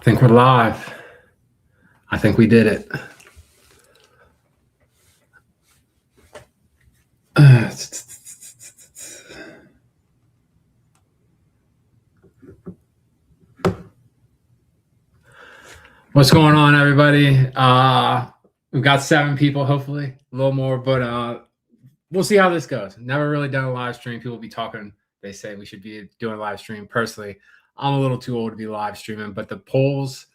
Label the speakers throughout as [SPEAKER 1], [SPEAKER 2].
[SPEAKER 1] Think we're live. I think we did it. What's going on, everybody? We've got 7 people, hopefully a little more, but we'll see how this goes. Never really done a live stream. People be talking. They say we should be doing a live stream. Personally, I'm a little too old to be live streaming, but the polls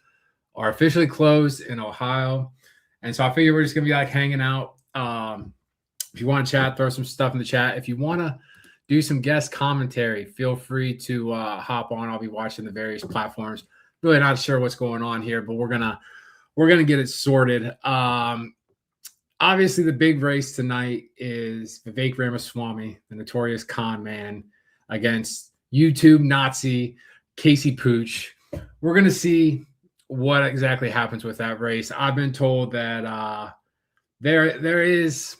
[SPEAKER 1] are officially closed in Ohio. And so I figure we're just going to be like hanging out. If you want to chat, throw some stuff in the chat. If you want to do some guest commentary, feel free to hop on. I'll be watching the various platforms. Really not sure what's going on here, but we're gonna get it sorted. Obviously, the big race tonight is Vivek Ramaswamy, the notorious con man, against YouTube Nazi Casey Pooch. We're gonna see what exactly happens with that race. I've been told that there's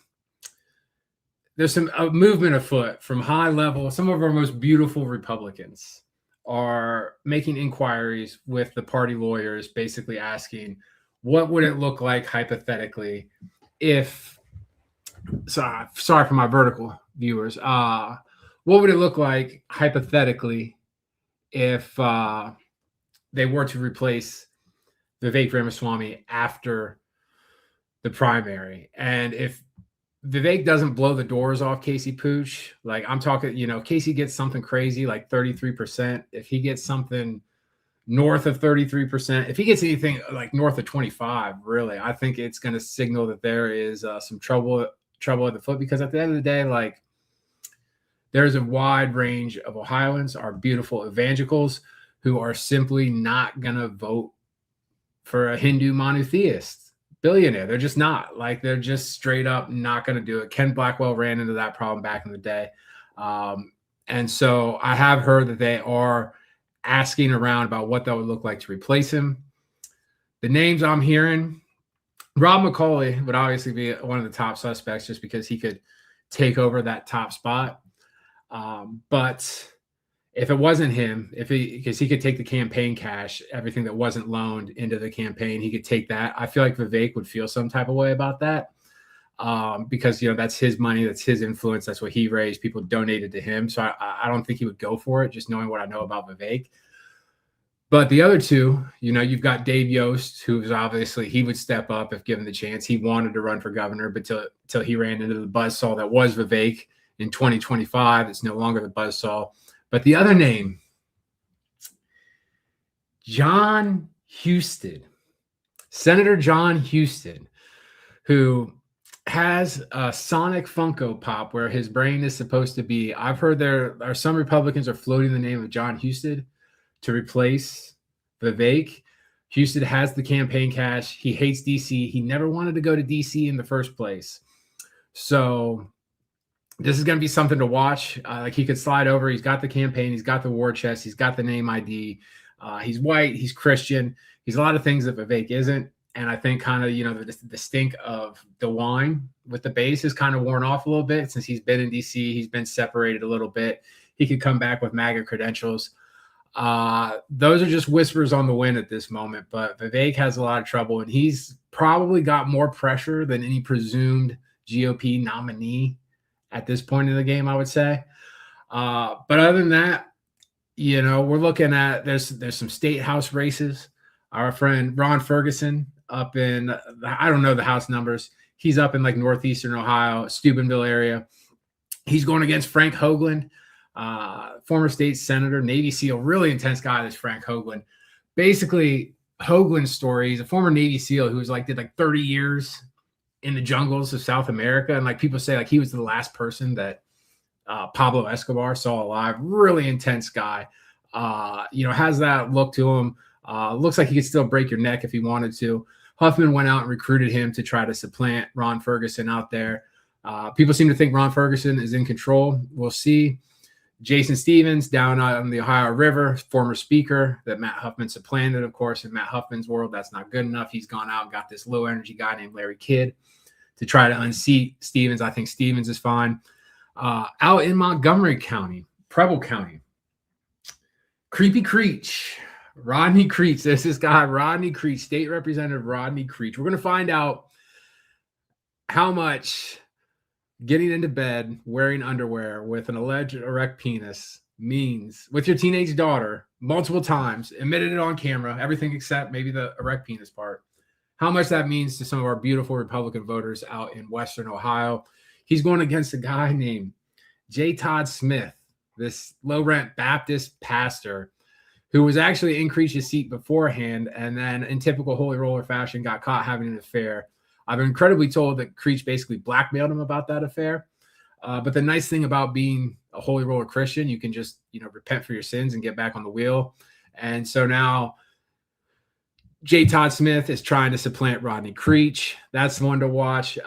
[SPEAKER 1] some movement afoot from high level. Some of our most beautiful Republicans are making inquiries with the party lawyers, basically asking, what would it look like hypothetically if, sorry for my vertical viewers, what would it look like hypothetically if they were to replace Vivek Ramaswamy after the primary? And if Vivek doesn't blow the doors off Casey Pooch, like I'm talking, Casey gets something crazy like 33%. If he gets something north of 33%, if he gets anything like north of 25, really, I think it's going to signal that there is some trouble at the foot, because at the end of the day, like, there's a wide range of Ohioans, our beautiful evangelicals, who are simply not going to vote for a Hindu monotheist billionaire. They're just not. Like, they're just straight up not going to do it. Ken Blackwell ran into that problem back in the day. And so I have heard that they are asking around about what that would look like to replace him. The names I'm hearing, Rob McCauley would obviously be one of the top suspects just because he could take over that top spot. But if it wasn't him, because he could take the campaign cash, everything that wasn't loaned into the campaign, he could take that. I feel like Vivek would feel some type of way about that, because that's his money, that's his influence, that's what he raised. People donated to him, so I don't think he would go for it, just knowing what I know about Vivek. But the other two, you've got Dave Yost, who's obviously, he would step up if given the chance. He wanted to run for governor, but till he ran into the buzzsaw that was Vivek in 2025. It's no longer the buzzsaw. But the other name, John Husted, Senator John Husted, who has a Sonic Funko Pop where his brain is supposed to be. I've heard there are some Republicans are floating the name of John Husted to replace Vivek. Husted has the campaign cash. He hates D.C. He never wanted to go to D.C. in the first place. So this is going to be something to watch. Like, he could slide over. He's got the campaign. He's got the war chest. He's got the name ID. He's white. He's Christian. He's a lot of things that Vivek isn't. And I think kind of, the stink of the wine with the base is kind of worn off a little bit since he's been in D.C. He's been separated a little bit. He could come back with MAGA credentials. Those are just whispers on the wind at this moment. But Vivek has a lot of trouble, and he's probably got more pressure than any presumed GOP nominee at this point in the game, I would say. But other than that, we're looking at, there's some state house races. Our friend Ron Ferguson up in, I don't know the house numbers. He's up in like northeastern Ohio, Steubenville area. He's going against Frank Hoagland, former state senator, Navy SEAL, really intense guy, this Frank Hoagland. Basically, Hoagland's story, he's a former Navy SEAL who did like 30 years in the jungles of South America. And like, people say like he was the last person that Pablo Escobar saw alive. Really intense guy. Has that look to him. Looks like he could still break your neck if he wanted to. Huffman went out and recruited him to try to supplant Ron Ferguson out there. People seem to think Ron Ferguson is in control. We'll see. Jason Stevens down on the Ohio River, former speaker that Matt Huffman supplanted, of course. In Matt Huffman's world, that's not good enough. He's gone out and got this low energy guy named Larry Kidd to try to unseat Stevens. I think Stevens is fine. Out in Montgomery County, Preble County, Creepy Creech, Rodney Creech. There's this guy, Rodney Creech, State Representative Rodney Creech. We're going to find out how much getting into bed wearing underwear with an alleged erect penis means with your teenage daughter multiple times, admitted it on camera, everything except maybe the erect penis part. How much that means to some of our beautiful Republican voters out in Western Ohio. He's going against a guy named J. Todd Smith, this low-rent Baptist pastor who was actually increased his seat beforehand and then in typical Holy Roller fashion got caught having an affair. I've been incredibly told that Creech basically blackmailed him about that affair. But the nice thing about being a Holy Roller Christian, you can just, repent for your sins and get back on the wheel. And so now J. Todd Smith is trying to supplant Rodney Creech. That's one to watch.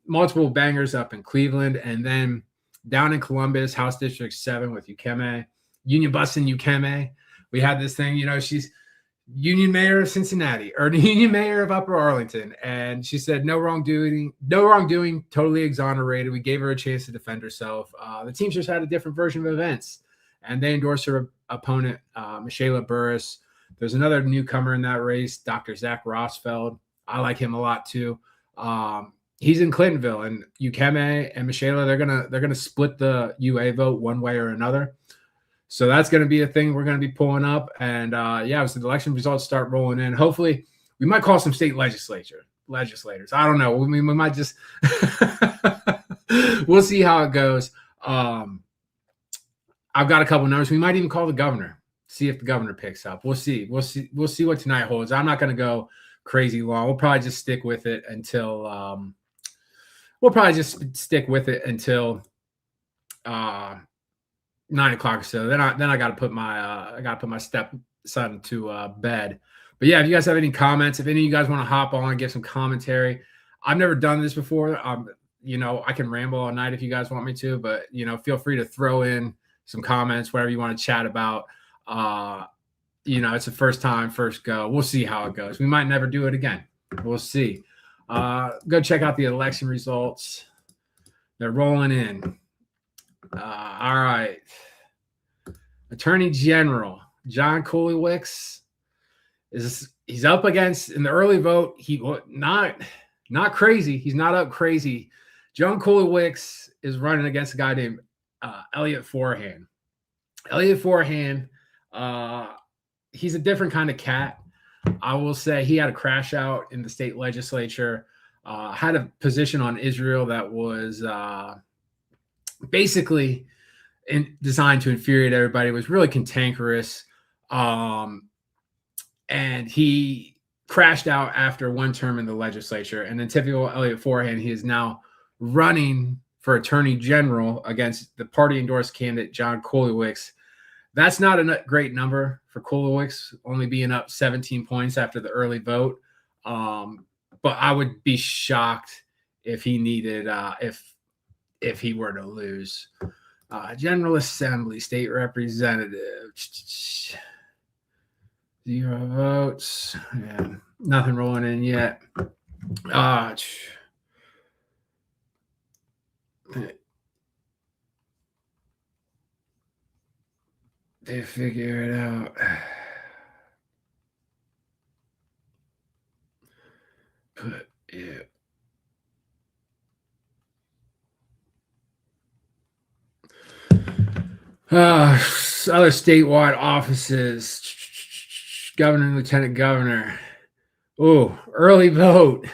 [SPEAKER 1] Multiple bangers up in Cleveland. And then down in Columbus, House District 7 with Ukeme, Union Bustin' Ukeme. We had this thing, she's Union Mayor of Cincinnati or the Union Mayor of Upper Arlington. And she said, no wrongdoing, totally exonerated. We gave her a chance to defend herself. The Teamsters had a different version of events and they endorsed her opponent, Michaela Burris. There's another newcomer in that race, Dr. Zach Rossfeld. I like him a lot too. He's in Clintonville, and Ukeme and Michaela, they're gonna split the UA vote one way or another. So that's going to be a thing we're going to be pulling up. And as the election results start rolling in, hopefully we might call some state legislators. I don't know. We might just we'll see how it goes. I've got a couple numbers. We might even call the governor, see if the governor picks up. We'll see. We'll see what tonight holds. I'm not going to go crazy long. We'll probably just stick with it until 9 o'clock or so. Then I got to put my stepson to bed. But yeah, if you guys have any comments, if any of you guys want to hop on and give some commentary, I've never done this before. I can ramble all night if you guys want me to, but feel free to throw in some comments, whatever you want to chat about. It's the first time, first go. We'll see how it goes. We might never do it again. We'll see. Go check out the election results. They're rolling in. All right. Attorney General John Kuliwicz he's up against in the early vote. He not crazy. He's not up crazy. John Kuliwicz is running against a guy named Elliot Forhan. Elliot Forhan, he's a different kind of cat. I will say he had a crash out in the state legislature. Had a position on Israel that was basically designed to infuriate everybody. It was really cantankerous. And he crashed out after one term in the legislature. And in typical Elliot Forhan, he is now running for attorney general against the party-endorsed candidate, John Kuliwicz. That's not a great number for Kuliwicz, only being up 17 points after the early vote. But I would be shocked if he needed, if he were to lose. General Assembly, State Representative, 0 votes. Yeah, nothing rolling in yet. They figure it out. But yeah. Other statewide offices, governor and lieutenant governor. Oh, early vote.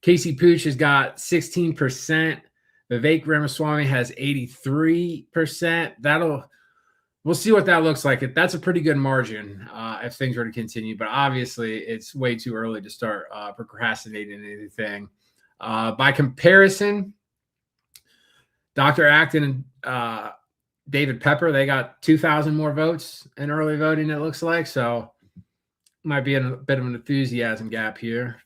[SPEAKER 1] Casey Pooch has got 16%. Vivek Ramaswamy has 83%. We'll see what that looks like. That's a pretty good margin if things were to continue. But obviously, it's way too early to start procrastinating anything. By comparison, Dr. Acton and David Pepper, they got 2,000 more votes in early voting, it looks like. So might be a bit of an enthusiasm gap here.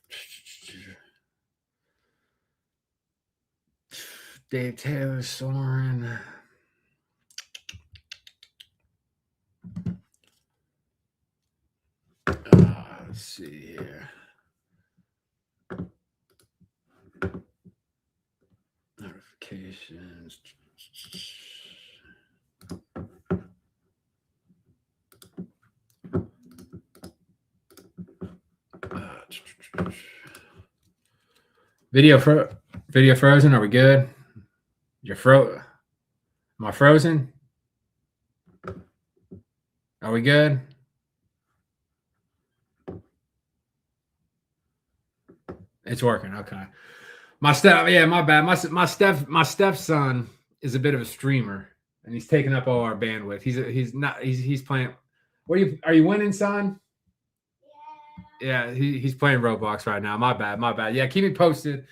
[SPEAKER 1] Dave Taylor, Soren. Let's see here. Notifications. Video frozen. Are we good? Am I frozen? Are we good? It's working. Okay. My bad. My stepson is a bit of a streamer, and he's taking up all our bandwidth. He's playing. Are you winning, son? Yeah, he's playing Roblox right now. My bad. Yeah, keep me posted.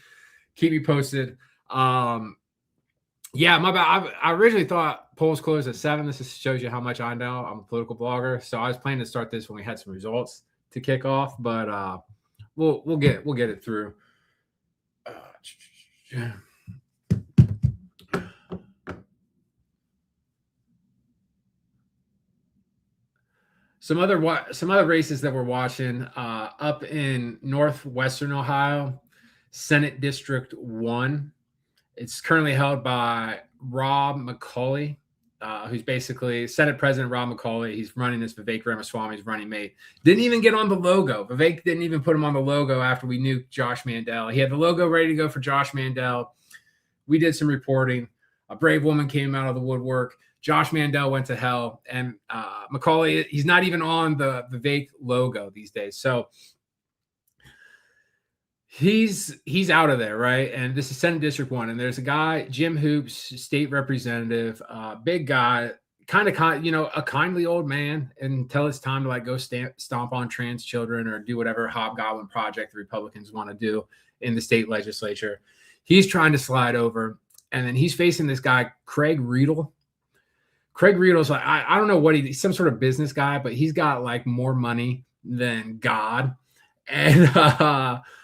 [SPEAKER 1] Yeah, my bad. I originally thought polls closed at 7. This just shows you how much I know. I'm a political blogger, so I was planning to start this when we had some results to kick off, but we'll get it through. Some other races that we're watching up in northwestern Ohio, Senate District 1. It's currently held by Rob McCauley, who's basically Senate President Rob McCauley. He's running as Vivek Ramaswamy's running mate. Didn't even get on the logo. Vivek didn't even put him on the logo after we knew Josh Mandel. He had the logo ready to go for Josh Mandel. We did some reporting. A brave woman came out of the woodwork. Josh Mandel went to hell. And McCauley, he's not even on the Vivek logo these days. So he's out of there, right? And this is Senate District 1. And there's a guy, Jim Hoops, state representative, big guy, kind of, a kindly old man until it's time to like go stomp on trans children or do whatever hobgoblin project the Republicans want to do in the state legislature. He's trying to slide over. And then he's facing this guy, Craig Riedel. Craig Riedel's like, I don't know what he's some sort of business guy, but he's got like more money than God. And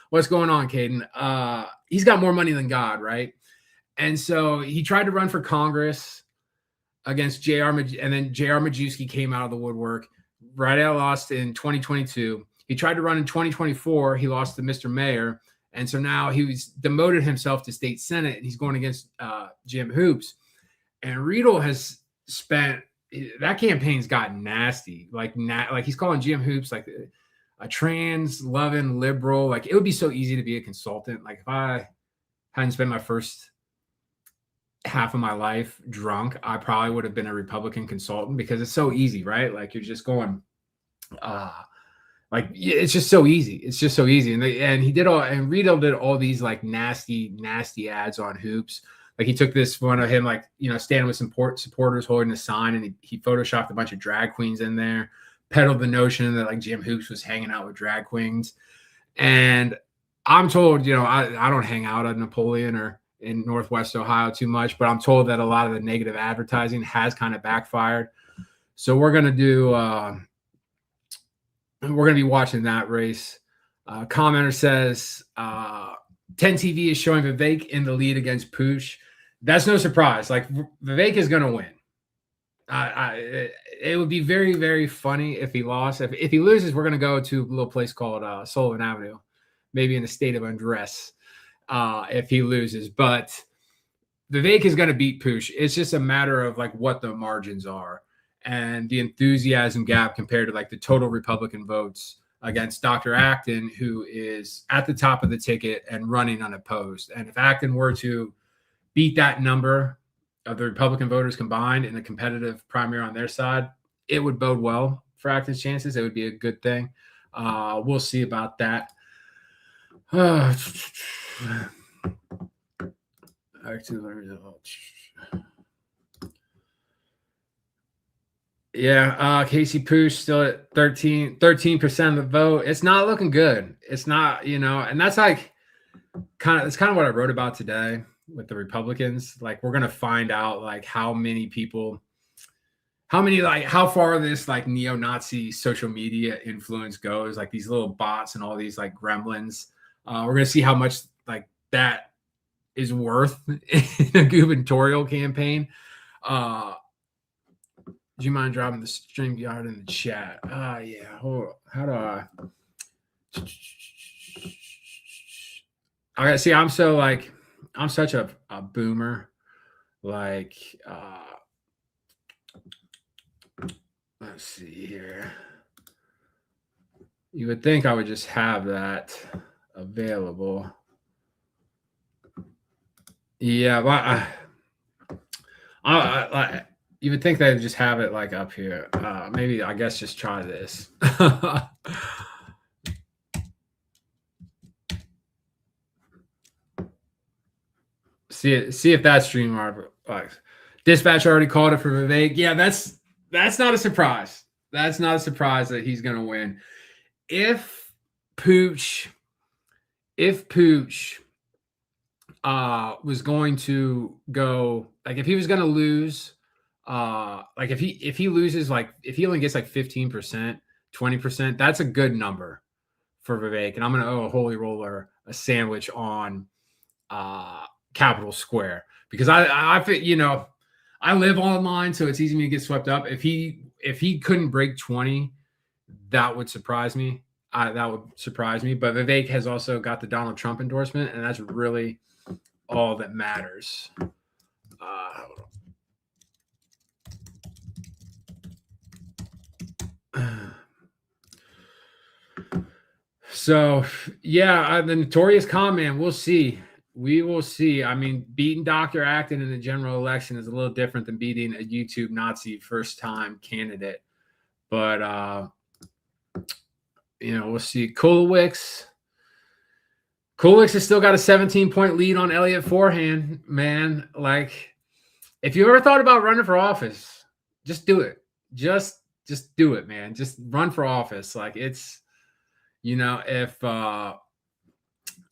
[SPEAKER 1] what's going on, Caden? He's got more money than God, right? And so he tried to run for Congress against and then J.R. Majewski came out of the woodwork. Right out lost in 2022. He tried to run in 2024. He lost to Mr. Mayor. And so now he's demoted himself to state Senate, and he's going against Jim Hoops. And Riedel has spent that campaign's gotten nasty. Like he's calling Jim Hoops like a trans loving liberal. Like it would be so easy to be a consultant. Like if I hadn't spent my first half of my life drunk, I probably would have been a Republican consultant because it's so easy, right? Like you're just going, like it's just so easy. It's just so easy. And Riedel did all these like nasty ads on Hoops. Like he took this one of him, like, standing with some supporters holding a sign, and he photoshopped a bunch of drag queens in there, peddled the notion that like Jim Hoops was hanging out with drag queens. And I'm told, I don't hang out at Napoleon or in Northwest Ohio too much, but I'm told that a lot of the negative advertising has kind of backfired. So we're going to be watching that race. Commenter says, 10 TV is showing Vivek in the lead against Pooch. That's no surprise. Like Vivek is going to win. It would be very, very funny if he lost. If he loses, we're going to go to a little place called Sullivan Avenue, maybe in a state of undress if he loses. But Vivek is going to beat Pooch. It's just a matter of like what the margins are and the enthusiasm gap compared to like the total Republican votes against Dr. Acton, who is at the top of the ticket and running unopposed. And if Acton were to beat that number of the Republican voters combined in a competitive primary on their side, it would bode well for Acton's chances. It would be a good thing. We'll see about that. Yeah, Casey Pooch still at 13% of the vote. It's not looking good. It's not, and that's like kind of what I wrote about today with the Republicans. Like we're gonna find out like how far this like neo-Nazi social media influence goes, like these little bots and all these like gremlins. We're gonna see how much like that is worth in a gubernatorial campaign. Do you mind dropping the StreamYard in the chat? Yeah. Hold on. How do I? Okay. See, I'm such a boomer. Like, let's see here. You would think I would just have that. available. Yeah, well, you would think they'd just have it like up here. Maybe I guess just try this. See if that stream dispatch already called it for Vivek. Yeah, that's not a surprise. That's not a surprise that he's gonna win. If Pooch was going to go, like if he was gonna lose, like if he loses, like if he only gets like 15%, 20%, that's a good number for Vivek. And I'm gonna owe a holy roller a sandwich on Capitol Square, because I live online, so it's easy for me to get swept up. If he couldn't break 20, that would surprise me. But Vivek has also got the Donald Trump endorsement, and that's really all that matters. So yeah, the notorious con man. We'll see. We will see. I mean, beating Dr. Acton in the general election is a little different than beating a YouTube Nazi first-time candidate. But we'll see. Kulowicz has still got a 17-point lead on Elliott Forehand, man. Like, if you ever thought about running for office, just do it. Just do it, man. Just run for office. Like, it's, if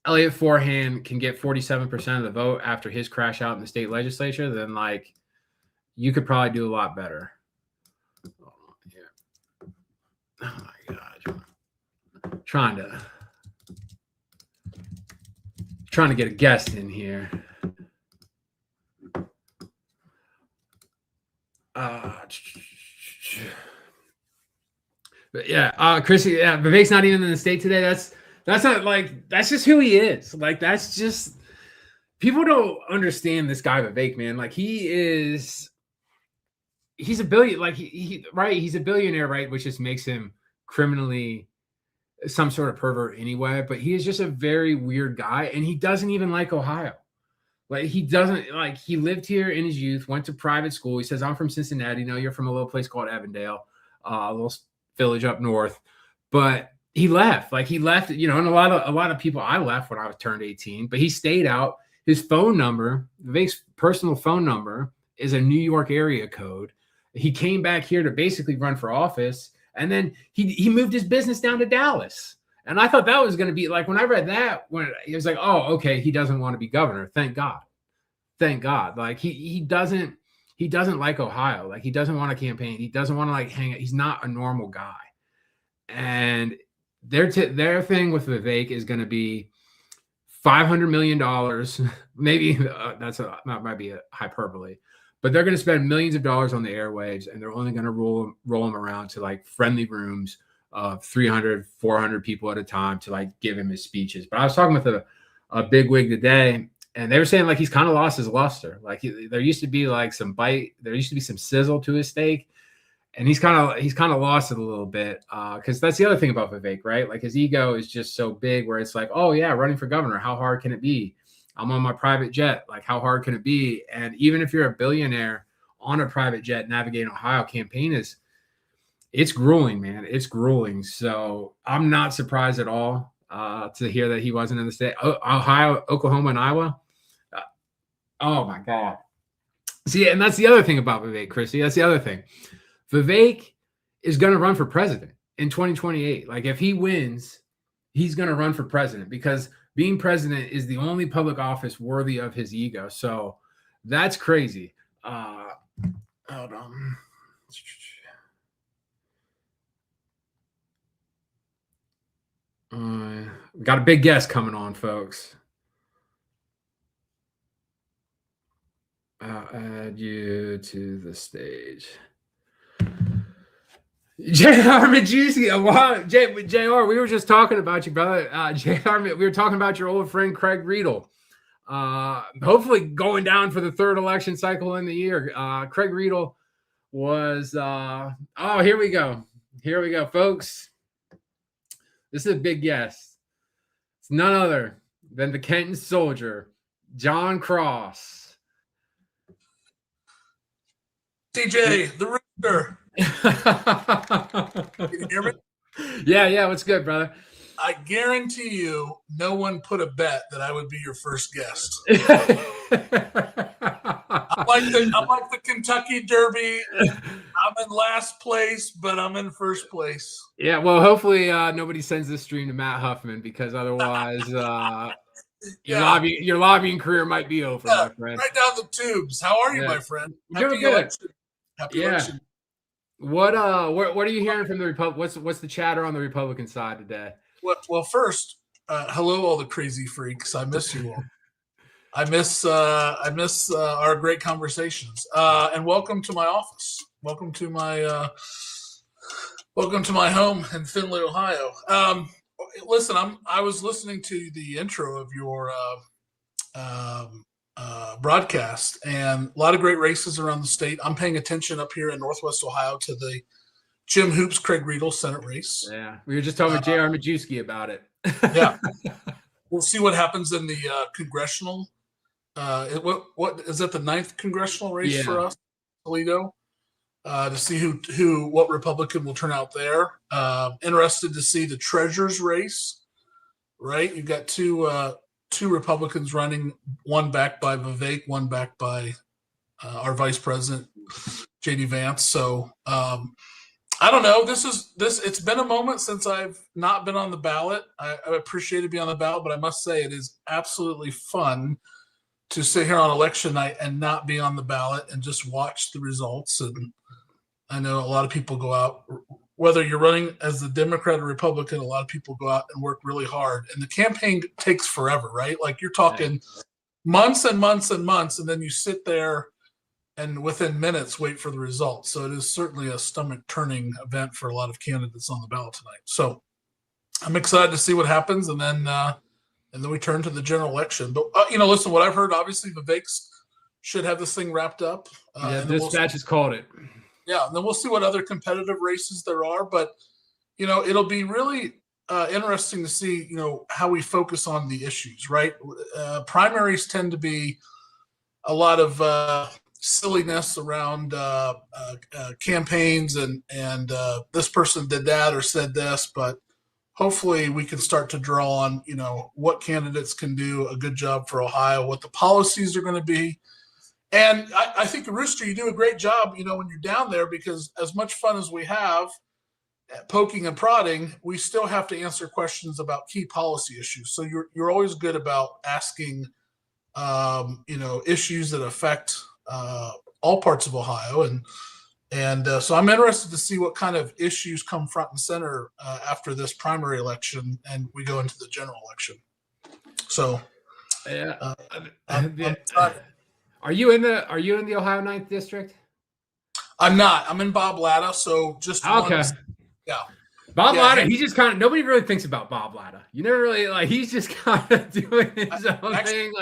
[SPEAKER 1] Elliott Forehand can get 47% of the vote after his crash out in the state legislature, then like you could probably do a lot better. Oh my God. Trying to get a guest in here. But yeah, Chrissy, yeah, Vivek's not even in the state today. That's not like, that's just who he is. Like, that's just, people don't understand this guy Vivek, man. Like, he's a billion, like he's a billionaire, right? Which just makes him criminally some sort of pervert anyway. But he is just a very weird guy, and he doesn't even like Ohio. Like, he doesn't, like, he lived here in his youth, went to private school. He says, I'm from Cincinnati. No, you're from a little place called Avondale, a little village up north. But he left, and a lot of people, I left when I was turned 18, but he stayed out. His phone number, Vivek's personal phone number, is a New York area code. He came back here to basically run for office, and then he moved his business down to Dallas. And I thought that was going to be like, when I read that, when it was like, oh, okay, he doesn't want to be governor. Thank God. Like, he doesn't like Ohio. Like, he doesn't want to campaign. He doesn't want to like hang out. He's not a normal guy. And their thing with Vivek is going to be $500 million. Maybe that might be a hyperbole, but they're going to spend millions of dollars on the airwaves, and they're only going to roll them around to like friendly rooms of 300, 400 people at a time to like give him his speeches. But I was talking with a bigwig today, and they were saying like he's kind of lost his luster. Like, there used to be like some bite, there used to be some sizzle to his steak, and he's kind of lost it a little bit, because that's the other thing about Vivek, right? Like, his ego is just so big, where it's like, oh yeah, running for governor, how hard can it be? I'm on my private jet. Like, how hard can it be? And even if you're a billionaire on a private jet navigating Ohio, campaign it's grueling, man. It's grueling. So I'm not surprised at all to hear that he wasn't in the state. Ohio, Oklahoma, and Iowa. Oh my God. See, and that's the other thing about Vivek, Chrissy. That's the other thing. Vivek is going to run for president in 2028. Like, if he wins, he's going to run for president, because being president is the only public office worthy of his ego. So that's crazy. Hold on. We got a big guest coming on, folks. I'll add you to the stage. JR Majewski, JR, we were just talking about you, brother. JR, we were talking about your old friend Craig Riedel. Hopefully going down for the third election cycle in the year. Craig Riedel was, here we go. Here we go, folks. This is a big guess. It's none other than the Kenton soldier, John Cross.
[SPEAKER 2] TJ, the Rooster. Can you hear me?
[SPEAKER 1] Yeah. What's good, brother?
[SPEAKER 2] I guarantee you, no one put a bet that I would be your first guest. I'm like the Kentucky Derby. I'm in last place, but I'm in first place.
[SPEAKER 1] Yeah, well, hopefully nobody sends this stream to Matt Huffman, because otherwise your lobbying career might be over, my friend.
[SPEAKER 2] Right down the tubes. How are you, my friend?
[SPEAKER 1] Doing good.
[SPEAKER 2] Election. Happy election.
[SPEAKER 1] What are you hearing from the what's the chatter on the Republican side today?
[SPEAKER 2] Well, first, hello, all the crazy freaks. I miss you all. I miss our great conversations. And welcome to my office. Welcome to my home in Findlay, Ohio. Listen, I was listening to the intro of your broadcast, and a lot of great races around the state. I'm paying attention up here in Northwest Ohio to the Jim Hoops, Craig Riedel Senate race.
[SPEAKER 1] Yeah, we were just talking with J.R. Majewski about it.
[SPEAKER 2] Yeah, we'll see what happens in the congressional. What is that? The 9th congressional race for us, Toledo, to see what Republican will turn out there. Interested to see the treasurer's race. Right, you've got two Republicans running, one backed by Vivek, one backed by our Vice President J.D. Vance. So I don't know. It's been a moment since I've not been on the ballot. I appreciate being on the ballot, but I must say it is absolutely fun to sit here on election night and not be on the ballot and just watch the results. And I know a lot of people go out, whether you're running as a Democrat or Republican, a lot of people go out and work really hard. And the campaign takes forever, right? Like you're talking months and months and months, and then you sit there and within minutes wait for the results. So it is certainly a stomach-turning event for a lot of candidates on the ballot tonight. So I'm excited to see what happens, and then we turn to the general election. But listen, what I've heard, obviously Vivek should have this thing wrapped up.
[SPEAKER 1] Dispatch has called it.
[SPEAKER 2] Yeah, and then we'll see what other competitive races there are. But it'll be really interesting to see how we focus on the issues. Right, primaries tend to be a lot of silliness around campaigns and this person did that or said this, but hopefully we can start to draw on what candidates can do a good job for Ohio, what the policies are going to be. And I think, Rooster, you do a great job when you're down there, because as much fun as we have poking and prodding, we still have to answer questions about key policy issues. So you're always good about asking issues that affect all parts of Ohio, and so I'm interested to see what kind of issues come front and center after this primary election, and we go into the general election. So,
[SPEAKER 1] I'm Are you in the Ohio 9th district?
[SPEAKER 2] I'm not. I'm in Bob Latta, so just
[SPEAKER 1] okay.
[SPEAKER 2] Yeah.
[SPEAKER 1] Bob Latta, he just kind of, nobody really thinks about Bob Latta. You never really he's just kind of doing his own thing.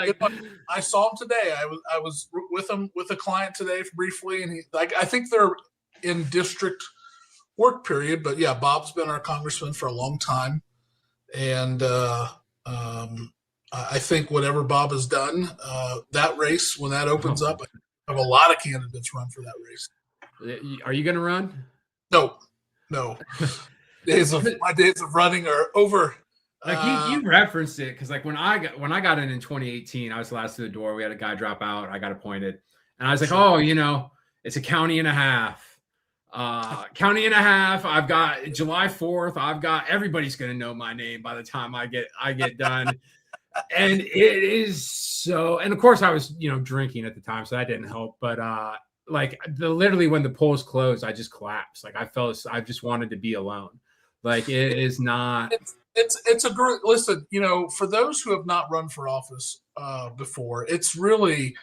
[SPEAKER 2] I saw him today. I was with him with a client today briefly, and I think they're in district work period, but yeah, Bob's been our congressman for a long time, and I think whatever Bob has done, that race when that opens up, I have a lot of candidates run for that race.
[SPEAKER 1] Are you going to run?
[SPEAKER 2] No. My days of running are over.
[SPEAKER 1] You referenced it because when I got in 2018, I was the last to the door. We had a guy drop out. I got appointed, and I was like, it's a county and a half. I've got July 4th. I've got everybody's going to know my name by the time I get done. And it is so. And of course, I was drinking at the time, so that didn't help. But literally when the polls closed, I just collapsed. I just wanted to be alone. It is not.
[SPEAKER 2] It's a great listen. For those who have not run for office before, it's really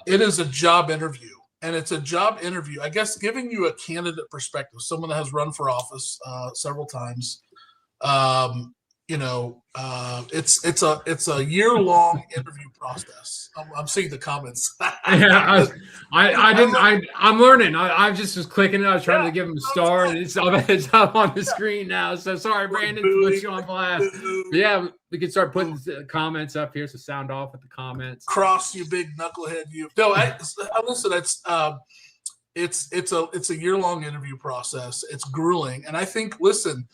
[SPEAKER 2] it is a job interview, and it's a job interview. I guess giving you a candidate perspective, someone that has run for office several times. it's a year-long interview process. I'm seeing the comments.
[SPEAKER 1] Yeah, I'm learning. I just was clicking it. I was trying to give him a star, and it's up on the screen now. So sorry, Brandon, to put you on blast. But yeah, we can start putting the comments up here. So sound off with the comments.
[SPEAKER 2] Cross, you big knucklehead, you. No, listen. It's a year-long interview process. It's grueling, and I think, listen,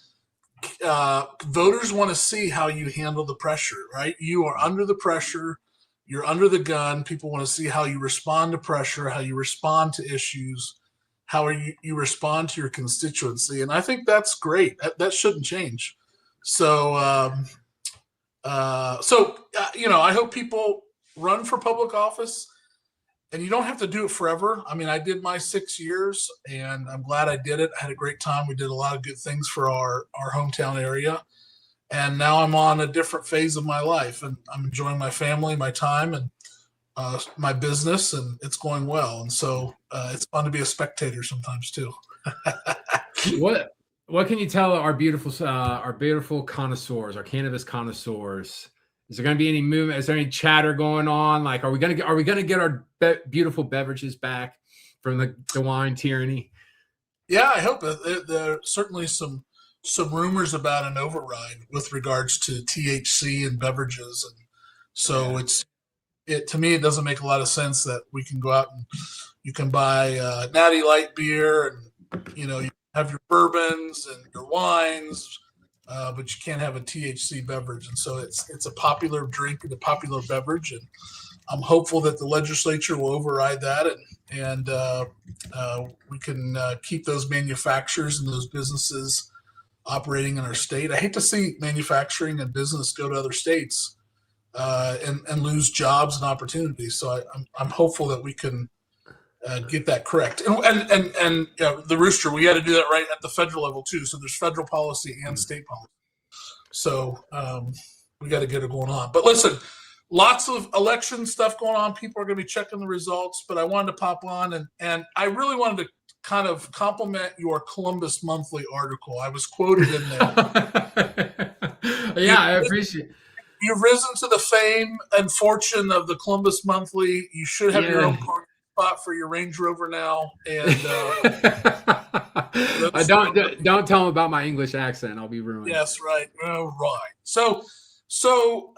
[SPEAKER 2] voters want to see how you handle the pressure. Right? You are under the pressure. You're under the gun. People want to see how you respond to pressure, how you respond to issues, how you respond to your constituency, and I think that's great. That shouldn't change. So, I hope people run for public office, and you don't have to do it forever. I mean, I did my 6 years, and I'm glad I did it. I had a great time. We did a lot of good things for our hometown area. And now I'm on a different phase of my life, and I'm enjoying my family, my time, and my business, and it's going well. And so it's fun to be a spectator sometimes too.
[SPEAKER 1] What can you tell our beautiful connoisseurs, our cannabis connoisseurs? Is there going to be any movement? Is there any chatter going on? Like, are we going to get our beautiful beverages back from the wine tyranny?
[SPEAKER 2] Yeah, I hope there are certainly some rumors about an override with regards to THC and beverages, and so to me it doesn't make a lot of sense that we can go out and you can buy Natty Light beer, and you have your bourbons and your wines, but you can't have a THC beverage. And so it's a popular drink and a popular beverage, and I'm hopeful that the legislature will override that, and we can keep those manufacturers and those businesses operating in our state. I hate to see manufacturing and business go to other states and lose jobs and opportunities. So I'm hopeful that we can get that correct. And the Rooster, we got to do that right at the federal level too. So there's federal policy and state policy. So we got to get it going on. But listen, lots of election stuff going on. People are going to be checking the results. But I wanted to pop on, and I really wanted to kind of compliment your Columbus Monthly article. I was quoted in there.
[SPEAKER 1] Yeah, I appreciate it.
[SPEAKER 2] You've risen to the fame and fortune of the Columbus Monthly. You should have your own parking spot for your Range Rover now. And
[SPEAKER 1] don't tell them about my English accent. I'll be ruined.
[SPEAKER 2] Yes, right. Right. So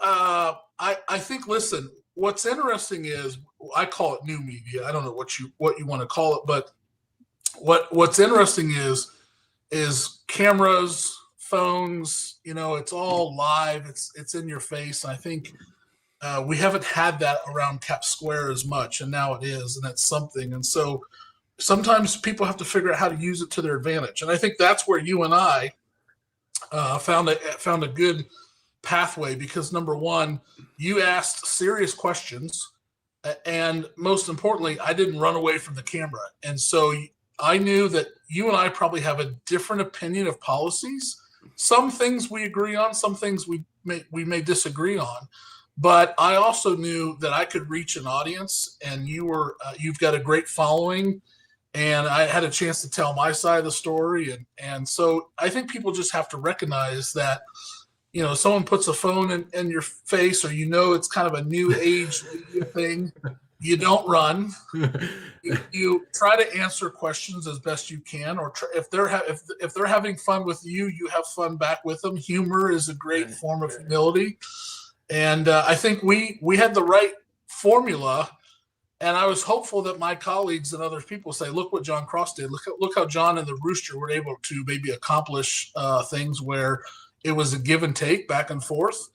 [SPEAKER 2] I think, listen, what's interesting is, I call it new media. I don't know what you want to call it, but what's interesting is cameras, phones, it's all live. It's in your face. And I think we haven't had that around Cap Square as much, and now it is, and that's something. And so sometimes people have to figure out how to use it to their advantage. And I think that's where you and I found a good pathway, because number one, you asked serious questions, and most importantly, I didn't run away from the camera. And so I knew that you and I probably have a different opinion of policies. Some things we agree on, some things we may disagree on. But I also knew that I could reach an audience, and you've got a great following, and I had a chance to tell my side of the story. And so I think people just have to recognize that, someone puts a phone in your face, or it's kind of a new age thing. You don't run. You try to answer questions as best you can, or if they're having fun with you, you have fun back with them. Humor is a great form of humility, and I think we had the right formula. And I was hopeful that my colleagues and other people say, "Look what John Cross did. Look how John and the Rooster were able to maybe accomplish things where it was a give and take, back and forth."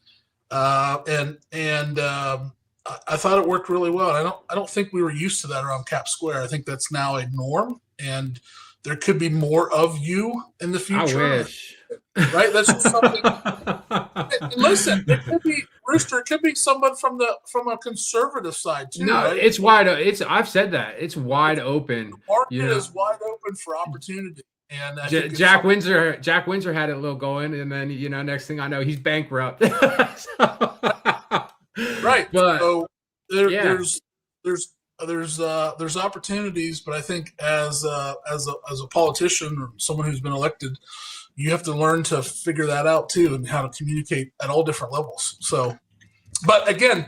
[SPEAKER 2] I thought it worked really well. I don't think we were used to that around Cap Square. I think that's now a norm, and there could be more of you in the future.
[SPEAKER 1] I wish.
[SPEAKER 2] Right? That's just something. Listen, Rooster, it could be someone from a conservative side too.
[SPEAKER 1] No,
[SPEAKER 2] right?
[SPEAKER 1] It's wide. I've said that it's wide open.
[SPEAKER 2] The market is wide open for opportunity. And
[SPEAKER 1] Jack Windsor had it a little going, and then next thing I know, he's bankrupt.
[SPEAKER 2] Right.
[SPEAKER 1] But
[SPEAKER 2] so there's there's opportunities, but I think as a politician or someone who's been elected, you have to learn to figure that out too, and how to communicate at all different levels. So, but again,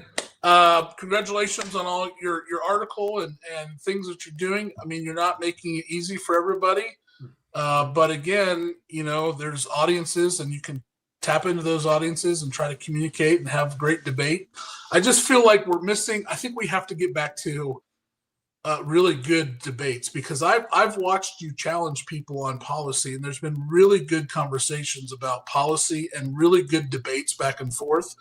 [SPEAKER 2] congratulations on all your article and things that you're doing. I mean, you're not making it easy for everybody, but again, there's audiences, and you can tap into those audiences and try to communicate and have great debate. I just feel like we're missing. I think we have to get back to really good debates, because I've watched you challenge people on policy, and there's been really good conversations about policy and really good debates back and forth.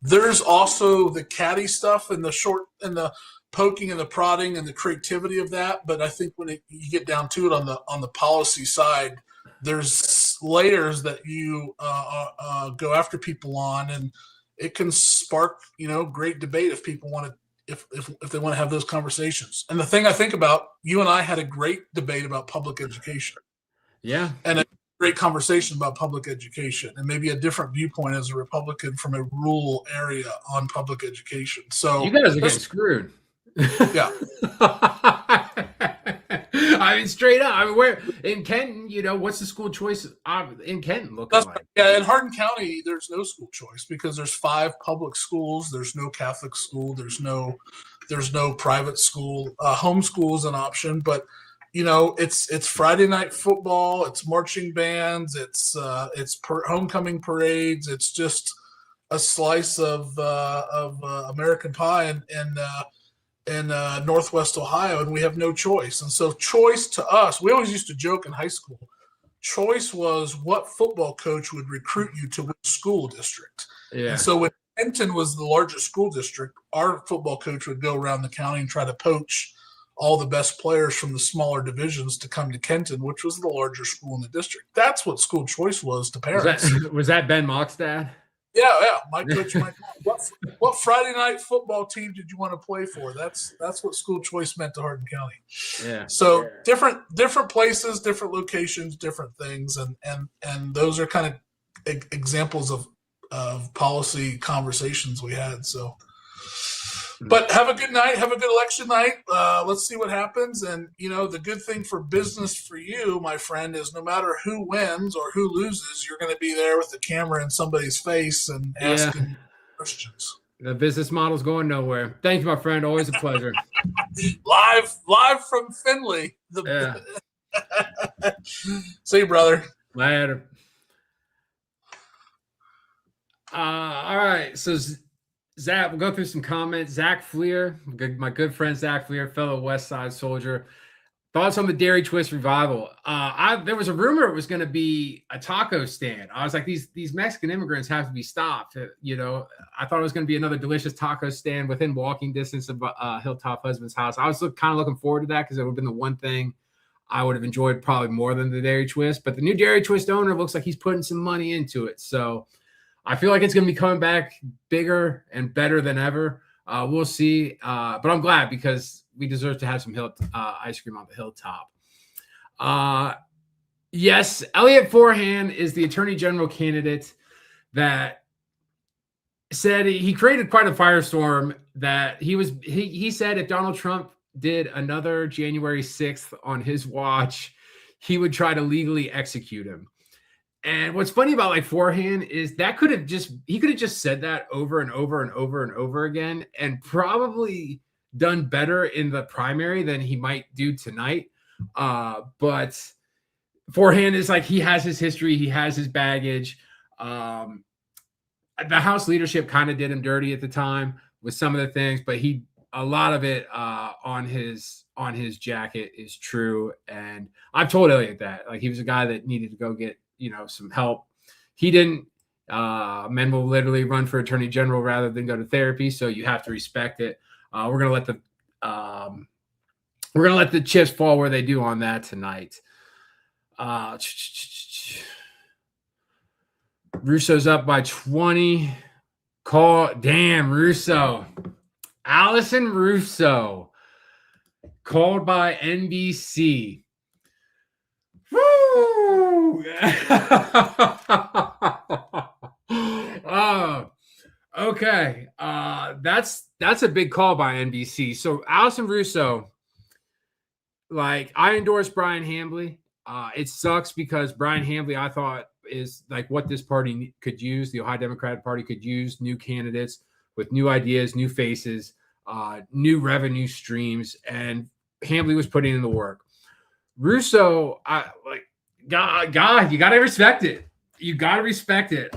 [SPEAKER 2] There's also the catty stuff and the short and the poking and the prodding and the creativity of that. But I think when you get down to it on the policy side, there's layers that you go after people on, and it can spark great debate if people want to. If they want to have those conversations. And the thing I think about, you and I had a great debate about public education.
[SPEAKER 1] Yeah.
[SPEAKER 2] And a great conversation about public education, and maybe a different viewpoint as a Republican from a rural area on public education. So
[SPEAKER 1] you guys are getting screwed.
[SPEAKER 2] Yeah.
[SPEAKER 1] I mean, straight up. I mean, where in Kenton, what's the school choice in Kenton looking like?
[SPEAKER 2] Yeah, in Hardin County, there's no school choice because there's 5 public schools. There's no Catholic school. There's no private school. Homeschool is an option, but it's Friday night football. It's marching bands. It's homecoming parades. It's just a slice of American pie in Northwest Ohio, and we have no choice. And so choice to us, we always used to joke in high school, choice was what football coach would recruit you to which school district.
[SPEAKER 1] Yeah.
[SPEAKER 2] And so when Kenton was the largest school district, our football coach would go around the county and try to poach all the best players from the smaller divisions to come to Kenton, which was the larger school in the district. That's what school choice was to parents.
[SPEAKER 1] Was that Ben Mock's dad?
[SPEAKER 2] Yeah. My coach, what Friday night football team did you want to play for? That's what school choice meant to Hardin County.
[SPEAKER 1] Yeah.
[SPEAKER 2] So different places, different locations, different things, and those are kind of examples of policy conversations we had. So, but have a good night. Have a good election night. Let's see what happens. And, the good thing for business for you, my friend, is no matter who wins or who loses, you're going to be there with the camera in somebody's face and asking questions.
[SPEAKER 1] The business model's going nowhere. Thank you, my friend. Always a pleasure.
[SPEAKER 2] Live from Findlay. See you, brother.
[SPEAKER 1] Later. All right. So, Zach, we'll go through some comments. Zach Fleer, my good friend Zach Fleer, fellow West Side soldier. Thoughts on the Dairy Twist revival? There was a rumor it was going to be a taco stand. I was like, these Mexican immigrants have to be stopped. I thought it was going to be another delicious taco stand within walking distance of Hilltop Husband's house. I was kind of looking forward to that because it would have been the one thing I would have enjoyed probably more than the Dairy Twist. But the new Dairy Twist owner looks like he's putting some money into it. So I feel like it's going to be coming back bigger and better than ever. We'll see. But I'm glad because we deserve to have some ice cream on the hilltop. Yes, Elliot Forehand is the attorney general candidate that said he created quite a firestorm that he said if Donald Trump did another January 6th on his watch, he would try to legally execute him. And what's funny about Forehand is he could have just said that over and over and over and over again and probably done better in the primary than he might do tonight. But Forehand is he has his history. He has his baggage. The House leadership kind of did him dirty at the time with some of the things, but a lot of it on his jacket is true. And I've told Elliot that he was a guy that needed to go get, some help. He didn't. Men will literally run for attorney general rather than go to therapy. So you have to respect it. We're gonna let the chips fall where they do on that tonight. Russo's up by 20. Damn, Russo. Allison Russo called by NBC. Woo! Okay. That's a big call by NBC. So Allison Russo, like I endorse Brian Hambly. It sucks because Brian Hambly, I thought, is like what this party could use. The Ohio Democratic Party could use new candidates with new ideas, new faces, new revenue streams, and Hambly was putting in the work. Russo, God, you gotta respect it. You gotta respect it.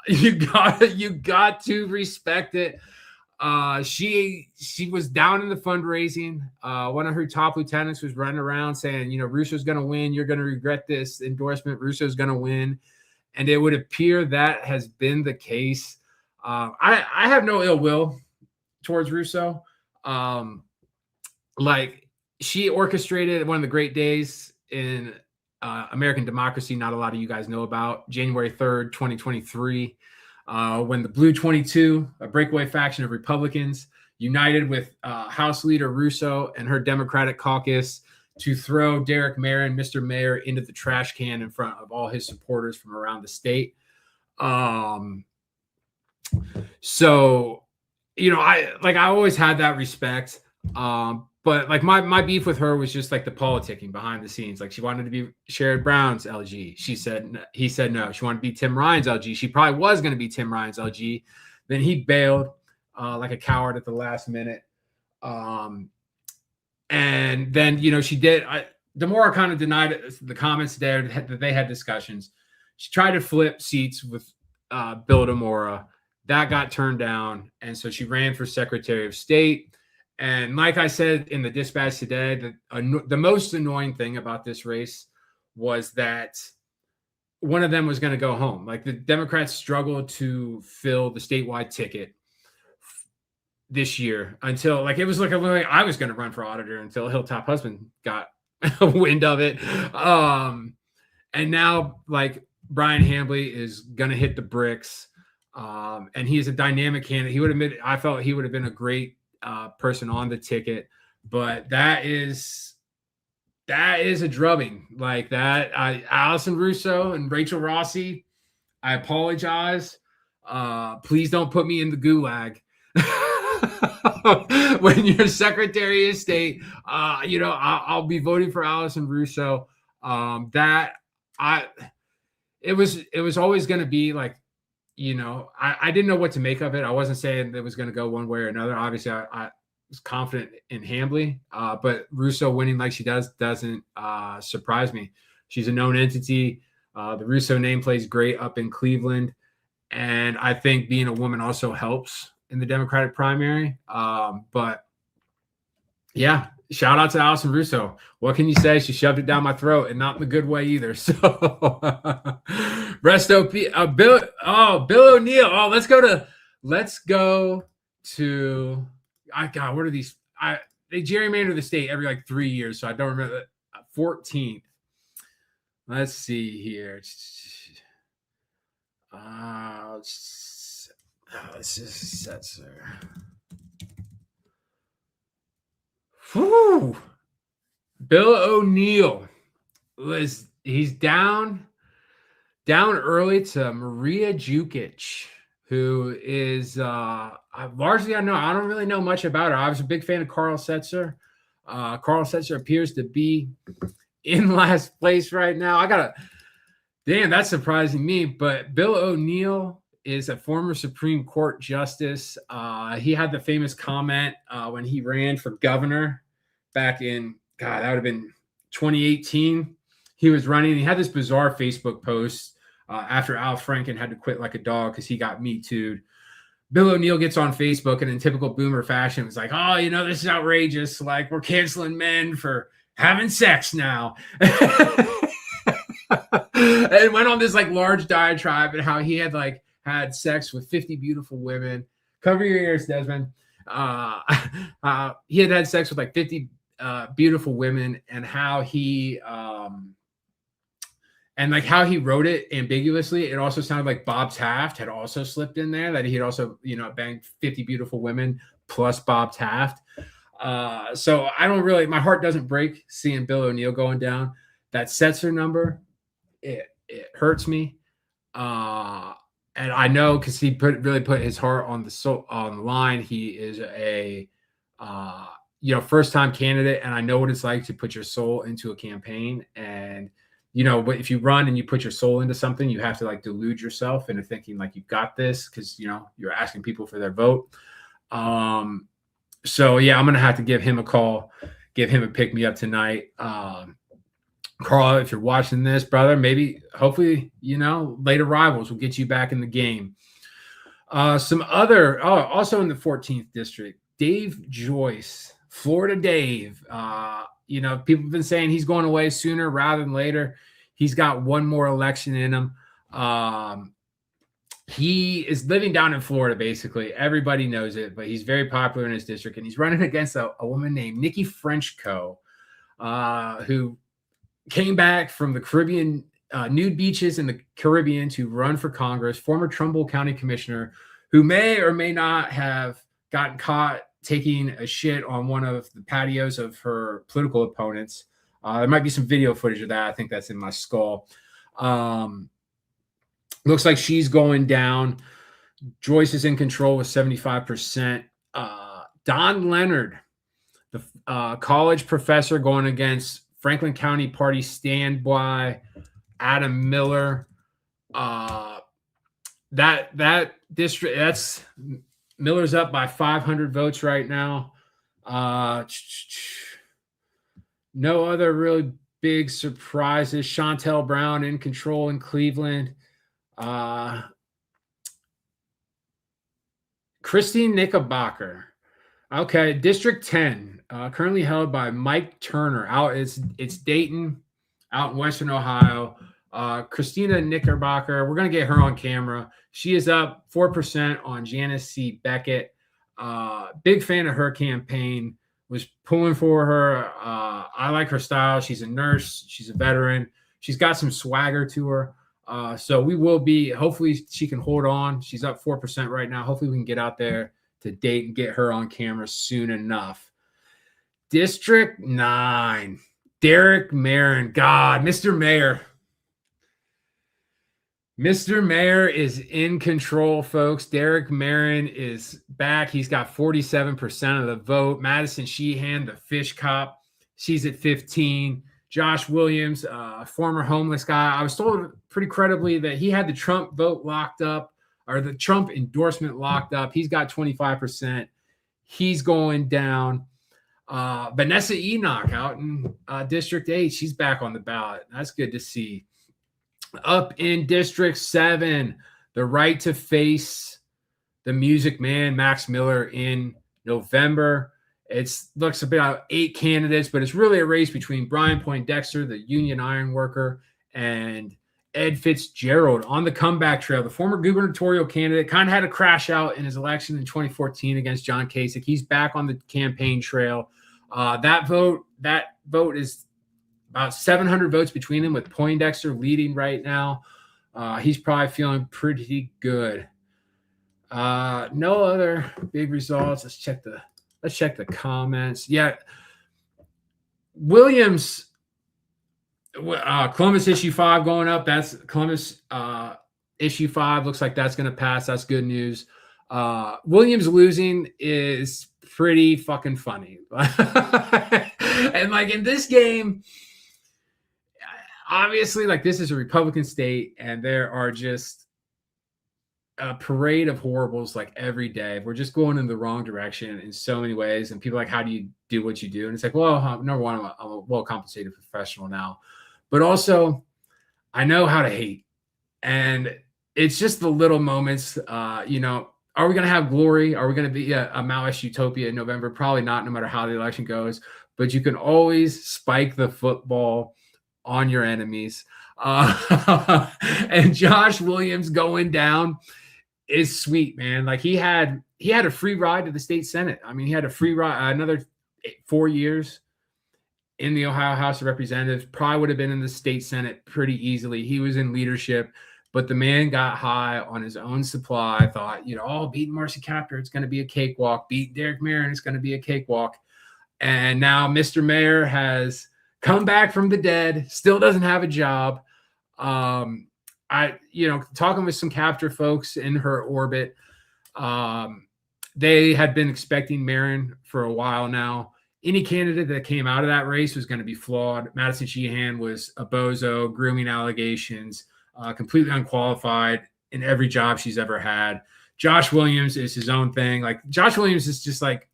[SPEAKER 1] You got to respect it. She was down in the fundraising. One of her top lieutenants was running around saying, Russo's going to win. You're going to regret this endorsement. Russo's going to win. And it would appear that has been the case. I have no ill will towards Russo. Like she orchestrated one of the great days in American democracy. Not a lot of you guys know about January 3rd, 2023. When the Blue 22, a breakaway faction of Republicans, united with House Leader Russo and her Democratic caucus to throw Derek Marin, Mr. Mayor, into the trash can in front of all his supporters from around the state. So, I always had that respect. But like my beef with her was just like the politicking behind the scenes. Like she wanted to be Sherrod Brown's LG. He said no. She wanted to be Tim Ryan's LG. She probably was going to be Tim Ryan's LG. Then he bailed like a coward at the last minute. And then she did. Demora kind of denied the comments there that they had discussions. She tried to flip seats with Bill Demora. That got turned down, and so she ran for Secretary of State. And like I said in the dispatch today, the most annoying thing about this race was that one of them was going to go home. Like the Democrats struggled to fill the statewide ticket this year until like it was like I was going to run for auditor until Hilltop Husband got wind of it. And now like Brian Hambly is going to hit the bricks. And he is a dynamic candidate. I felt he would have been a great person on the ticket, but that is a drubbing like that. Allison Russo and Rachel Rossi, I apologize. Please don't put me in the gulag. When you're Secretary of State, I'll be voting for Allison Russo. It was always going to be like, I didn't know what to make of it. I wasn't saying it was going to go one way or another. Obviously, I was confident in Hambly, but Russo winning like she doesn't surprise me. She's a known entity. The Russo name plays great up in Cleveland, and I think being a woman also helps in the Democratic primary. But yeah, shout out to Allison Russo. What can you say? She shoved it down my throat, and not in the good way either. So, rest OP. Bill O'Neill. Oh, let's go to. God, what are these? They gerrymander the state every like 3 years, so I don't remember. 14th. Let's see here. Let's just set her. Whew. Bill O'Neill he's down early to Maria Jukic, who is largely I don't really know much about her. I was a big fan of Carl Setzer. Carl Setzer appears to be in last place right now. Damn, that's surprising me. But Bill O'Neill is a former Supreme Court justice. He had the famous comment when he ran for governor back in, that would have been 2018. He was running. He had this bizarre Facebook post after Al Franken had to quit like a dog because he got Me Too'd. Bill O'Neill gets on Facebook and in typical boomer fashion was like, oh, this is outrageous. Like, we're canceling men for having sex now. And went on this like large diatribe and how he had like had sex with 50 beautiful women. Cover your ears, Desmond. He had sex with like 50 beautiful women, and how he wrote it ambiguously. It also sounded like Bob Taft had also slipped in there, that he had also, banged 50 beautiful women plus Bob Taft. So I don't really, my heart doesn't break seeing Bill O'Neill going down. That Setzer number, it hurts me. and I know because he really put his heart on the line. He is a first time candidate, and I know what it's like to put your soul into a campaign. And but if you run and you put your soul into something, you have to like delude yourself into thinking like you've got this because you're asking people for their vote. So yeah, I'm gonna have to give him a call, give him a pick me up tonight. Carl, if you're watching this, brother, maybe, hopefully, late arrivals will get you back in the game. Some other, also in the 14th district, Dave Joyce, Florida Dave. People have been saying he's going away sooner rather than later. He's got one more election in him. He is living down in Florida, basically. Everybody knows it, but he's very popular in his district, and he's running against a woman named Nikki Frenchco, who came back from the Caribbean, nude beaches in the Caribbean to run for Congress, former Trumbull County Commissioner, who may or may not have gotten caught taking a shit on one of the patios of her political opponents. There might be some video footage of that. I think that's in my skull. Looks like she's going down. Joyce is in control with 75%. Don Leonard, the college professor, going against Franklin County Party standby Adam Miller. That district, that's Miller's up by 500 votes right now. No other really big surprises. Chantel Brown in control in Cleveland. Christine Knickerbocker. Okay, District 10, currently held by Mike Turner. It's Dayton, out in Western Ohio. Christina Knickerbocker, we're going to get her on camera. She is up 4% on Janice C. Beckett. Big fan of her campaign, was pulling for her. I like her style. She's a nurse. She's a veteran. She's got some swagger to her. So we will be, hopefully she can hold on. She's up 4% right now. Hopefully we can get out there to date and get her on camera soon enough. District 9, Derek Marin. God, Mr. Mayor. Mr. Mayor is in control, folks. Derek Marin is back. He's got 47% of the vote. Madison Sheehan, the fish cop, she's at 15. Josh Williams, former homeless guy. I was told pretty credibly that he had the Trump vote locked up, or the Trump endorsement locked up. He's got 25%. He's going down. Vanessa Enoch out in District 8. She's back on the ballot. That's good to see. Up in District 7, the right to face the Music Man, Max Miller, in November. It looks about 8 candidates, but it's really a race between Brian Poindexter, the union iron worker, and Ed Fitzgerald on the comeback trail. The former gubernatorial candidate kind of had a crash out in his election in 2014 against John Kasich. He's back on the campaign trail. That vote is about 700 votes between them, with Poindexter leading right now. He's probably feeling pretty good. No other big results. Let's check the comments. Yeah. Williams, Columbus issue 5 going up. That's Columbus issue 5. Looks like that's going to pass. That's good news. Williams losing is pretty fucking funny. And like in this game, obviously, like, this is a Republican state, and there are just a parade of horribles like every day. We're just going in the wrong direction in so many ways. And people are like, how do you do what you do? And it's like, well, number one, I'm a well-compensated professional now, but also I know how to hate. And it's just the little moments, are we going to have glory? Are we going to be a Maoist utopia in November? Probably not, no matter how the election goes, but you can always spike the football on your enemies. And Josh Williams going down is sweet, man. Like he had a free ride to the state Senate. I mean, he had a free ride, another 4 years in the Ohio House of Representatives. Probably would have been in the state Senate pretty easily. He was in leadership, but the man got high on his own supply. Thought, beating Marcy Kaptur, it's going to be a cakewalk. Beat Derek Marin, it's going to be a cakewalk. And now Mr. Mayor has come back from the dead, still doesn't have a job. talking with some capture folks in her orbit, they had been expecting Marin for a while now. Any candidate that came out of that race was going to be flawed. Madison Sheehan was a bozo, grooming allegations, completely unqualified in every job she's ever had. Josh Williams is his own thing. Like, Josh Williams is just like,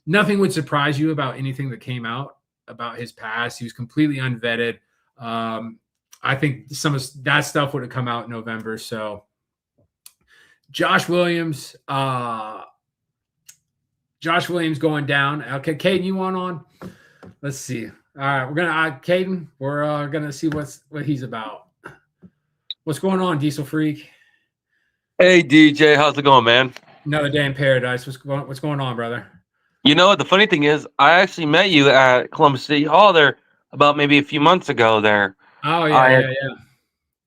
[SPEAKER 1] nothing would surprise you about anything that came out about his past. He was completely unvetted. I think some of that stuff would have come out in November. So Josh Williams going down. Okay, Caden, you want on? Let's see. All right, we're gonna Caden. We're gonna see what he's about. What's going on, Diesel Freak?
[SPEAKER 3] Hey DJ, how's it going, man?
[SPEAKER 1] Another day in paradise. What's going on, brother?
[SPEAKER 3] You know what? The funny thing is, I actually met you at Columbus City Hall there about maybe a few months ago. There.
[SPEAKER 1] Oh yeah.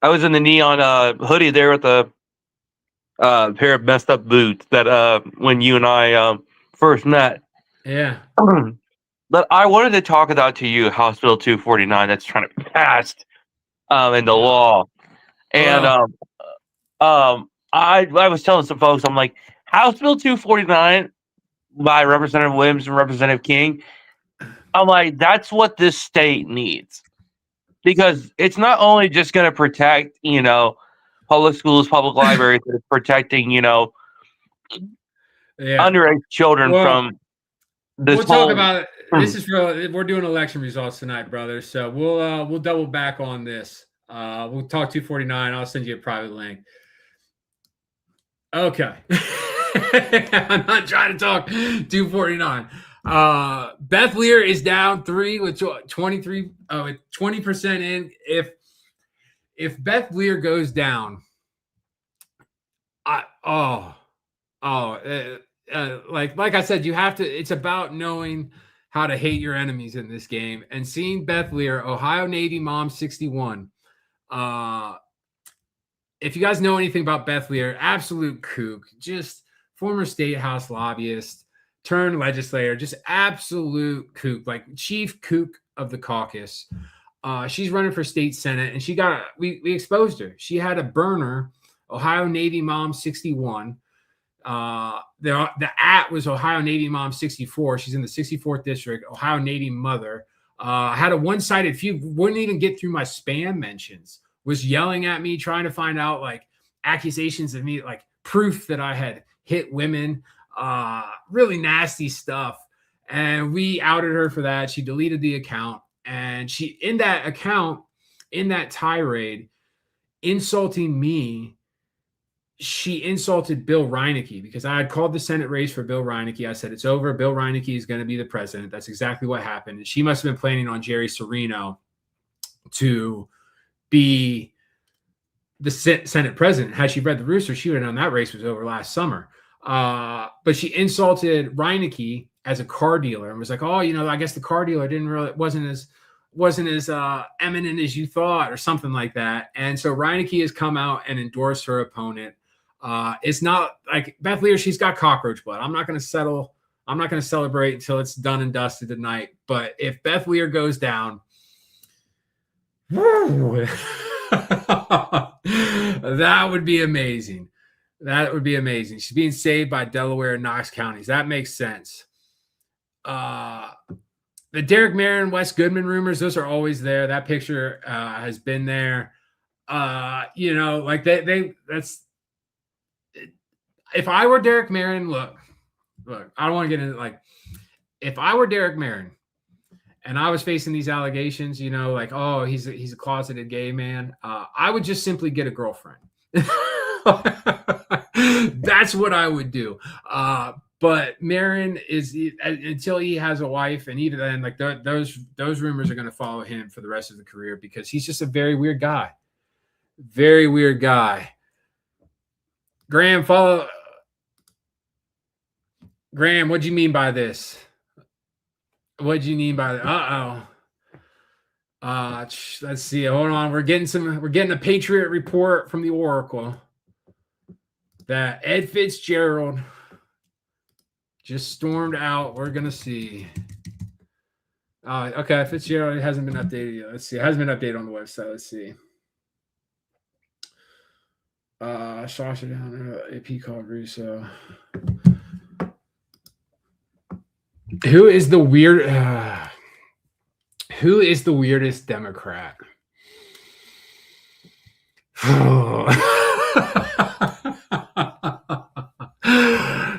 [SPEAKER 3] I was in the neon hoodie there with a pair of messed up boots that when you and I first met.
[SPEAKER 1] Yeah.
[SPEAKER 3] But I wanted to talk about to you House Bill 249 that's trying to be passed into law, and I was telling some folks, I'm like, House Bill 249 by Representative Williams and Representative King. I'm like, that's what this state needs, because it's not only just going to protect, public schools, public libraries, but it's protecting, underage children from this.
[SPEAKER 1] We'll talk about it. This is real. We're doing election results tonight, brother. So we'll double back on this. We'll talk 249. I'll send you a private link. Okay. I'm not trying to talk 249. Beth Lear is down 3 with 23 with 20% in. If Beth Lear goes down, like I said, you have to. It's about knowing how to hate your enemies in this game, and seeing Beth Lear, Ohio Navy mom 61. If you guys know anything about Beth Lear, absolute kook, just former state house lobbyist, turned legislator, just absolute kook, like chief kook of the caucus. She's running for state senate, and we exposed her. She had a burner, Ohio Navy mom 61. The @ was Ohio Navy mom 64. She's in the 64th district, Ohio Navy mother. Had a one-sided feud, wouldn't even get through my spam mentions, was yelling at me, trying to find out like accusations of me, like proof that I had hit women, really nasty stuff. And we outed her for that. She deleted the account, and she, in that account, in that tirade, insulting me, she insulted Bill Reineke, because I had called the Senate race for Bill Reineke. I said, it's over. Bill Reineke is going to be the president. That's exactly what happened. And she must have been planning on Jerry Serino to be the Senate president. Had she read the Rooster, she would have known that race was over last summer. But she insulted Reineke as a car dealer and was like, oh, I guess the car dealer wasn't as eminent as you thought, or something like that. And so Reineke has come out and endorsed her opponent. It's not like Beth Lear, she's got cockroach blood. I'm not going to settle. I'm not going to celebrate until it's done and dusted tonight. But if Beth Lear goes down, that would be amazing. That would be amazing. She's being saved by Delaware and Knox counties. That makes sense. The Derek Marin, Wes Goodman rumors, those are always there. That picture has been there. That's, if I were Derek Marin, look, I don't want to get into if I were Derek Marin and I was facing these allegations, he's a closeted gay man, I would just simply get a girlfriend. That's what I would do. But Marin is, until he has a wife, and even then, those rumors are going to follow him for the rest of the career, because he's just a very weird guy. Very weird guy. Graham, what do you mean by this? What do you mean by that? Let's see. Hold on. We're getting a Patriot report from the Oracle that Ed Fitzgerald just stormed out. We're going to see. Okay. Fitzgerald hasn't been updated yet. Let's see. It hasn't been updated on the website. Let's see. Sasha down AP called Russo. Who is the weirdest Democrat?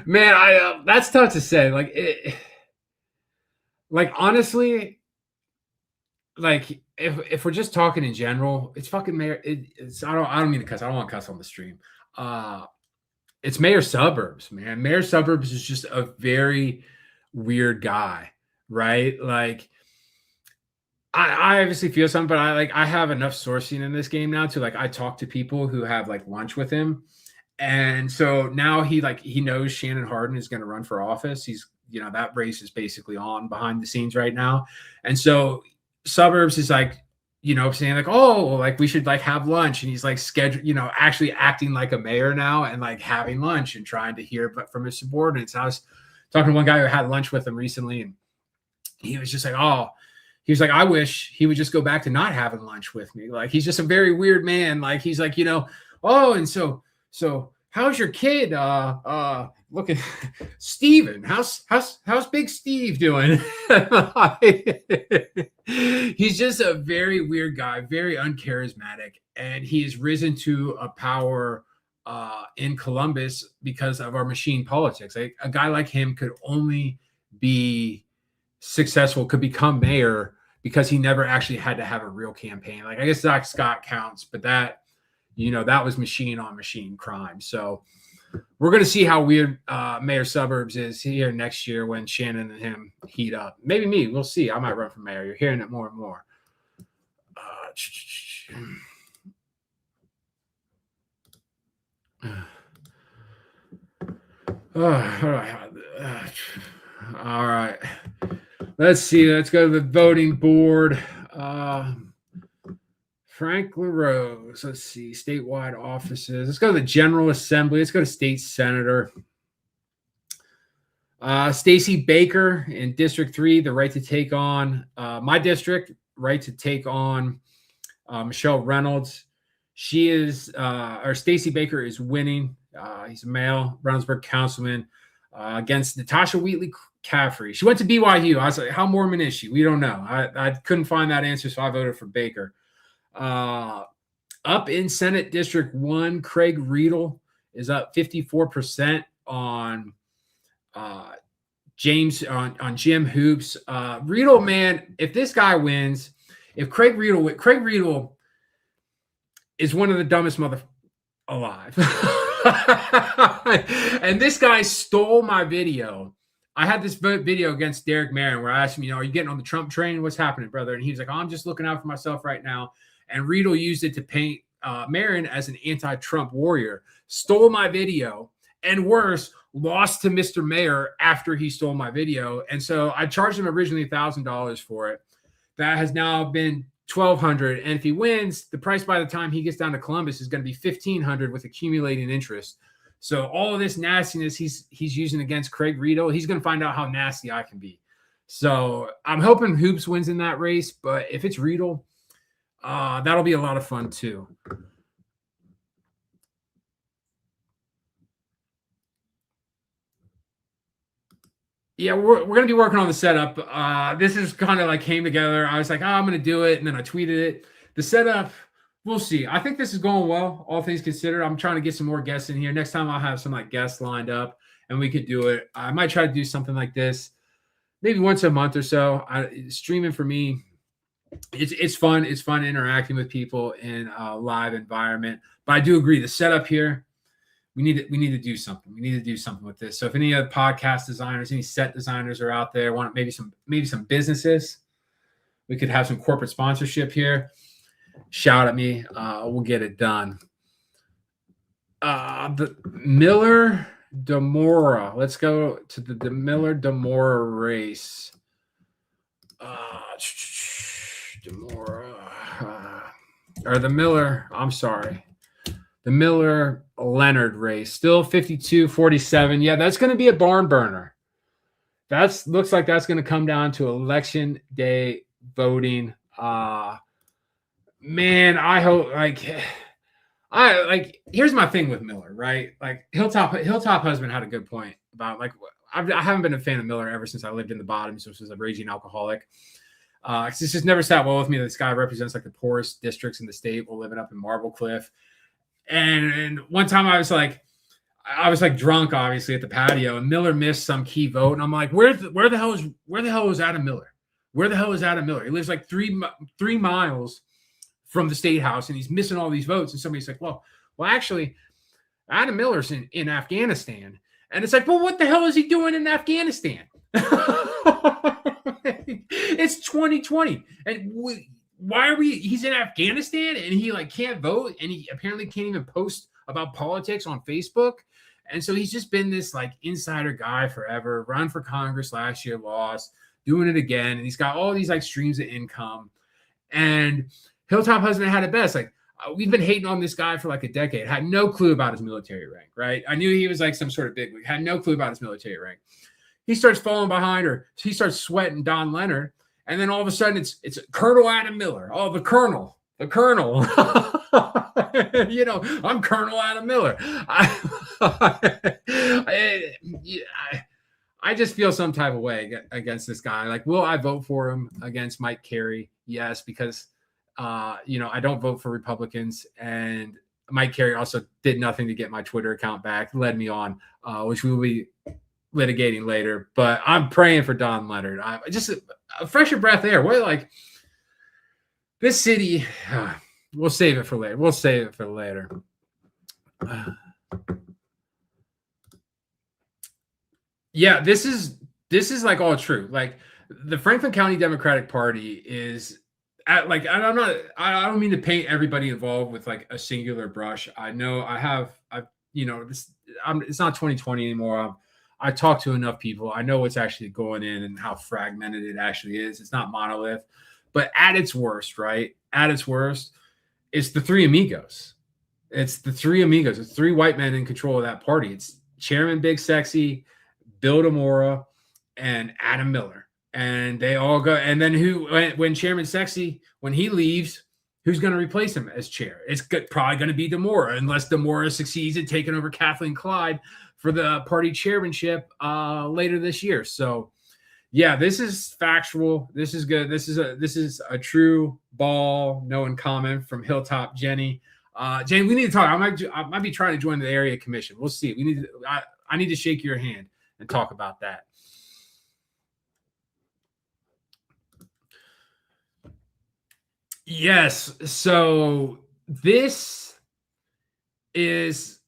[SPEAKER 1] Man, that's tough to say. Like honestly, like if we're just talking in general, it's fucking mayor. It's I don't mean to cuss. I don't want to cuss on the stream. It's Mayor Suburbs, man. Mayor Suburbs is just a very weird guy, right? Like I obviously feel something, but I have enough sourcing in this game now to I talk to people who have lunch with him. And so now he knows Shannon Hardin is going to run for office. He's, that race is basically on behind the scenes right now. And so Suburbs is saying we should have lunch. And he's schedule, actually acting like a mayor now and having lunch and trying to hear from his subordinates. I was talking to one guy who had lunch with him recently, and he was just he was I wish he would just go back to not having lunch with me. He's just a very weird man. He's oh, and so how's your kid? Look at Steven. How's Big Steve doing? He's just a very weird guy, very uncharismatic, and he's risen to a power in Columbus because of our machine politics. A guy like him could only be successful, could become mayor because he never actually had to have a real campaign. I guess Zach Scott counts, but that was machine on machine crime. So we're going to see how weird Mayor Suburbs is here next year when Shannon and him heat up. Maybe me. We'll see. I might run for mayor. You're hearing it more and more. All right. Let's see. Let's go to the voting board. Frank LaRose. Let's see. Statewide offices. Let's go to the General Assembly. Let's go to State Senator. Stacey Baker in District 3, the right to take on my district, right to take on Michelle Reynolds. She is, or Stacey Baker is winning. He's a male Reynoldsburg councilman against Natasha Wheatley Caffrey. She went to BYU. I was like, how Mormon is she? We don't know. I couldn't find that answer, so I voted for Baker. Up in Senate District 1, Craig Riedel is up 54% on Jim Hoops. Riedel, man, if this guy wins, Craig Riedel is one of the dumbest alive. And this guy stole my video. I had this video against Derek Marin where I asked him, are you getting on the Trump train? What's happening, brother? And he was like, I'm just looking out for myself right now. And Riedel used it to paint Marin as an anti-Trump warrior, stole my video, and worse, lost to Mr. Mayor after he stole my video. And so I charged him originally $1,000 for it. That has now been $1,200. And if he wins, the price by the time he gets down to Columbus is going to be $1,500 with accumulating interest. So all of this nastiness he's using against Craig Riedel, he's going to find out how nasty I can be. So I'm hoping Hoops wins in that race. But if it's Riedel, that'll be a lot of fun too. Yeah, we're going to be working on the setup. This is kind of came together. I was like, I'm going to do it. And then I tweeted it. The setup, we'll see. I think this is going well, all things considered. I'm trying to get some more guests in here. Next time I'll have some guests lined up and we could do it. I might try to do something like this maybe once a month or so. Streaming for me, it's fun. It's fun interacting with people in a live environment. But I do agree, the setup here, we need to do something. We need to do something with this. So if any other podcast designers, any set designers are out there, want maybe some businesses, we could have some corporate sponsorship here. Shout at me. We'll get it done. The Miller DeMora. Let's go to the Miller DeMora race. DeMora. Or the Miller. I'm sorry. The Miller Leonard race. Still 52-47. Yeah, that's going to be a barn burner. Looks like that's going to come down to election day voting. Man, I hope Here's my thing with Miller, right? Like Hilltop Husband had a good point about like I haven't been a fan of Miller ever since I lived in the bottoms, which was a raging alcoholic. It's just never sat well with me that this guy represents like the poorest districts in the state while living up in Marble Cliff. And one time I was like drunk, obviously, at the patio, and Miller missed some key vote, and I'm like, where the hell is Adam Miller? Where the hell is Adam Miller? He lives like three miles from the state house, and he's missing all these votes. And somebody's like, well, actually, Adam Miller's in Afghanistan. And it's like, well, what the hell is he doing in Afghanistan? It's 2020. And why are he's in Afghanistan and he like can't vote, and he apparently can't even post about politics on Facebook. And so he's just been this like insider guy forever, run for Congress last year, lost, doing it again. And he's got all these like streams of income. And Hilltop Husband had it best. Like, we've been hating on this guy for like a decade. Had no clue about his military rank, right? I knew he was like some sort of bigwig. Had no clue about his military rank. He starts falling behind her. He starts sweating Don Leonard. And then all of a sudden it's Colonel Adam Miller. Oh, the Colonel. I'm Colonel Adam Miller. I just feel some type of way against this guy. Like, will I vote for him against Mike Carey? Yes, because I don't vote for Republicans, and Mike Carey also did nothing to get my Twitter account back, led me on, which we will be litigating later. But I'm praying for Don Leonard. I just a fresher breath air. What, like, this city? We'll save it for later. Yeah, this is like all true. Like, the Franklin County Democratic Party is I don't mean to paint everybody involved with like a singular brush. I know it's not 2020 anymore. I talk to enough people. I know what's actually going in and how fragmented it actually is. It's not monolith, but at its worst, right? At its worst, it's the three amigos. It's three white men in control of that party. It's Chairman Big Sexy, Bill DeMora, and Adam Miller. And they all go. And then when Chairman Sexy, when he leaves, who's going to replace him as chair? It's probably going to be DeMora, unless DeMora succeeds in taking over Kathleen Clyde for the party chairmanship later this year. So, yeah, this is factual. This is good. This is a true ball. No one comment from Hilltop Jenny. Jane, we need to talk. I might be trying to join the area commission. We'll see. I need to shake your hand and talk about that. Yes. So this is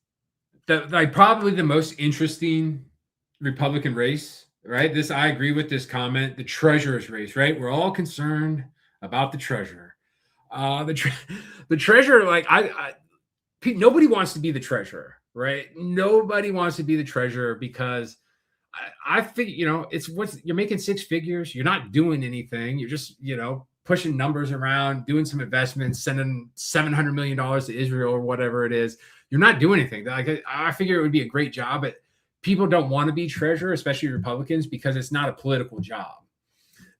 [SPEAKER 1] probably the most interesting Republican race, right? I agree with this comment. The treasurer's race, right? We're all concerned about the treasurer. The treasurer, like nobody wants to be the treasurer, right? Nobody wants to be the treasurer because I think, you're making six figures. You're not doing anything. You're just, pushing numbers around, doing some investments, sending $700 million to Israel or whatever it is. You're not doing anything. Like, I figure it would be a great job, but people don't want to be treasurer, especially Republicans, because it's not a political job.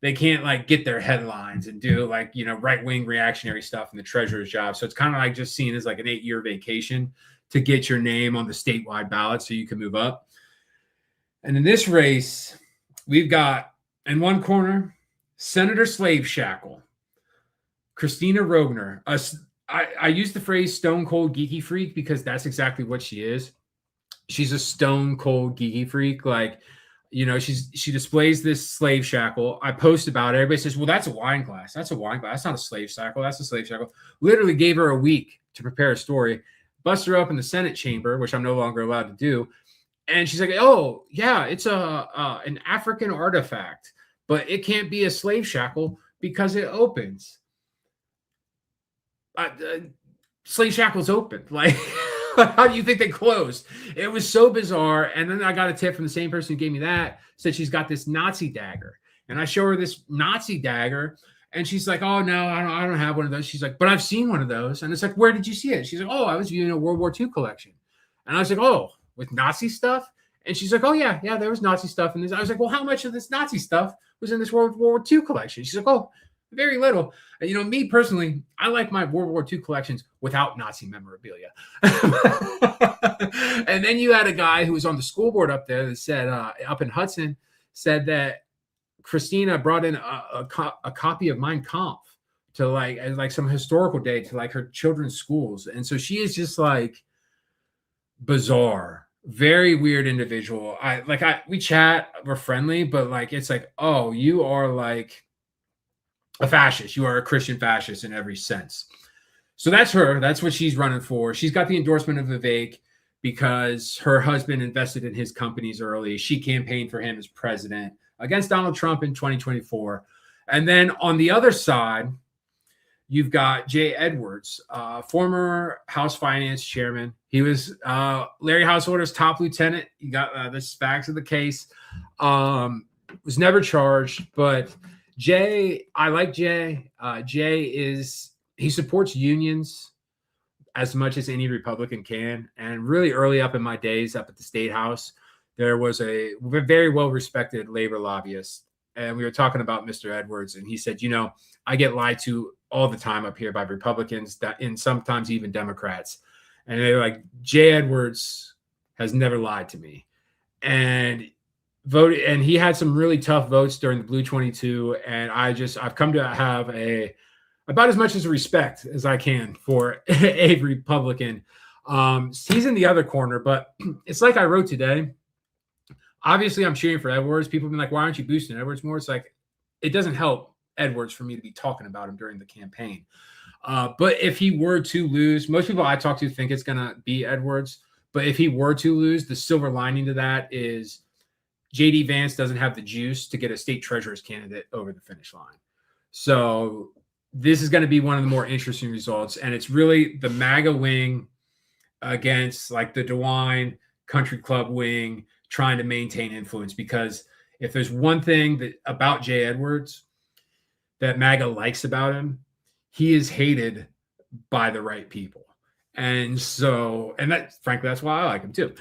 [SPEAKER 1] They can't like get their headlines and do like, right-wing reactionary stuff in the treasurer's job. So it's kind of like just seen as like an 8-year vacation to get your name on the statewide ballot so you can move up. And in this race, we've got in one corner, Senator Slave Shackle, Christina Rogner. I use the phrase stone cold geeky freak because that's exactly what she is. She's a stone cold geeky freak. Like, she displays this slave shackle. I post about it. Everybody says, well, that's a wine glass. That's a wine glass. That's not a slave shackle. That's a slave shackle. Literally gave her a week to prepare a story. Bust her up in the Senate chamber, which I'm no longer allowed to do. And she's like, oh, yeah, it's an African artifact, but it can't be a slave shackle because it opens. Slave shackles open. Like, how do you think they closed? It was so bizarre. And then I got a tip from the same person who gave me that, said she's got this Nazi dagger. And I show her this Nazi dagger, and she's like, oh, no, I don't have one of those. She's like, but I've seen one of those. And it's like, where did you see it? She's like, oh, I was viewing a World War II collection. And I was like, oh, with Nazi stuff? And she's like, oh, yeah, there was Nazi stuff in this. I was like, well, how much of this Nazi stuff was in this World War II collection? She's like, oh, very little. And, you know, me personally, I like my World War II collections without Nazi memorabilia. And then you had a guy who was on the school board up there that said, up in Hudson, said that Christina brought in a copy of Mein Kampf to like, as like some historical day to like her children's schools. And so she is just like bizarre, very weird individual. We chat, we're friendly, but like, it's like, oh, you are like a fascist. You are a Christian fascist in every sense. So that's her. That's what she's running for. She's got the endorsement of Vivek because her husband invested in his companies early. She campaigned for him as president against Donald Trump in 2024. And then on the other side, you've got Jay Edwards, former House Finance Chairman. He was Larry Householder's top lieutenant. You got this facts of the case. Was never charged, but Jay, I like Jay. He supports unions as much as any Republican can. And really early up in my days up at the State House, there was a very well-respected labor lobbyist. And we were talking about Mr. Edwards, and he said, you know, I get lied to all the time up here by Republicans and sometimes even Democrats. And they're like, Jay Edwards has never lied to me. And voted, and he had some really tough votes during the Blue 22. And I've come to have about as much as respect as I can for a Republican. He's in the other corner, but it's like I wrote today. Obviously, I'm cheering for Edwards. People have been like, why aren't you boosting Edwards more? It's like, it doesn't help Edwards for me to be talking about him during the campaign. But if he were to lose, most people I talk to think it's going to be Edwards. But if he were to lose, the silver lining to that is J.D. Vance doesn't have the juice to get a state treasurer's candidate over the finish line. So this is going to be one of the more interesting results. And it's really the MAGA wing against like the DeWine Country Club wing trying to maintain influence. Because if there's one thing about Jay Edwards that MAGA likes about him, he is hated by the right people. And so, and that, frankly, that's why I like him too.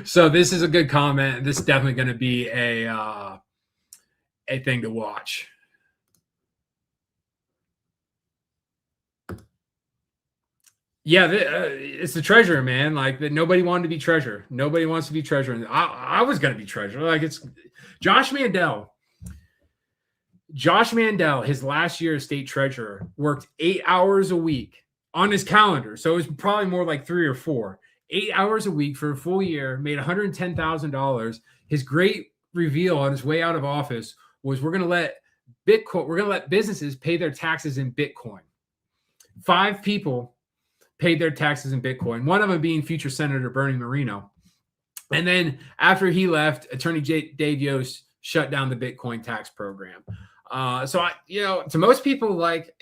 [SPEAKER 1] So this is a good comment. This is definitely going to be a thing to watch. Yeah, it's the treasurer, man. Like nobody wanted to be treasurer. Nobody wants to be treasurer. I was going to be treasurer. Like it's Josh Mandel. Josh Mandel, his last year as state treasurer, worked 8 hours a week on his calendar. So it was probably more like 3 or 4. 8 hours a week for a full year, made $110,000. His great reveal on his way out of office was we're going to let businesses pay their taxes in Bitcoin. 5 people paid their taxes in Bitcoin, one of them being future Senator Bernie Moreno. And then after he left, Attorney Dave Yost shut down the Bitcoin tax program. To most people, like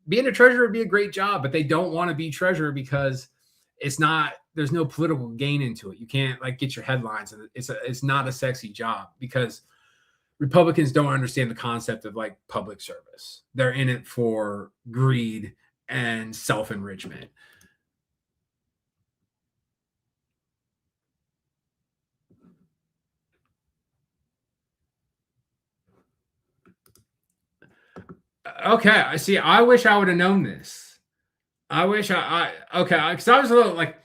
[SPEAKER 1] being a treasurer would be a great job, but they don't want to be treasurer because there's no political gain into it. You can't like get your headlines, and it's not a sexy job because Republicans don't understand the concept of like public service. They're in it for greed and self-enrichment. Okay, I see. I wish I would have known this. I wish because I was a little like,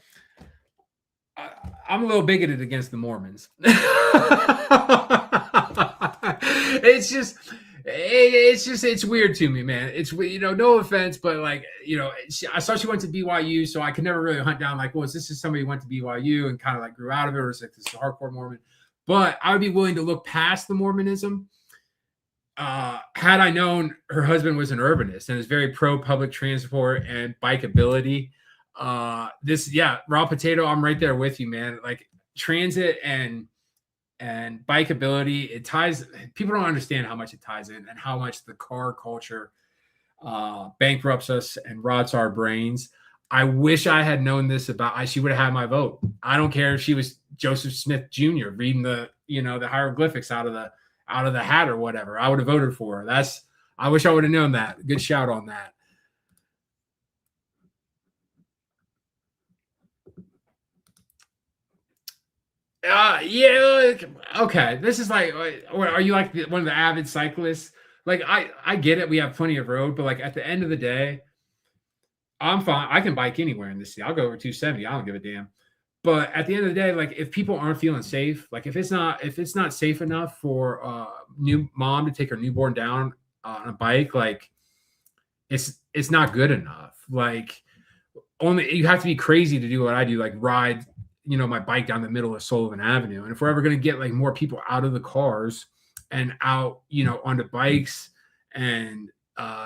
[SPEAKER 1] I'm a little bigoted against the Mormons. It's weird to me, man. It's, no offense, but like, I saw she went to BYU, so I could never really hunt down like, well, is this somebody who went to BYU and kind of like grew out of it, or is like this is a hardcore Mormon? But I would be willing to look past the Mormonism. Had I known her husband was an urbanist and is very pro public transport and bikeability, raw potato, I'm right there with you, man. Like transit and bikeability, it ties. People don't understand how much it ties in and how much the car culture bankrupts us and rots our brains. I wish I had known this she would have had my vote. I don't care if she was Joseph Smith Jr. reading the hieroglyphics out of the hat or whatever. I would have voted for her. I wish I would have known that. Good shout on that. Okay. This is like, are you like one of the avid cyclists? like I get it. We have plenty of road, but like at the end of the day, I'm fine. I can bike anywhere in this city. I'll go over 270. I don't give a damn. But at the end of the day, like if people aren't feeling safe, like if it's not safe enough for a new mom to take her newborn down on a bike, like it's not good enough. Like only you have to be crazy to do what I do, like ride, my bike down the middle of Sullivan Avenue. And if we're ever going to get like more people out of the cars and out, onto bikes and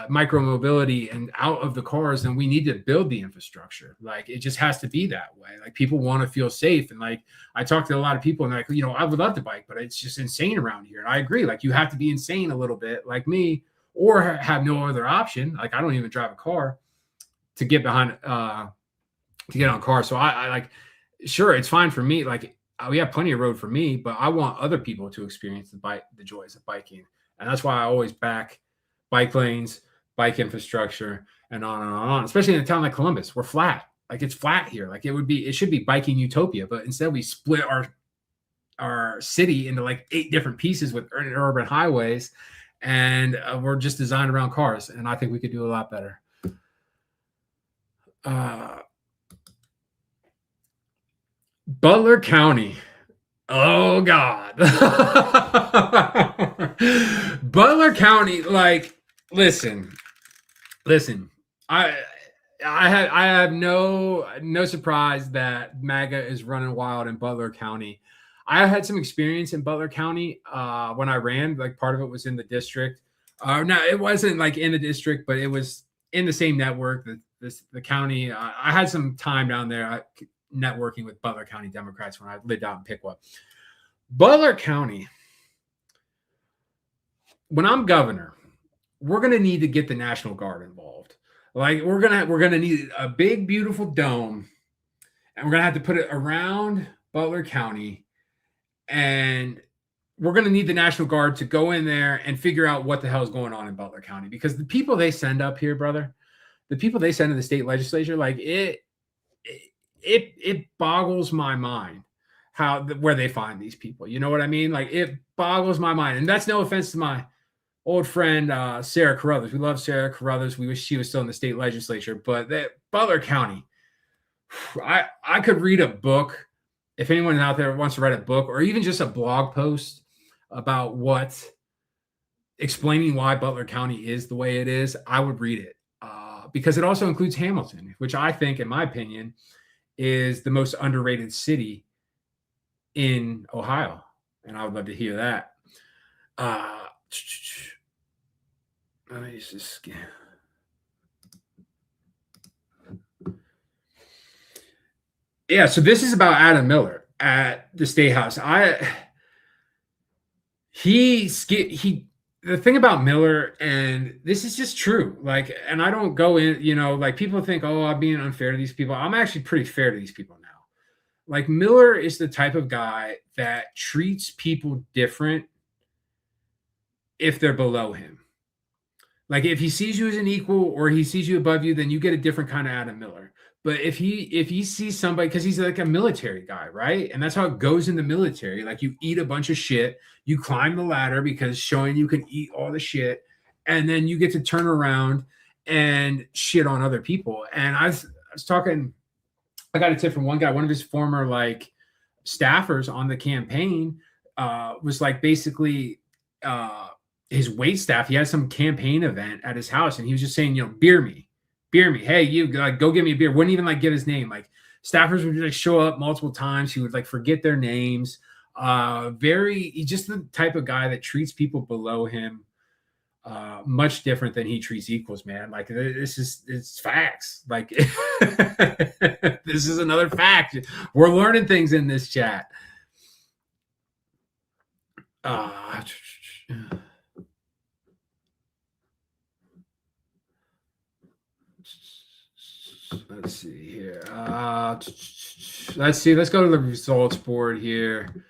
[SPEAKER 1] micro mobility and out of the cars, then we need to build the infrastructure. Like it just has to be that way. Like people want to feel safe. And like I talk to a lot of people and they're like, I would love to bike, but it's just insane around here. And I agree. Like you have to be insane a little bit like me or have no other option. Like I don't even drive a car to get behind, to get on a car. So I like, sure, it's fine for me. Like we have plenty of road for me, but I want other people to experience the joys of biking. And that's why I always back bike lanes, bike infrastructure, and on and on and on. Especially in a town like Columbus, we're flat. Like it's flat here. Like it should be biking utopia, but instead we split our city into like 8 different pieces with urban highways, and we're just designed around cars. And I think we could do a lot better. Butler County. Oh God. Butler County, like, listen. I have no surprise that MAGA is running wild in Butler County. I had some experience in Butler County when I ran. Like part of it was in the district. No, it wasn't like in the district, but it was in the same network. The county. I had some time down there networking with Butler County Democrats when I lived out in Piqua. Butler County. When I'm governor, we're going to need to get the National Guard involved. Like we're going to need a big, beautiful dome, and we're going to have to put it around Butler County, and we're going to need the National Guard to go in there and figure out what the hell is going on in Butler County, because the people they send up here, brother, the people they send to the state legislature, like it boggles my mind where they find these people. You know what I mean? Like it boggles my mind. And that's no offense to my old friend, Sarah Carruthers. We love Sarah Carruthers. We wish she was still in the state legislature, but Butler County, I could read a book. If anyone out there wants to write a book or even just a blog post about explaining why Butler County is the way it is, I would read it because it also includes Hamilton, which I think, in my opinion, is the most underrated city in Ohio. And I would love to hear that. Let me just scan. Yeah, so this is about Adam Miller at the State House. The thing about Miller, and this is just true, like, and I don't go in, like people think, oh, I'm being unfair to these people. I'm actually pretty fair to these people now. Like Miller is the type of guy that treats people different if they're below him. Like if he sees you as an equal or he sees you above you, then you get a different kind of Adam Miller. But if he sees somebody, because he's like a military guy, right? And that's how it goes in the military. Like you eat a bunch of shit, you climb the ladder because showing you can eat all the shit, and then you get to turn around and shit on other people. And I was talking, I got a tip from one guy, one of his former like staffers on the campaign was like basically his wait staff. He had some campaign event at his house, and he was just saying, beer me. Hey, you go get me a beer. Wouldn't even like give his name. Like staffers would like show up multiple times. He would like forget their names. He's just the type of guy that treats people below him much different than he treats equals, man. Like it's facts. Like this is another fact. We're learning things in this chat. Let's see here. Let's go to the results board here.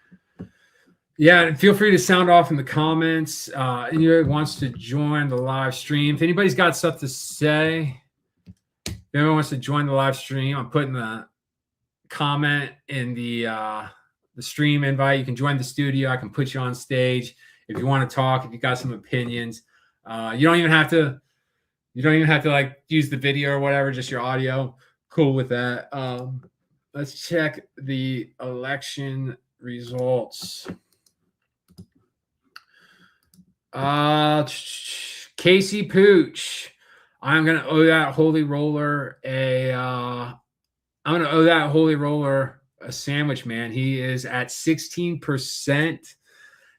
[SPEAKER 1] Yeah, feel free to sound off in the comments. Anybody wants to join the live stream? If anybody's got stuff to say, if anyone wants to join the live stream, I'm putting the comment in the stream invite. You can join the studio. I can put you on stage if you want to talk. If you got some opinions, You don't even have to like use the video or whatever, just your audio. Cool with that. Let's check the election results. Casey Pooch. I'm gonna owe that holy roller a sandwich, man. He is at 16%.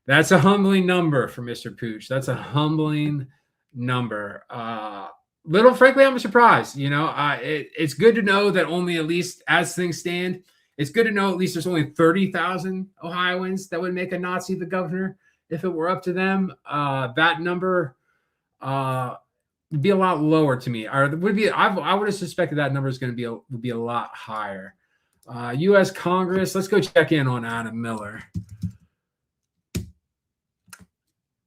[SPEAKER 1] That's a humbling number for Mr. Pooch. That's a humbling number. Frankly, I'm surprised. It's good to know that only, at least as things stand, it's good to know at least there's only 30,000 Ohioans that would make a Nazi the governor if it were up to them. That number would be a lot lower to me. Or would be I would have suspected that number is going to be a lot higher. U.S. Congress. Let's go check in on Adam Miller.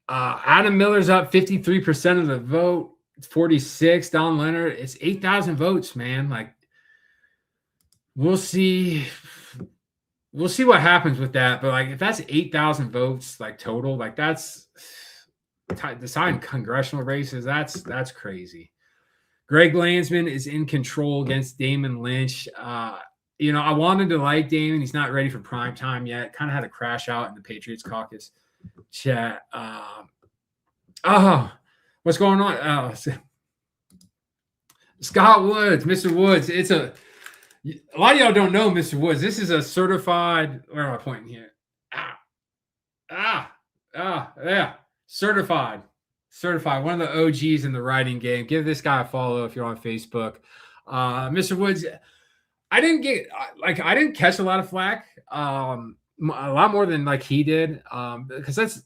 [SPEAKER 1] Adam Miller's up 53% of the vote. It's 46. Don Leonard. It's 8,000 votes, man. Like, we'll see what happens with that. But like, if that's 8,000 votes, like total, like that's deciding congressional races. That's crazy. Greg Landsman is in control against Damon Lynch. I wanted to like Damon. He's not ready for prime time yet. Kind of had a crash out in the Patriots caucus chat. What's going on? Scott Woods, Mr. Woods. It's a lot of y'all don't know Mr. Woods. This is a certified. Where am I pointing here? Yeah, certified. One of the OGs in the writing game. Give this guy a follow if you're on Facebook. Mr. Woods. I didn't catch a lot of flack. A lot more than like he did. Because that's,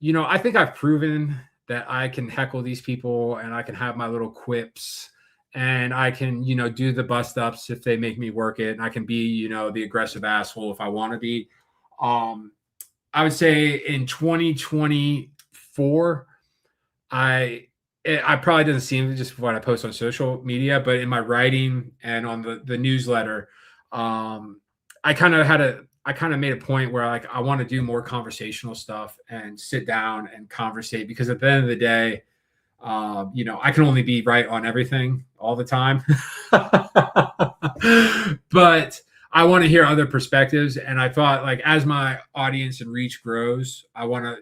[SPEAKER 1] I think I've proven that I can heckle these people and I can have my little quips and I can, do the bust ups if they make me work it. And I can be, the aggressive asshole if I want to be. I would say in 2024, I probably doesn't seem just what I post on social media, but in my writing and on the newsletter, I kind of made a point where like I want to do more conversational stuff and sit down and conversate, because at the end of the day, I can only be right on everything all the time, but I want to hear other perspectives. And I thought, like, as my audience and reach grows, I want to,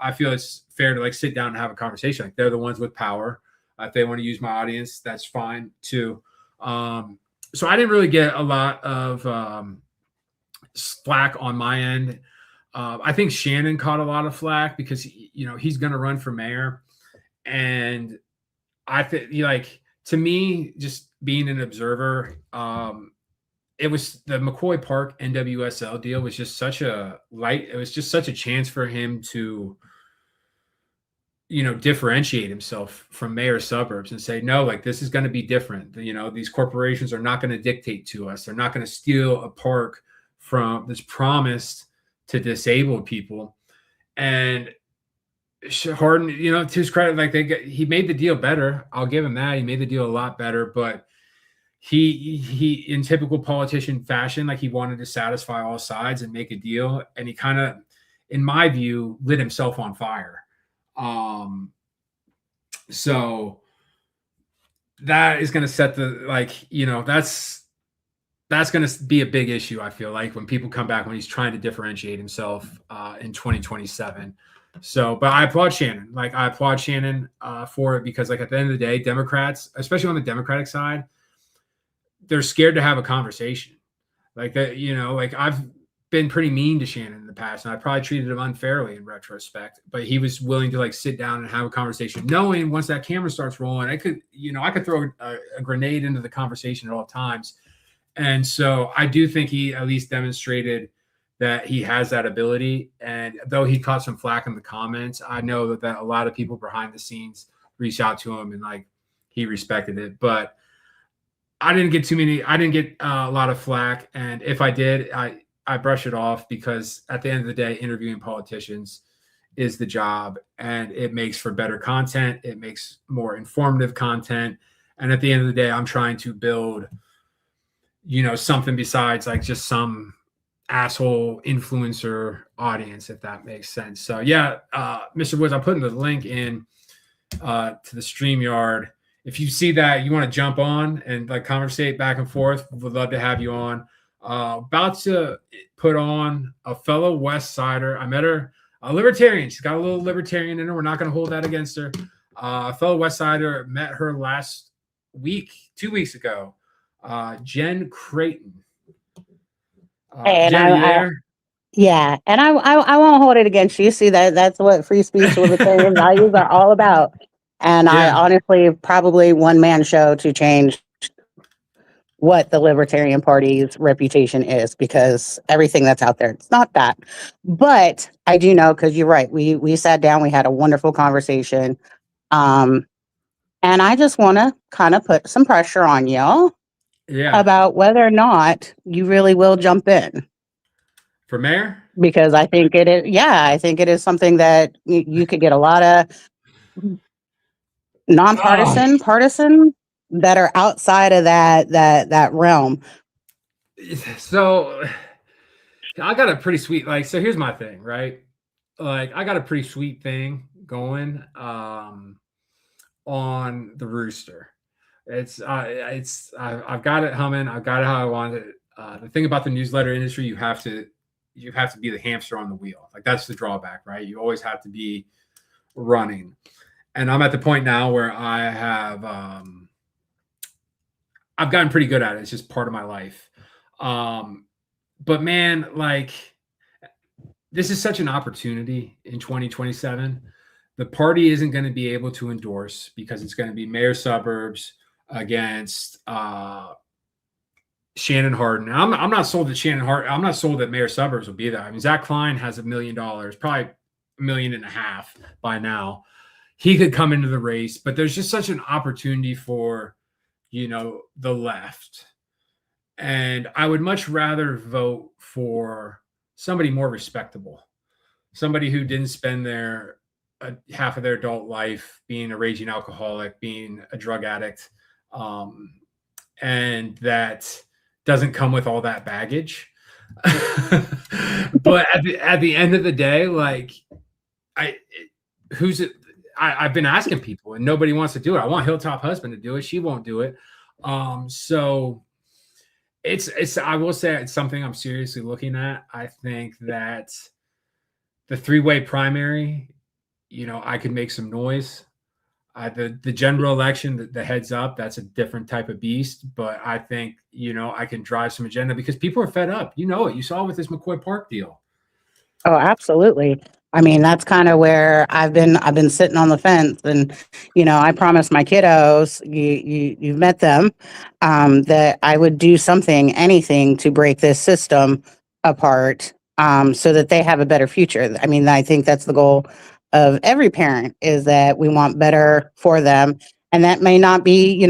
[SPEAKER 1] I feel it's fair to like sit down and have a conversation. Like, they're the ones with power. If they want to use my audience, that's fine too. So I didn't really get a lot of flack on my end. I think Shannon caught a lot of flack because, he's going to run for mayor. And I think, to me, just being an observer, it was the McCoy Park NWSL deal was just such a chance for him to, differentiate himself from mayor suburbs and say, no, like, this is going to be different. These corporations are not going to dictate to us. They're not going to steal a park from that's promised to disabled people. And Harden, to his credit, like he made the deal better. I'll give him that. He made the deal a lot better, but he in typical politician fashion, like he wanted to satisfy all sides and make a deal. And he kind of, in my view, lit himself on fire. So that is going to set that's going to be a big issue. I feel like when people come back, when he's trying to differentiate himself in 2027. So, but I applaud Shannon. For it, because like at the end of the day, Democrats, especially on the Democratic side, they're scared to have a conversation like that. Like I've been pretty mean to Shannon in the past, and I probably treated him unfairly in retrospect, but he was willing to like sit down and have a conversation, knowing once that camera starts rolling, I could throw a grenade into the conversation at all times. And so I do think he at least demonstrated that he has that ability. And though he caught some flack in the comments, I know that a lot of people behind the scenes reached out to him and like he respected it. But I didn't get a lot of flack. And if I did, I brush it off, because at the end of the day, interviewing politicians is the job, and it makes for better content. It makes more informative content. And at the end of the day, I'm trying to build, something besides like just some asshole influencer audience, if that makes sense. So yeah, Mr. Woods, I'm putting the link in to the StreamYard. If you see that, you want to jump on and like conversate back and forth, would love to have you on. About to put on a fellow West Sider. I met her, a libertarian. She's got a little libertarian in her. We're not going to hold that against her. A fellow West Sider, met her last week, 2 weeks ago. Jen Creighton.
[SPEAKER 4] And
[SPEAKER 1] Jen, are you there?
[SPEAKER 4] Yeah, and I won't hold it against you. See, that's what free speech libertarian values are all about. And I honestly probably one man show to change what the Libertarian Party's reputation is, because everything that's out there, it's not that. But I do know, because you're right, we sat down, we had a wonderful conversation. And I just want to kind of put some pressure on y'all about whether or not you really will jump in.
[SPEAKER 1] For mayor?
[SPEAKER 4] Because I think it is, I think it is something that you could get a lot of nonpartisan, partisan that are outside of that realm.
[SPEAKER 1] So I got a pretty sweet, like, so here's my thing, right? Like, I got a pretty sweet thing going on the Rooster. I've got it humming. I've got it how I want it. The thing about the newsletter industry, you have to be the hamster on the wheel. Like, that's the drawback, right? You always have to be running. And I'm at the point now where I have I've gotten pretty good at it. It's just part of my life. But man, like, this is such an opportunity in 2027. The party isn't going to be able to endorse, because it's going to be mayor suburbs against Shannon Hardin. I'm not sold that I'm not sold that mayor suburbs will be there. I mean, Zach Klein has $1 million, probably $1.5 million by now. He could come into the race, but there's just such an opportunity for, the left. And I would much rather vote for somebody more respectable, somebody who didn't spend half of their adult life being a raging alcoholic, being a drug addict, and that doesn't come with all that baggage. But at the end of the day, like, I've been asking people and nobody wants to do it. I want Hilltop Husband to do it. She won't do it. So I will say it's something I'm seriously looking at. I think that the 3-way primary, I could make some noise. The general election, the heads up, that's a different type of beast. But I think, I can drive some agenda, because people are fed up. You saw with this McCoy Park deal.
[SPEAKER 4] Oh, absolutely. I mean, that's kind of where I've been sitting on the fence, and I promised my kiddos, you've met them, that I would do anything to break this system apart, so that they have a better future. I mean, I think that's the goal of every parent, is that we want better for them, and that may not be,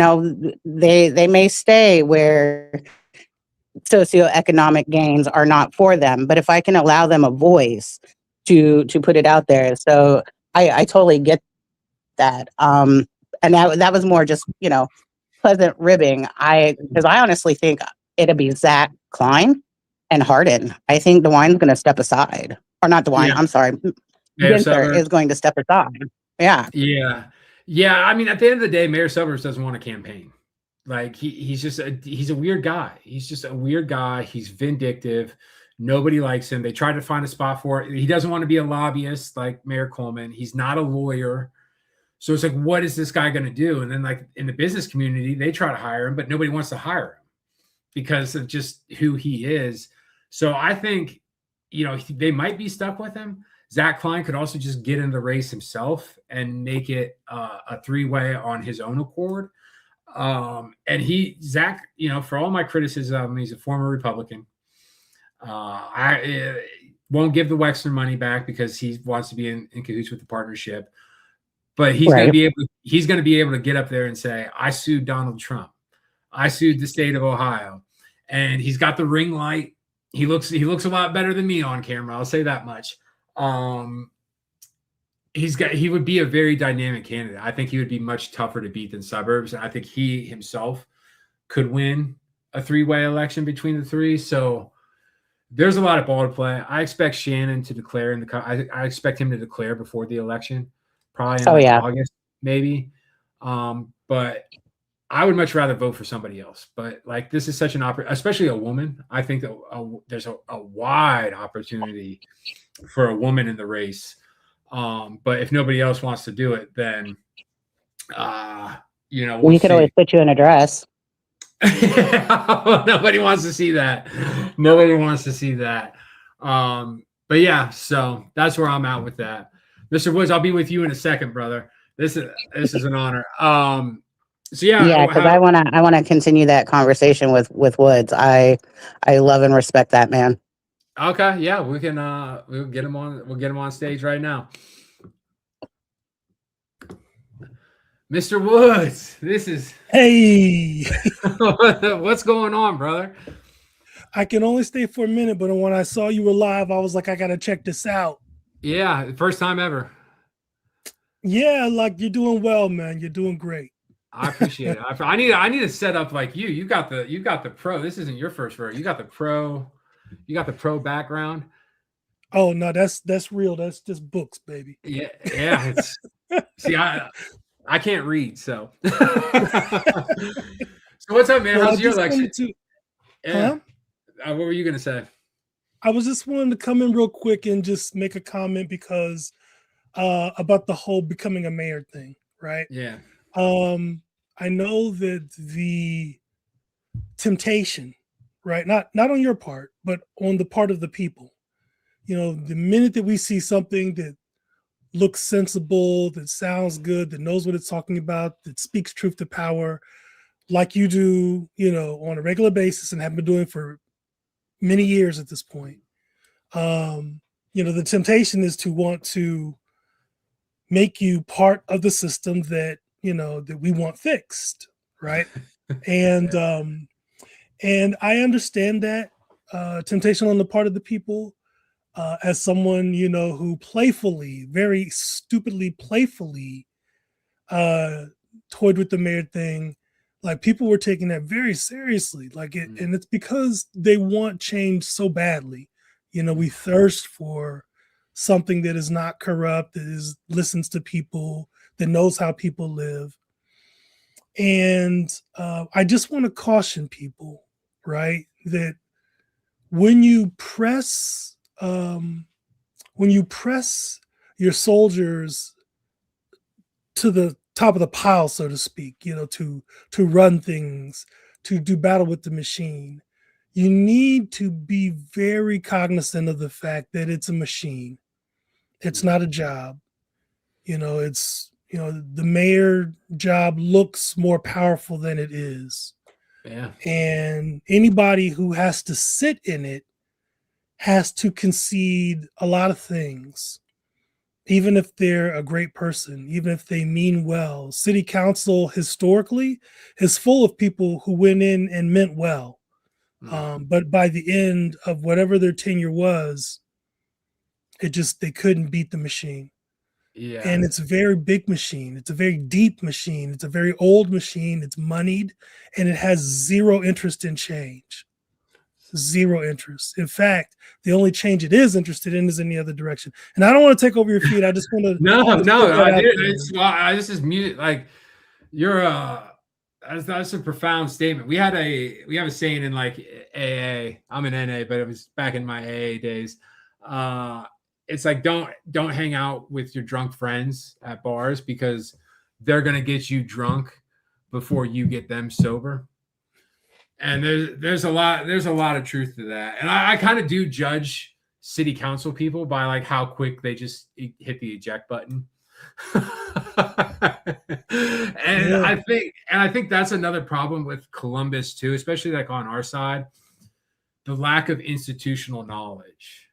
[SPEAKER 4] they may stay where socioeconomic gains are not for them, but if I can allow them a voice to put it out there. So I totally get that. And that was more just, pleasant ribbing. Because I honestly think it'll be Zach Klein and Hardin. I think DeWine's going to step aside. Or not DeWine, I'm sorry. Ginther is going to step aside. Yeah.
[SPEAKER 1] Yeah. Yeah. I mean, at the end of the day, Mayor Suburbs doesn't want a campaign. Like, he's a weird guy. He's just a weird guy. He's vindictive. Nobody likes him. They tried to find a spot for it. He doesn't want to be a lobbyist like Mayor Coleman. He's not a lawyer. So it's like, what is this guy going to do? And then, like, in the business community, they try to hire him, but nobody wants to hire him because of just who he is. So I think, they might be stuck with him. Zach Klein could also just get in the race himself and make it a 3-way on his own accord. And Zach, for all my criticism, he's a former Republican. I won't give the Wexner money back because he wants to be in cahoots with the partnership. But he's going to be able to get up there and say, I sued Donald Trump. I sued the state of Ohio. And he's got the ring light. He looks a lot better than me on camera. I'll say that much. He would be a very dynamic candidate. I think he would be much tougher to beat than Suburbs. And I think he himself could win a 3-way election between the three. So there's a lot of ball to play. I expect Shannon to declare I expect him to declare before the election, probably in August. maybe. But I would much rather vote for somebody else. But like, this is such an opportunity, especially a woman. I think that there's a wide opportunity for a woman in the race. But if nobody else wants to do it, then we'll
[SPEAKER 4] we could always put you in a dress.
[SPEAKER 1] Nobody wants to see that. Nobody wants to see that. But yeah, so that's where I'm at with that. Mr. Woods, I'll be with you in a second, brother. This is an honor. So yeah,
[SPEAKER 4] because I wanna continue that conversation with Woods. I love and respect that man.
[SPEAKER 1] Okay, yeah, we can we'll get him on stage right now. Mr. Woods, this is
[SPEAKER 5] Hey.
[SPEAKER 1] What's going on, brother?
[SPEAKER 5] I can only stay for a minute, but when I saw you were live, I was like, I gotta check this out.
[SPEAKER 1] Yeah, first time ever.
[SPEAKER 5] Yeah, like you're doing well, man. You're doing great.
[SPEAKER 1] I appreciate it. I need to set up like you. You got the pro. This isn't your first verse. You got the pro. You got the pro background.
[SPEAKER 5] Oh no, that's real. That's just books, baby.
[SPEAKER 1] Yeah. It's see, I can't read, so. So what's up, man?
[SPEAKER 5] Well,
[SPEAKER 1] how's your election?
[SPEAKER 5] Huh?
[SPEAKER 1] What were you gonna say?
[SPEAKER 5] I was just wanting to come in real quick and just make a comment because about the whole becoming a mayor thing, right?
[SPEAKER 1] Yeah.
[SPEAKER 5] I know that the temptation, right? Not on your part, but on the part of the people. The minute that we see something that looks sensible, that sounds good, that knows what it's talking about, that speaks truth to power, like you do, on a regular basis and have been doing for many years at this point. The temptation is to want to make you part of the system that, that we want fixed, right? And I understand that temptation on the part of the people. As someone, who very stupidly playfully toyed with the mayor thing, like people were taking that very seriously, and it's because they want change so badly. We thirst for something that is not corrupt, that listens to people, that knows how people live. And I just want to caution people, right, that when you press your soldiers to the top of the pile, so to speak, to run things, to do battle with the machine, you need to be very cognizant of the fact that it's a machine. It's not a job. The mayor job looks more powerful than it is.
[SPEAKER 1] Yeah.
[SPEAKER 5] And anybody who has to sit in it has to concede a lot of things, even if they're a great person, even if they mean well. City council historically is full of people who went in and meant well. But by the end of whatever their tenure was, they couldn't beat the machine.
[SPEAKER 1] Yeah.
[SPEAKER 5] And it's a very big machine. It's a very deep machine. It's a very old machine. It's moneyed, and it has zero interest in change. Zero interest. In fact, the only change it is interested in is in the other direction. And I don't want to take over your feed. I just want to.
[SPEAKER 1] This is music. Like you're that's a profound statement. We have a saying in like AA. I'm in NA, but it was back in my AA days. It's like don't hang out with your drunk friends at bars because they're gonna get you drunk before you get them sober. And there's a lot of truth to that. And I kind of do judge city council people by like how quick they just hit the eject button. I think that's another problem with Columbus too, especially like on our side, the lack of institutional knowledge.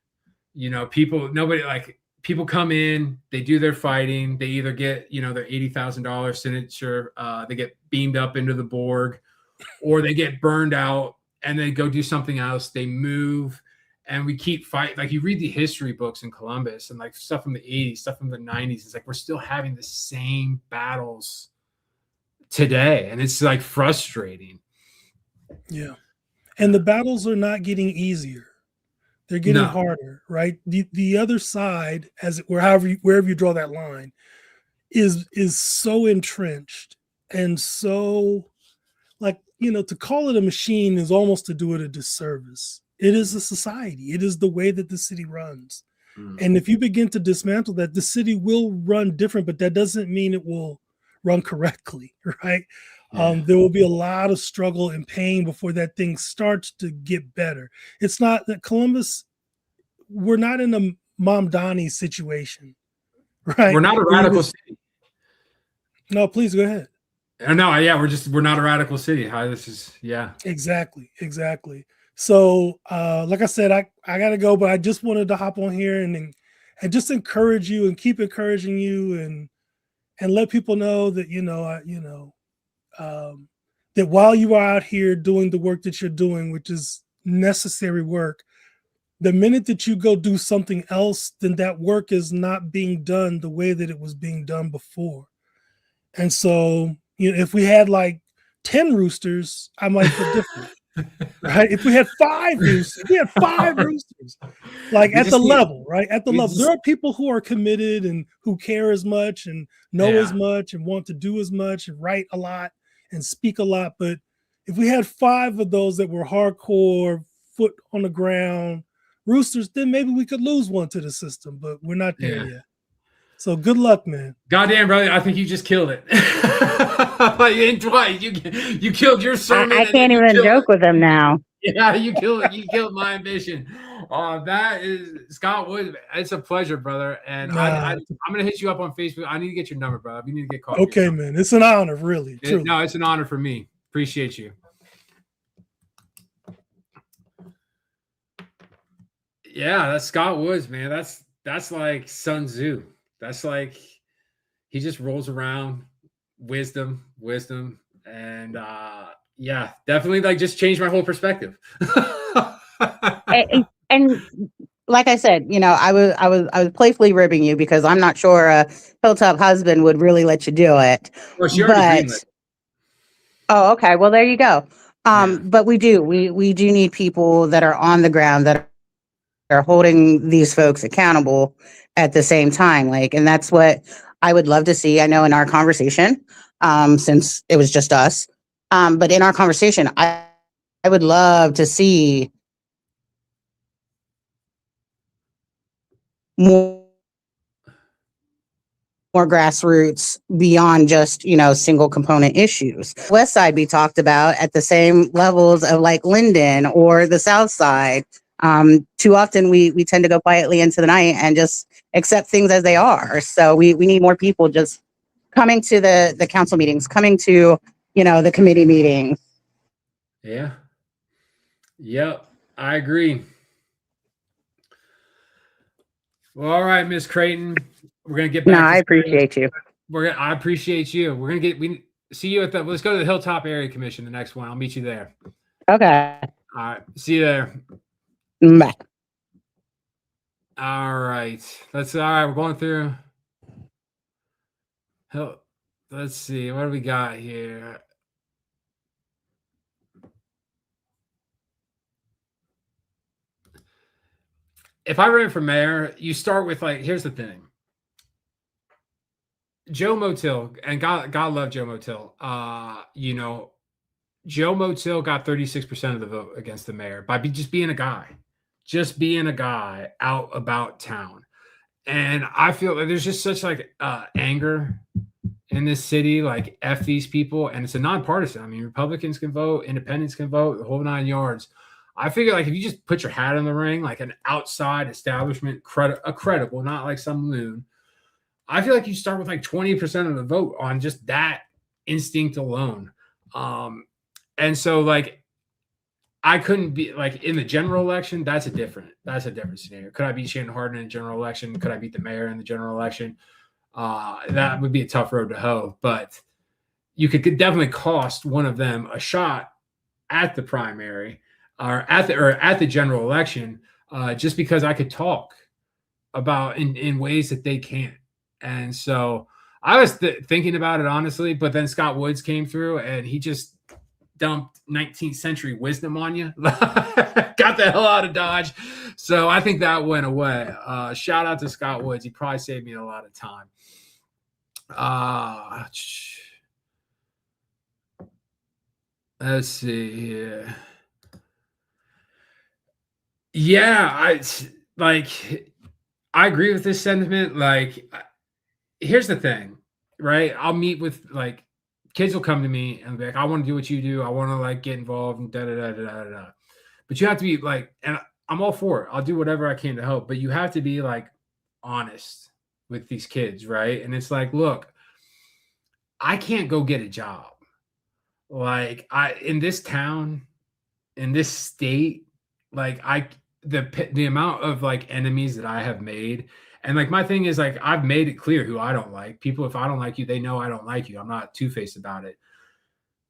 [SPEAKER 1] People come in, they do their fighting, they either get, their $80,000 signature, they get beamed up into the Borg, or they get burned out and they go do something else. They move and we keep fighting. Like you read the history books in Columbus and like stuff from the 80s, stuff from the 90s. It's like we're still having the same battles today. And it's like frustrating.
[SPEAKER 5] Yeah. And the battles are not getting easier. They're getting harder, right? The other side, wherever you draw that line, is so entrenched and so, like, to call it a machine is almost to do it a disservice. It is a society. It is the way that the city runs. And if you begin to dismantle that, the city will run different, but that doesn't mean it will run correctly, right?
[SPEAKER 1] Yeah.
[SPEAKER 5] There will be a lot of struggle and pain before that thing starts to get better. It's not that Columbus, we're not in a Mamdani situation, right?
[SPEAKER 1] We're not a radical city.
[SPEAKER 5] No, please go ahead.
[SPEAKER 1] No, yeah, we're not a radical city.
[SPEAKER 5] Exactly. So, like I said, I gotta go, but I just wanted to hop on here and just encourage you and keep encouraging you and let people know that that while you are out here doing the work that you're doing, which is necessary work, the minute that you go do something else, then that work is not being done the way that it was being done before. And so, if we had like 10 roosters, I might feel different. Right? If we had 5 roosters, like at the level, right? At the level. There are people who are committed and who care as much and know as much and want to do as much and write a lot and speak a lot. But if we had 5 of those that were hardcore, foot on the ground roosters, then maybe we could lose one to the system, but we're not there yet. So good luck, man.
[SPEAKER 1] Goddamn, brother! I think you just killed it. In twice, you killed your sermon.
[SPEAKER 4] I can't even joke with him now.
[SPEAKER 1] Yeah, you killed it. You killed my ambition. That is Scott Wood. It's a pleasure, brother. And I'm gonna hit you up on Facebook. I need to get your number, brother. We need to get caught.
[SPEAKER 5] Okay, man. It's an honor, really.
[SPEAKER 1] No, it's an honor for me. Appreciate you. Yeah, that's Scott Woods, man. That's like Sun Tzu. That's like he just rolls around wisdom, and definitely like just changed my whole perspective.
[SPEAKER 4] and like I said, I was playfully ribbing you because I'm not sure a Hilltop husband would really let you do it.
[SPEAKER 1] Well, she already greenlit.
[SPEAKER 4] Oh, okay. Well, there you go. But we do need people that are on the ground that are holding these folks accountable at the same time. And that's what I would love to see. I know in our conversation, since it was just us, but in our conversation, I would love to see more grassroots beyond just, single component issues. West Side be talked about at the same levels of like Linden or the South Side. Too often we tend to go quietly into the night and just accept things as they are. So we need more people just coming to the council meetings, coming to, the committee meetings.
[SPEAKER 1] Yeah. Yep. I agree. Well, all right, Miss Creighton. We're going to get back.
[SPEAKER 4] No, I appreciate you.
[SPEAKER 1] I appreciate you. We see you let's go to the Hilltop Area Commission, the next one. I'll meet you there.
[SPEAKER 4] Okay.
[SPEAKER 1] All right. See you there.
[SPEAKER 4] Bye.
[SPEAKER 1] All right. We're going through. Let's see. What do we got here? If I ran for mayor, you start with here's the thing. Joe Motil, and God love Joe Motil. Joe Motil got 36% of the vote against the mayor by just being a guy out about town. And I feel like there's just such anger in this city, F these people. And it's a nonpartisan. I mean, Republicans can vote, independents can vote, the whole 9 yards. I figure if you just put your hat in the ring, an outside establishment, a credible, not like some loon. I feel like you start with 20% of the vote on just that instinct alone. And so I couldn't be in the general election. That's a different scenario. Could I beat Shannon Hardin in the general election? Could I beat the mayor in the general election? That would be a tough road to hoe, but you could definitely cost one of them a shot at the primary or at the general election, just because I could talk about in ways that they can't. And so I was thinking about it honestly, but then Scott Woods came through and he just dumped 19th century wisdom on you. Got the hell out of Dodge. So I think that went away. Shout out to Scott Woods. He probably saved me a lot of time. Let's see here. Yeah, I agree with this sentiment. Like, here's the thing, right? I'll meet with like kids will come to me and be like, I want to do what you do. I want to like get involved and da da da da da da. But you have to be like, and I'm all for it. I'll do whatever I can to help, but you have to be like honest with these kids, right? And it's like, look, I can't go get a job. Like in this town, in this state, like the amount of like enemies that I have made, and like my thing is like I've made it clear who I don't like. People, if I don't like you, they know I don't like you. I'm not two-faced about it.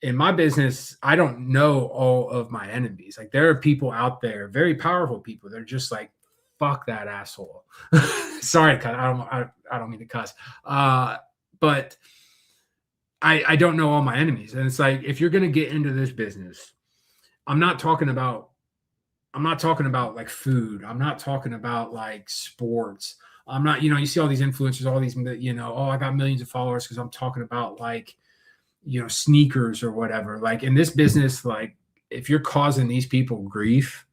[SPEAKER 1] In my business, I don't know all of my enemies. Like there are people out there, very powerful people. They're just like, fuck that asshole. Sorry to cut. I don't mean to cuss. But I don't know all my enemies. And it's like, if you're going to get into this business, I'm not talking about like food. I'm not talking about like sports. I'm not, you see all these influencers, all these, oh, I got millions of followers because I'm talking about like, sneakers or whatever. Like in this business, like if you're causing these people grief,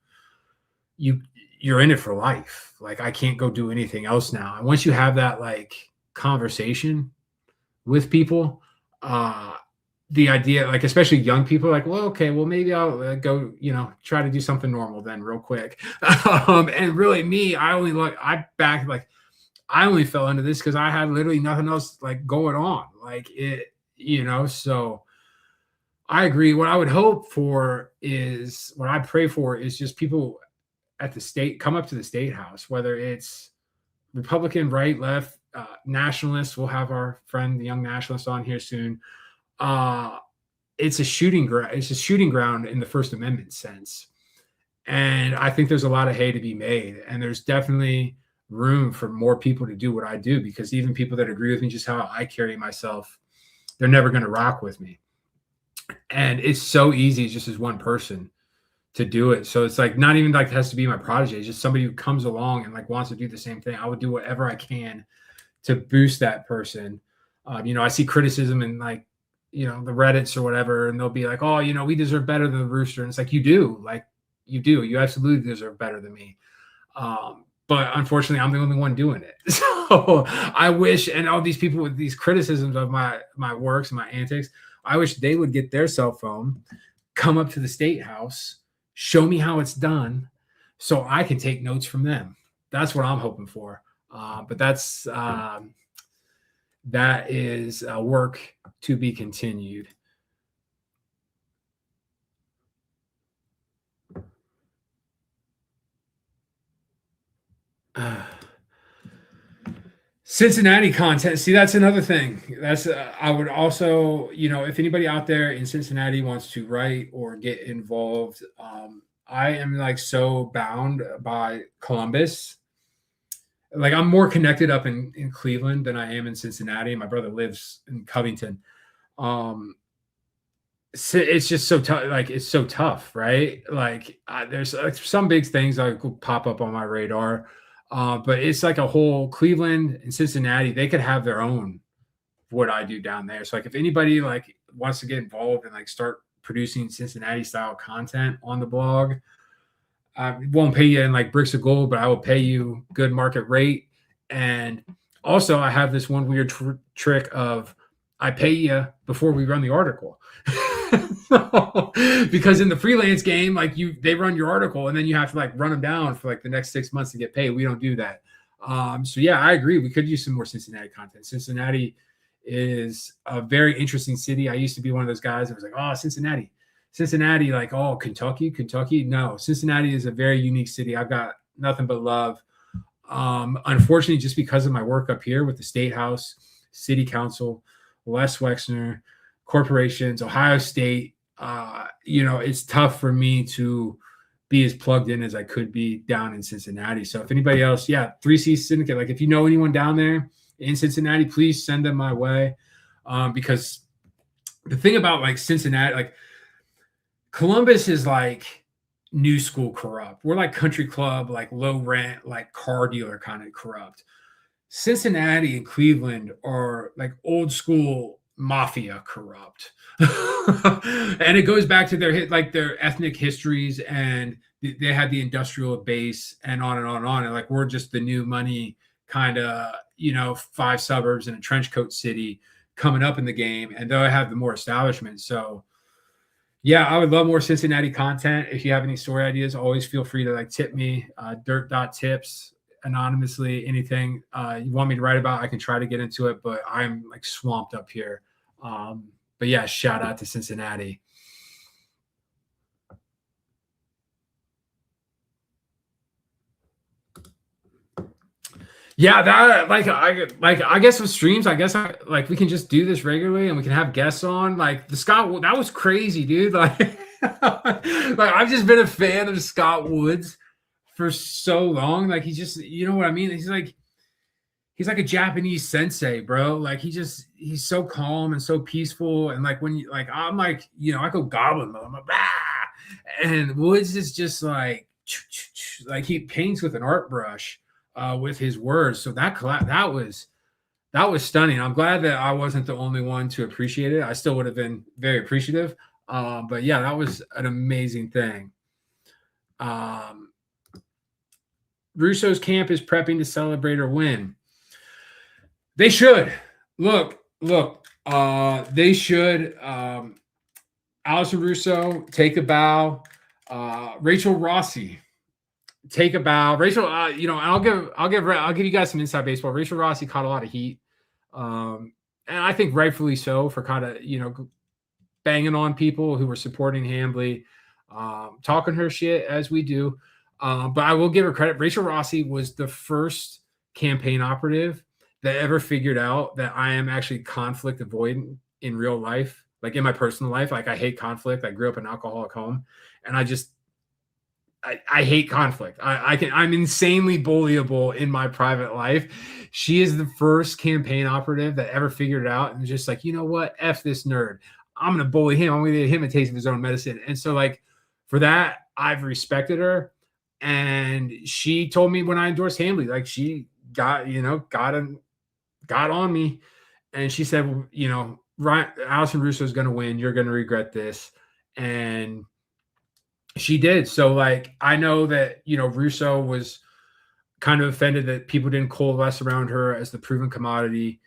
[SPEAKER 1] you're in it for life. Like I can't go do anything else now. And once you have that like conversation with people, the idea, like especially young people, like, well, okay, well maybe I'll go, try to do something normal then real quick. And really me, I only fell into this because I had literally nothing else like going on. Like it, so I agree. What I would hope for is, what I pray for is just people at the state, come up to the state house, whether it's Republican, right, left, nationalists. We'll have our friend, the young nationalist, on here soon. It's a shooting ground. It's a shooting ground in the First Amendment sense. And I think there's a lot of hay to be made. And there's definitely room for more people to do what I do, because even people that agree with me, just how I carry myself, they're never going to rock with me. And it's so easy just as one person to do it. So it's like, not even like it has to be my protege. It's just somebody who comes along and like wants to do the same thing. I would do whatever I can to boost that person. I see criticism in like, the Reddits or whatever, and they'll be like, oh, we deserve better than the Rooster. And it's like, you absolutely deserve better than me. But unfortunately, I'm the only one doing it. So I wish, and all these people with these criticisms of my works and my antics, I wish they would get their cell phone, come up to the state house, show me how it's done, so I can take notes from them. That's what I'm hoping for. But that is work to be continued. Cincinnati content. See, that's another thing. That's I would also, if anybody out there in Cincinnati wants to write or get involved, I am like so bound by Columbus. Like I'm more connected up in Cleveland than I am in Cincinnati. My brother lives in Covington. It's just so tough. Like it's so tough, right? Like there's like some big things that could pop up on my radar. But it's like a whole Cleveland and Cincinnati, they could have their own what I do down there. So like if anybody like wants to get involved and like start producing Cincinnati style content on the blog, I won't pay you in like bricks of gold, but I will pay you good market rate. And also I have this one weird trick of I pay you before we run the article. Because in the freelance game, like they run your article and then you have to like run them down for like the next 6 months to get paid. We don't do that. So yeah, I agree. We could use some more Cincinnati content. Cincinnati is a very interesting city. I used to be one of those guys that was like, oh, Cincinnati, like, oh, Kentucky. No, Cincinnati is a very unique city. I've got nothing but love. Unfortunately, just because of my work up here with the State House, City Council, Les Wexner, corporations, Ohio State, it's tough for me to be as plugged in as I could be down in Cincinnati. So if anybody else, 3C Syndicate, like if you know anyone down there in Cincinnati, please send them my way. Because the thing about like Cincinnati, like Columbus is like new school corrupt. We're like country club, like low rent, like car dealer kind of corrupt. Cincinnati and Cleveland are like old school mafia corrupt. And it goes back to their ethnic histories, and they had the industrial base and on and on and on. And like, we're just the new money kind of, 5 suburbs in a trench coat city coming up in the game, and they'll have the more establishment. So yeah, I would love more Cincinnati content. If you have any story ideas, always feel free to like tip me, dirt.tips anonymously, anything you want me to write about, I can try to get into it, but I'm like swamped up here. But yeah, shout out to Cincinnati. Yeah, that I guess with streams, I guess like we can just do this regularly and we can have guests on. Like the Scott, that was crazy, dude. Like, like I've just been a fan of Scott Woods for so long. Like he's just, you know what I mean? He's like a Japanese sensei, bro. Like he's so calm and so peaceful. And like when you like, I'm like, I go goblin mode. I'm like, ah! And Woods is just like he paints with an art brush. With his words. So that was stunning. I'm glad that I wasn't the only one to appreciate it. I still would have been very appreciative. But yeah, that was an amazing thing. Russo's camp is prepping to celebrate or win. They should. Look, they should. Allison Russo, take a bow. Rachel Rossi, take a bow. Rachel, I'll give you guys some inside baseball. Rachel Rossi caught a lot of heat, and I think rightfully so, for kind of banging on people who were supporting Hambly, talking her shit as we do. But I will give her credit. Rachel Rossi was the first campaign operative that ever figured out that I am actually conflict avoidant in real life, like in my personal life. Like I hate conflict. I grew up in an alcoholic home, and I hate conflict. I'm insanely bullyable in my private life. She is the first campaign operative that ever figured it out and just like, you know what? F this nerd. I'm going to bully him. I'm going to give him a taste of his own medicine. And so like for that, I've respected her. And she told me when I endorsed Hambly, like she got on me. And she said, Allison Russo is going to win. You're going to regret this. And she did. So like, I know that, Russo was kind of offended that people didn't coalesce around her as the proven commodity.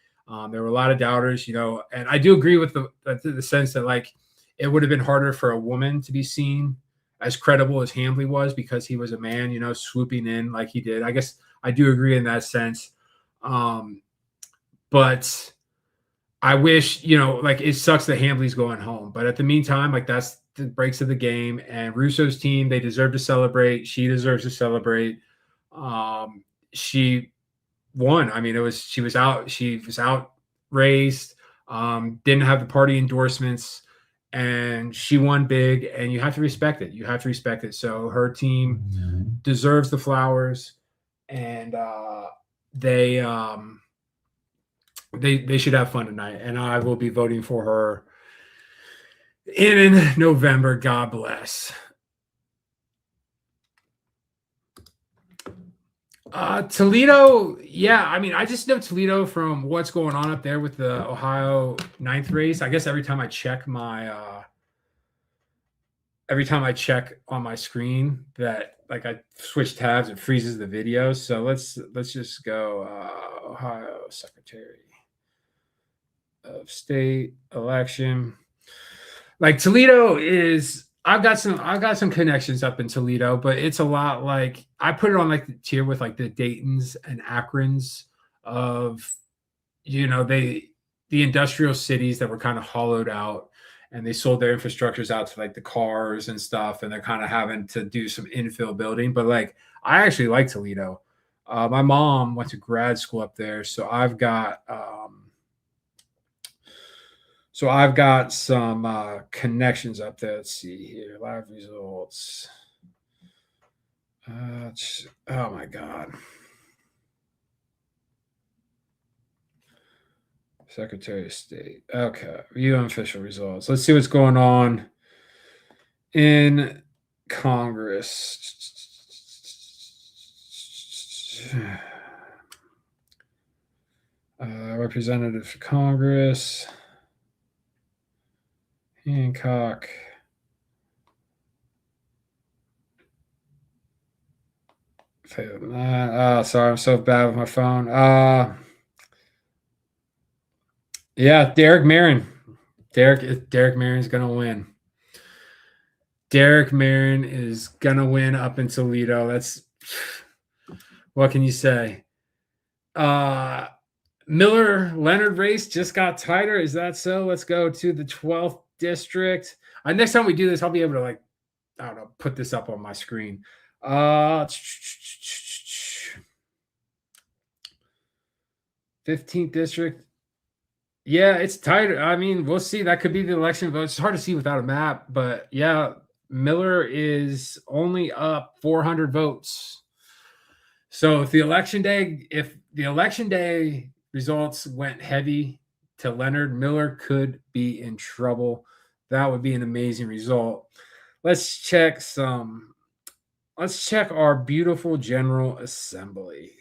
[SPEAKER 1] There were a lot of doubters, and I do agree with the sense that like, it would have been harder for a woman to be seen as credible as Hambly was because he was a man, swooping in like he did. I guess I do agree in that sense. But I wish, like it sucks that Hambly's going home, but at the meantime, like that's the breaks of the game, and Russo's team, they deserve to celebrate. She deserves to celebrate. She won. I mean, she was outraised, didn't have the party endorsements, and she won big, and you have to respect it. So her team deserves the flowers, and they should have fun tonight, and I will be voting for her in November. God bless. Toledo, yeah. I mean, I just know Toledo from what's going on up there with the Ohio 9th race. I guess every time I check on my screen that like I switch tabs, it freezes the video. So let's just go Ohio Secretary of State election. Like Toledo is, I've got some connections up in Toledo, but it's a lot like I put it on like the tier with like the Daytons and Akrons of, the industrial cities that were kind of hollowed out, and they sold their infrastructures out to like the cars and stuff, and they're kind of having to do some infill building. But like I actually like Toledo. My mom went to grad school up there, so I've got some connections up there. Let's see here. Live results. Oh my God. Secretary of State. Okay. Review unofficial results. Let's see what's going on in Congress. Representative for Congress. Hancock. Sorry, I'm so bad with my phone. Yeah, Derek Marin. Derek Marin's gonna win. Derek Marin is gonna win up in Toledo. That's what can you say? Miller Leonard race just got tighter. Is that so? Let's go to the 12th district. Next time we do this, I'll be able to I don't know, put this up on my screen. 15th district. Yeah, it's tighter. I mean, we'll see. That could be the election vote. It's hard to see without a map, but yeah, Miller is only up 400 votes. So if the election day results went heavy to Leonard, Miller could be in trouble. That would be an amazing result. Let's check our beautiful General Assembly.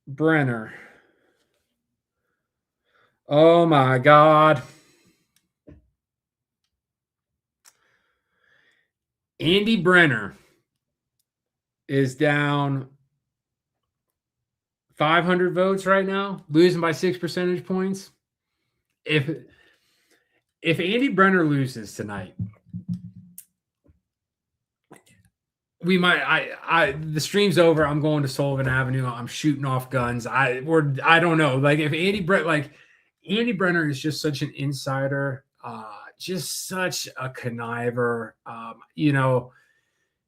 [SPEAKER 1] Brenner. Oh my God. Andy Brenner is down 500 votes right now, losing by 6 percentage points. If Andy Brenner loses tonight, we might. The stream's over. I'm going to Sullivan Avenue. I'm shooting off guns. I don't know. If Andy Brenner is just such an insider, just such a conniver.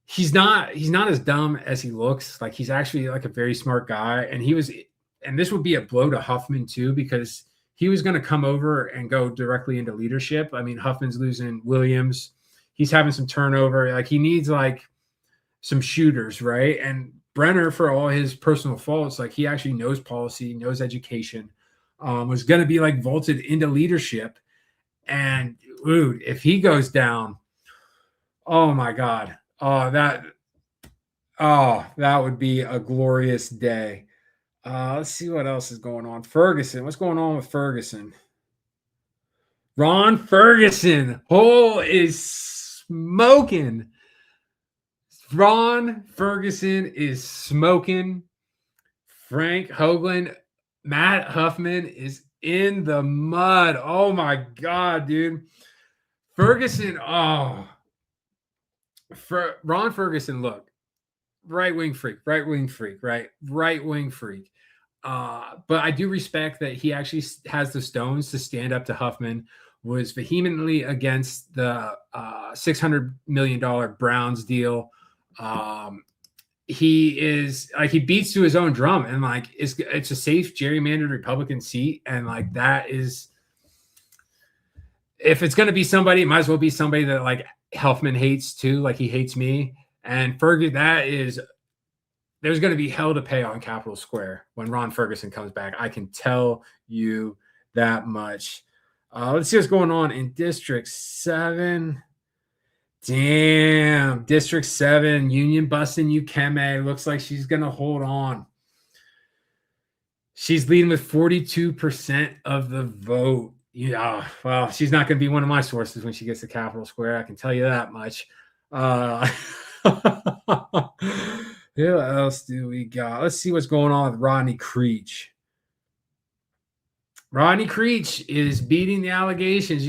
[SPEAKER 1] He's not as dumb as he looks. He's actually a very smart guy. And this would be a blow to Huffman too, because he was going to come over and go directly into leadership. I mean, Huffman's losing Williams. He's having some turnover. He needs some shooters, right? And Brenner, for all his personal faults, he actually knows policy, knows education, was going to be vaulted into leadership. And dude, if he goes down, oh my God. That would be a glorious day. Let's see what else is going on. Ferguson. What's going on with Ferguson? Ron Ferguson. Is smoking. Ron Ferguson is smoking. Frank Hoagland. Matt Huffman is in the mud. Oh my God, dude. Ferguson. For Ron Ferguson, look, right-wing freak. But I do respect that he actually has the stones to stand up to Huffman, was vehemently against the $600 million Browns deal. He beats to his own drum, and it's a safe gerrymandered Republican seat. And that is, if it's going to be somebody, it might as well be somebody that Huffman hates too. He hates me. And there's going to be hell to pay on Capitol Square when Ron Ferguson comes back. I can tell you that much. Let's see what's going on in District 7. Damn. District 7, Union busting Ukeme. Looks like she's going to hold on. She's leading with 42% of the vote. Yeah, well, she's not going to be one of my sources when she gets to Capitol Square. I can tell you that much. Who else do we got? Let's see what's going on with Rodney Creech. Rodney Creech is beating the allegations.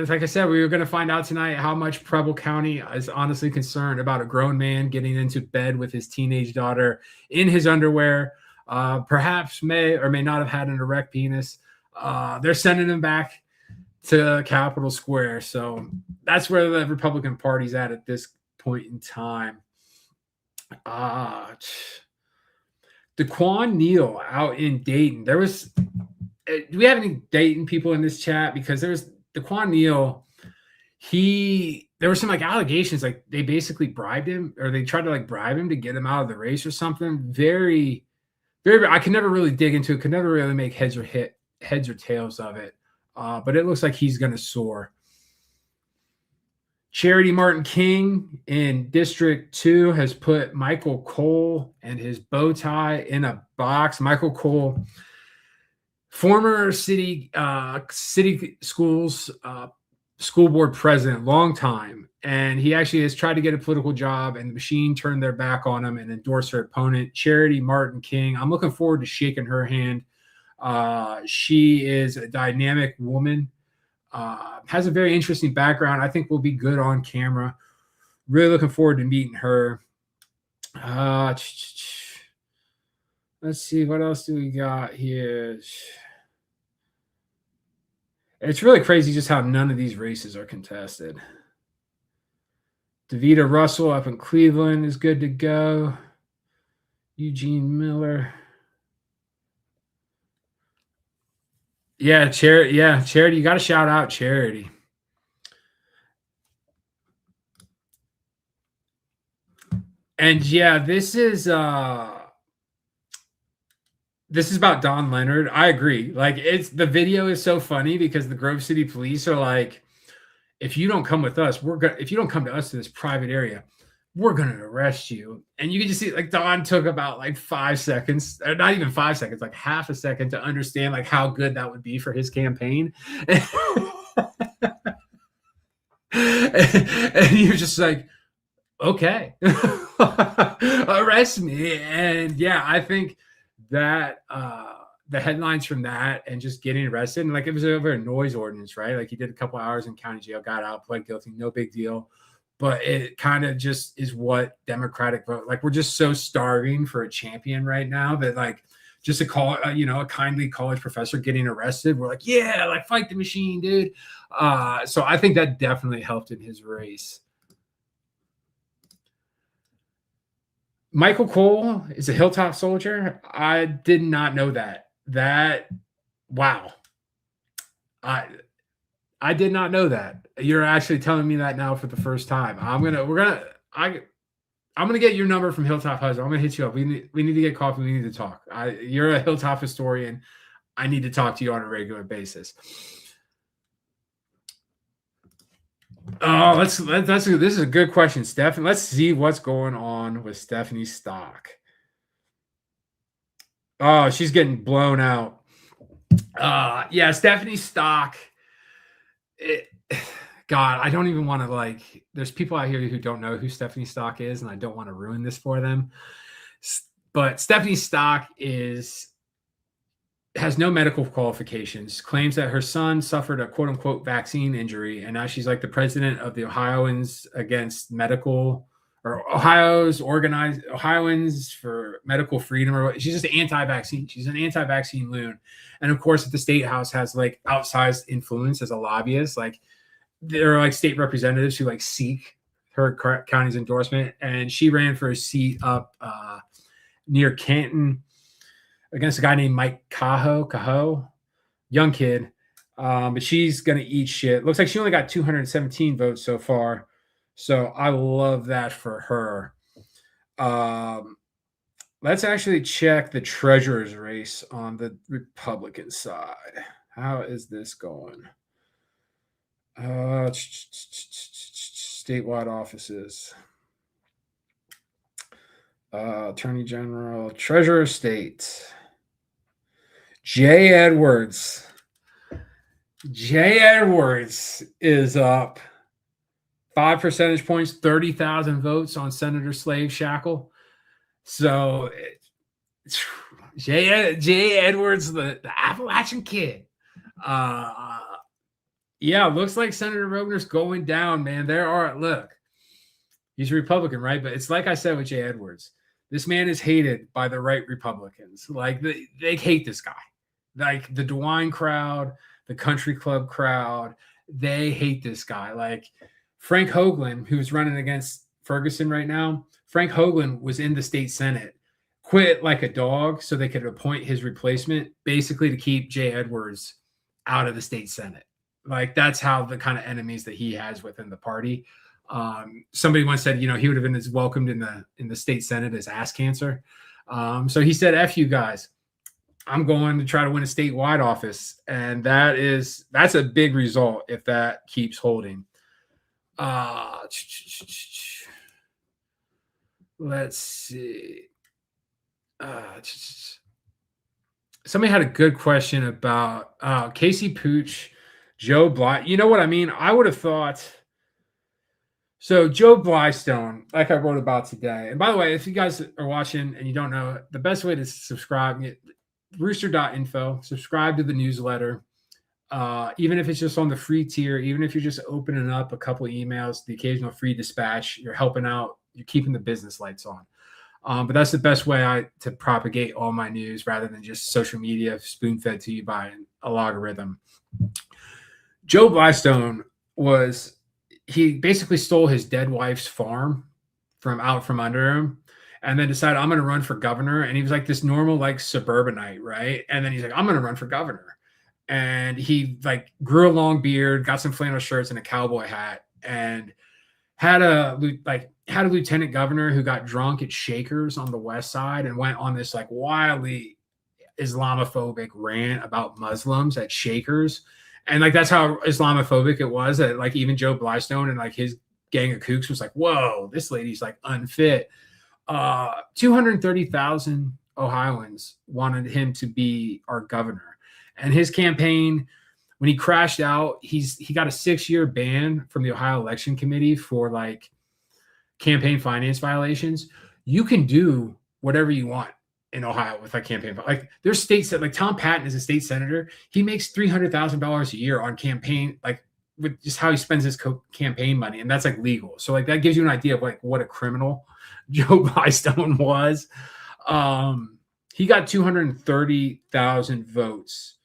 [SPEAKER 1] Like I said, we were going to find out tonight how much Preble County is honestly concerned about a grown man getting into bed with his teenage daughter in his underwear. Perhaps may or may not have had an erect penis. They're sending him back to Capitol Square. So that's where the Republican Party's at this point in time. DeQuan Neal out in Dayton. Do we have any Dayton people in this chat? Because there's DeQuan Neal. There were some allegations, they basically bribed him, or they tried to bribe him to get him out of the race or something. Very, very, I could never really dig into it. Could never really make heads or tails of it. But it looks like he's going to soar. Charity Martin King in District 2 has put Michael Cole and his bow tie in a box. Michael Cole, former city schools school board president, long time, and he actually has tried to get a political job, and the machine turned their back on him and endorsed her opponent, Charity Martin King. I'm looking forward to shaking her hand. She is a dynamic woman, has a very interesting background. I think will be good on camera. Really looking forward to meeting her. Let's see, what else do we got here? It's really crazy just how none of these races are contested. Davita Russell up in Cleveland is good to go. Eugene Miller. Yeah, Charity. Yeah, Charity. You got to shout out Charity. And yeah, this is about Don Leonard. I agree. Like, the video is so funny because the Grove City Police are like, if you don't come with us, if you don't come to us to this private area, we're gonna arrest you. And you can just see, like, Don took about like 5 seconds, or not even 5 seconds, like half a second to understand like how good that would be for his campaign. And you're just like, okay, arrest me. And yeah, I think that the headlines from that and just getting arrested, and like it was over a noise ordinance, right? Like he did a couple hours in county jail, got out, pled guilty, no big deal. But it kind of just is what Democratic vote, like, we're just so starving for a champion right now that, like, just a kindly college professor getting arrested, we're like, yeah, like, fight the machine, dude. So I think that definitely helped in his race. Michael Cole is a Hilltop soldier. I did not know that. Wow. I did not know that. You're actually telling me that now for the first time. I'm gonna get your number from Hilltop Husband. I'm gonna hit you up. We need to get coffee. We need to talk. You're a Hilltop historian. I need to talk to you on a regular basis. Oh, this is a good question, Steph. Let's see what's going on with Stephanie Stock. Oh, she's getting blown out. Yeah, Stephanie Stock. God, I don't even want to, like, there's people out here who don't know who Stephanie Stock is, and I don't want to ruin this for them. But Stephanie Stock has no medical qualifications, claims that her son suffered a quote unquote vaccine injury, and now she's like the president of the Ohioans Ohioans for Medical Freedom, or she's just anti-vaccine. She's an anti-vaccine loon. And of course, the state house has like outsized influence as a lobbyist. Like, there are like state representatives who like seek her county's endorsement, and she ran for a seat up near Canton against a guy named Mike Cahoe, young kid. But she's gonna eat shit. Looks like she only got 217 votes so far. So I love that for her. Let's actually check the treasurer's race on the Republican side. How is this going? Statewide offices. Attorney General, Treasurer of State. Jay Edwards. Jay Edwards is up 5 percentage points, 30,000 votes on Senator Slave Shackle. So Jay Edwards, the Appalachian kid. Yeah, looks like Senator Rogner's going down, man. He's a Republican, right? But it's like I said with Jay Edwards. This man is hated by the right Republicans. Like, they hate this guy. Like, the DeWine crowd, the country club crowd, they hate this guy. Like, Frank Hoagland, who's running against Ferguson right now, Frank Hoagland was in the state Senate, quit like a dog so they could appoint his replacement, basically to keep Jay Edwards out of the state Senate. Like, that's how the kind of enemies that he has within the party. Somebody once said, he would have been as welcomed in the state Senate as ass cancer. So he said, F you guys, I'm going to try to win a statewide office. And that's a big result if that keeps holding. Let's see. Somebody had a good question about Casey Pooch, Joe Bly. You know what I mean? I would have thought. So Joe Blystone, like I wrote about today. And by the way, if you guys are watching and you don't know, the best way to subscribe, rooster.info, subscribe to the newsletter. Even if it's just on the free tier, even if you're just opening up a couple of emails, the occasional free dispatch, you're helping out, you're keeping the business lights on. But that's the best way to propagate all my news rather than just social media spoon-fed to you by a logarithm. Joe Blystone he basically stole his dead wife's farm from under him and then decided, I'm going to run for governor. And he was like this normal, like suburbanite, right? And then he's like, I'm going to run for governor. And he like grew a long beard, got some flannel shirts and a cowboy hat, and had a lieutenant governor who got drunk at Shakers on the west side and went on this like wildly Islamophobic rant about Muslims at Shakers. And like that's how Islamophobic it was that like even Joe Blystone and like his gang of kooks was like, whoa, this lady's like unfit. 230,000 Ohioans wanted him to be our governor. And his campaign, when he crashed out, he got a 6-year ban from the Ohio Election Committee for like campaign finance violations. You can do whatever you want in Ohio with like campaign. Like there's states that like Tom Patton is a state senator. He makes $300,000 a year on campaign, like with just how he spends his campaign money. And that's like legal. So like that gives you an idea of like what a criminal Joe Blystone was. He got 230,000 votes.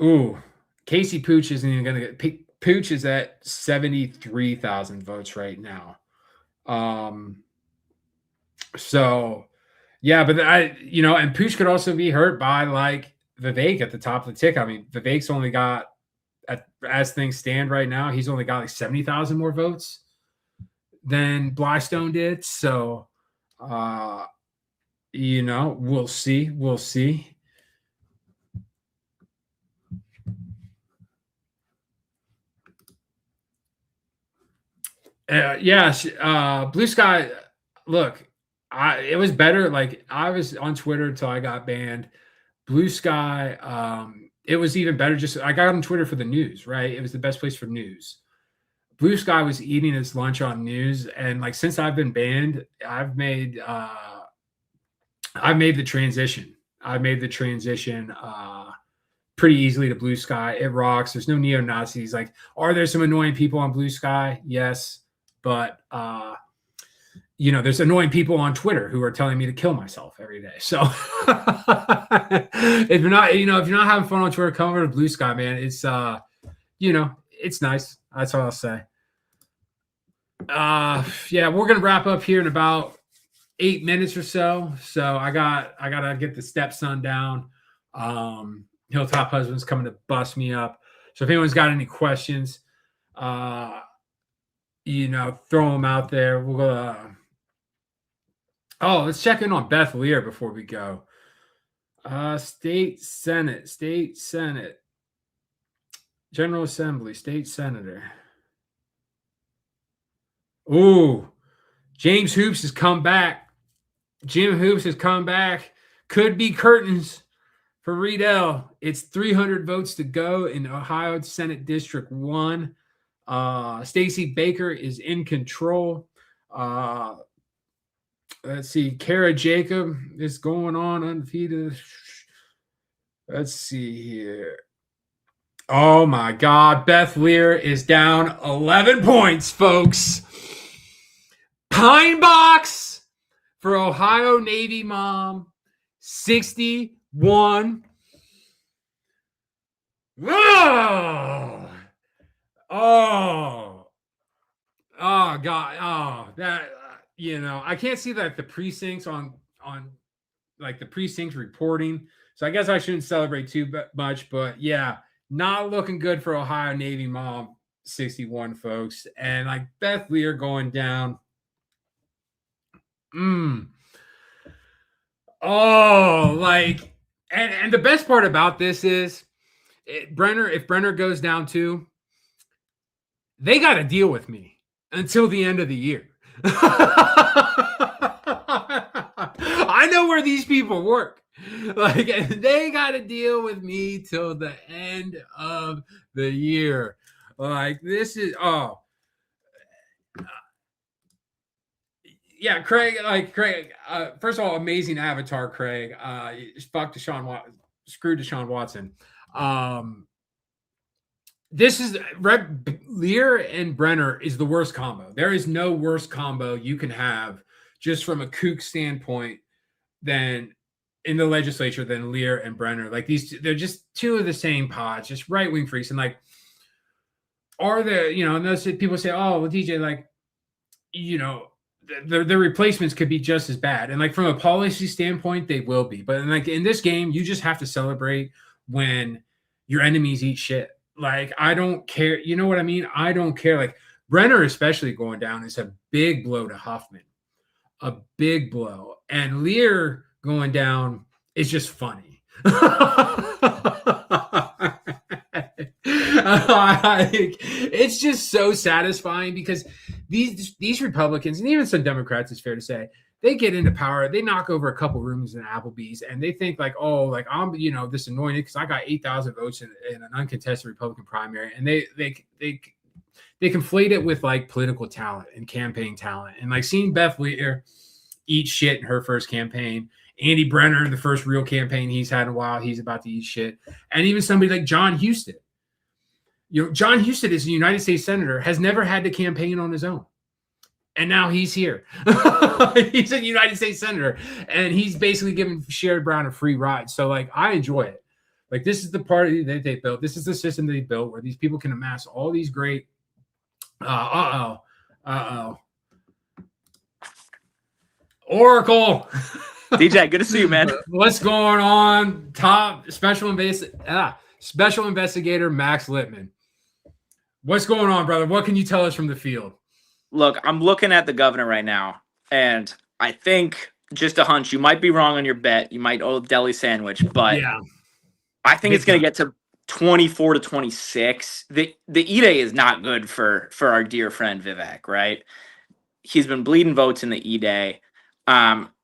[SPEAKER 1] Ooh, Casey Pooch isn't even going to get. Pooch is at 73,000 votes right now. So, yeah, but and Pooch could also be hurt by like Vivek at the top of the tick. I mean, Vivek's only got, as things stand right now, he's only got like 70,000 more votes than Blystone did. So, we'll see. We'll see. Blue Sky. Look, it was better. Like I was on Twitter until I got banned. Blue Sky. It was even better. I got on Twitter for the news, right? It was the best place for news. Blue Sky was eating its lunch on news, and like since I've been banned, I've made the transition. Pretty easily to Blue Sky. It rocks. There's no neo-Nazis. Like, are there some annoying people on Blue Sky? Yes. But, there's annoying people on Twitter who are telling me to kill myself every day. So if you're not having fun on Twitter, come over to Blue Sky, man. It's, it's nice. That's all I'll say. We're going to wrap up here in about 8 minutes or so. So I gotta get the stepson down. Hilltop Husband's coming to bust me up. So if anyone's got any questions, throw them out there. We'll go. Let's check in on Beth Lear before we go. State Senate, General Assembly, State Senator. Ooh, James Hoops has come back. Jim Hoops has come back. Could be curtains for Riedel. It's 300 votes to go in Ohio Senate District 1. Stacey Baker is in control. Let's see. Kara Jacob is going on undefeated. Let's see here. Oh, my God. Beth Lear is down 11 points, folks. Pine Box for Ohio Navy mom, 61. Oh, God. Oh, that, I can't see that the precincts on like the precincts reporting. So I guess I shouldn't celebrate too much, but yeah, not looking good for Ohio Navy mom, 61, folks. And like Beth Lear going down. Oh, like, and the best part about this is if Brenner goes down too, they got to deal with me until the end of the year. I know where these people work. Like, and they got to deal with me till the end of the year. Like, this is, yeah, Craig, first of all, amazing avatar, Craig. Fuck screw Deshaun Watson. This is Lear and Brenner is the worst combo. There is no worse combo you can have just from a kook standpoint than in the legislature than Lear and Brenner. Like they're just two of the same pods, just right wing freaks. And like, are there, and those people say, oh, well, DJ, like, the replacements could be just as bad. And like from a policy standpoint, they will be. But like in this game, you just have to celebrate when your enemies eat shit. Like, I don't care. You know what I mean? I don't care. Like Brenner, especially going down, is a big blow to Huffman. A big blow. And Lear going down is just funny. It's just so satisfying because these Republicans and even some Democrats, it's fair to say, they get into power, they knock over a couple rooms in Applebee's, and they think like, oh, like I'm, this anointed because I got 8,000 votes in an uncontested Republican primary, and they conflate it with like political talent and campaign talent, and like seeing Beth Lear eat shit in her first campaign. Andy Brenner, the first real campaign he's had in a while, he's about to eat shit. And even somebody like John Huston. John Huston is a United States senator, has never had to campaign on his own. And now he's here. He's a United States senator. And he's basically giving Sherrod Brown a free ride. So, like, I enjoy it. Like, this is the party that they built. This is the system they built where these people can amass all these great Oracle.
[SPEAKER 6] DJ, good to see you, man.
[SPEAKER 1] What's going on? Top special investigator Max Littman. What's going on, brother? What can you tell us from the field?
[SPEAKER 6] Look, I'm looking at the governor right now, and I think just a hunch. You might be wrong on your bet. You might owe a deli sandwich, but yeah, I think it's going to get to 24 to 26. The E-Day is not good for our dear friend Vivek, right? He's been bleeding votes in the E-Day.